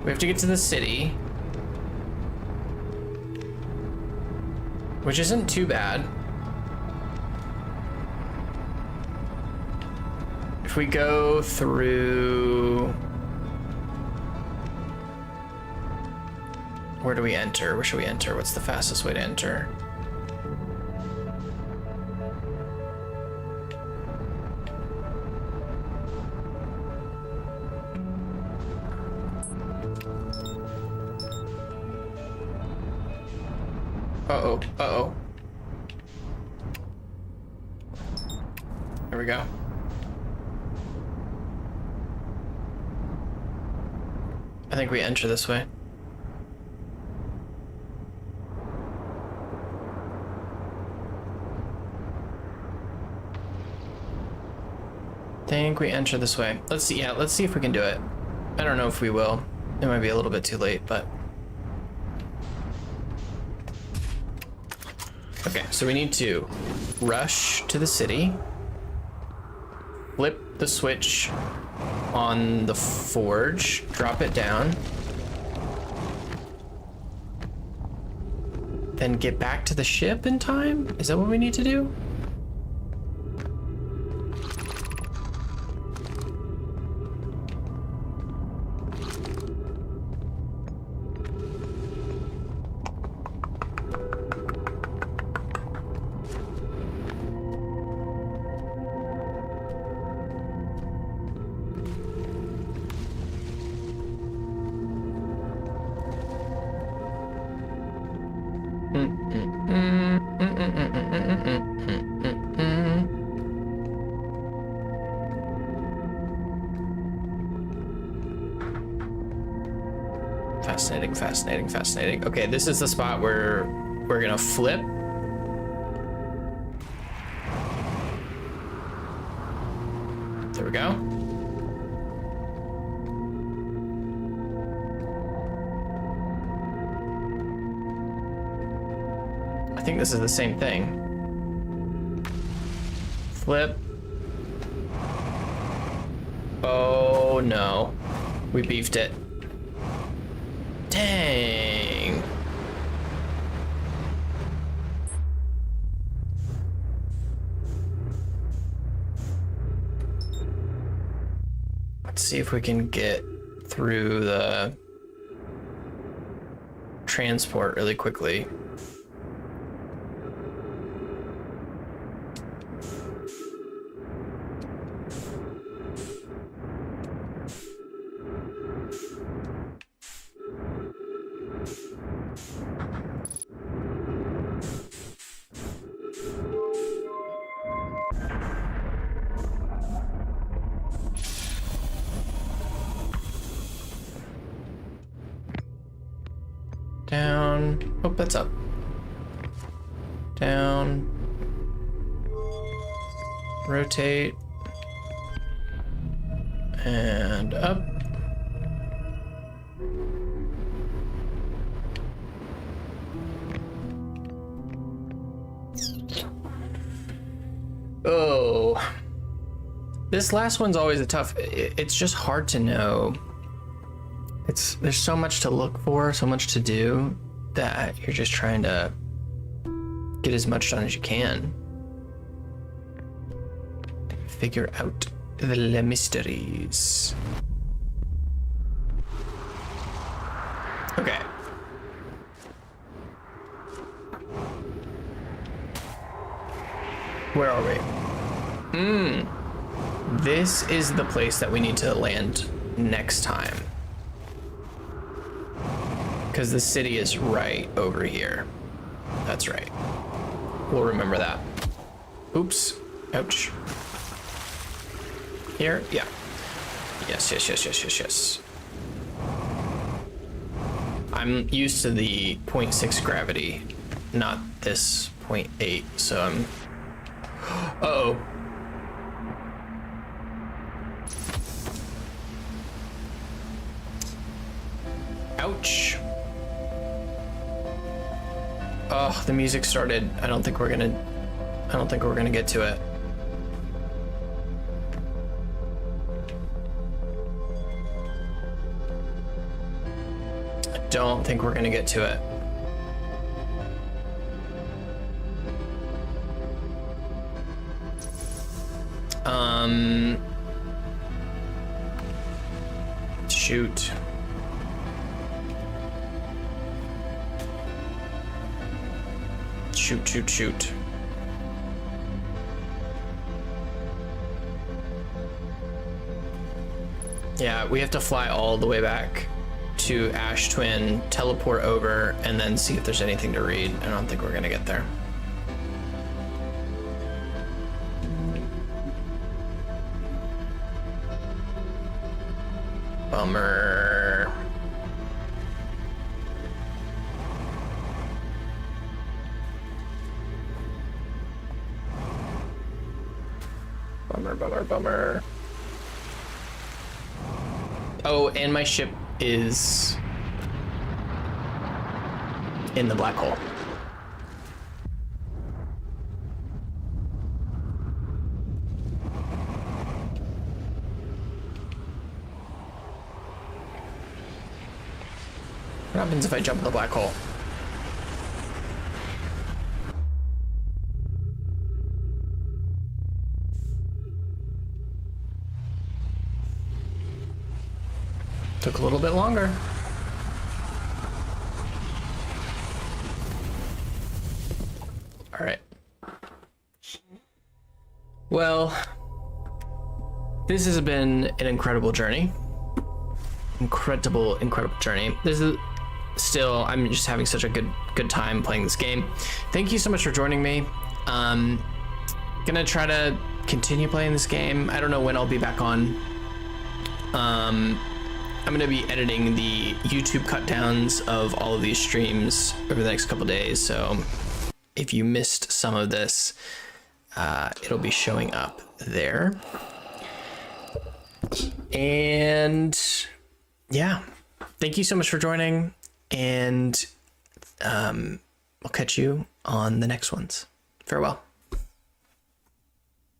We have to get to the city, which isn't too bad. If we go through... Where do we enter? Where should we enter? What's the fastest way to enter? Uh-oh, uh-oh. Here we go. I think we enter this way. think we enter this way. Let's see. Yeah, let's see if we can do it. I don't know if we will. It might be a little bit too late, but. Okay, so we need to rush to the city, flip the switch on the forge, drop it down, then get back to the ship in time? Is that what we need to do? Fascinating, fascinating, fascinating. Okay, this is the spot where we're gonna flip. There we go. I think this is the same thing. Flip. Oh no. We beefed it. Dang. Let's see if we can get through the transport really quickly. Down. Oh, that's up. Down. Rotate. And up. Oh. This last one's always a tough. It's just hard to know. There's so much to look for, so much to do, that you're just trying to get as much done as you can. Figure out the mysteries. Okay. Where are we? This is the place that we need to land next time. Because the city is right over here. That's right. We'll remember that. Oops. Ouch. Here? Yeah. Yes, yes, yes, yes, yes, yes. I'm used to the 0.6 gravity, not this 0.8, so I'm... Uh-oh. Ouch. Oh, the music started. I don't think we're gonna get to it. I don't think we're gonna get to it. Shoot. Shoot. Yeah, we have to fly all the way back to Ash Twin, teleport over, and then see if there's anything to read. I don't think we're gonna get there. Bummer. Bummer. Oh, and my ship is in the black hole. What happens if I jump in the black hole? Took a little bit longer. All right. Well, this has been an incredible journey. Incredible journey. This is still, I'm just having such a good time playing this game. Thank you so much for joining me. Gonna try to continue playing this game. I don't know when I'll be back on. I'm gonna be editing the YouTube cut downs of all of these streams over the next couple days, so if you missed some of this, it'll be showing up there. And yeah, thank you so much for joining, and I'll catch you on the next ones. Farewell.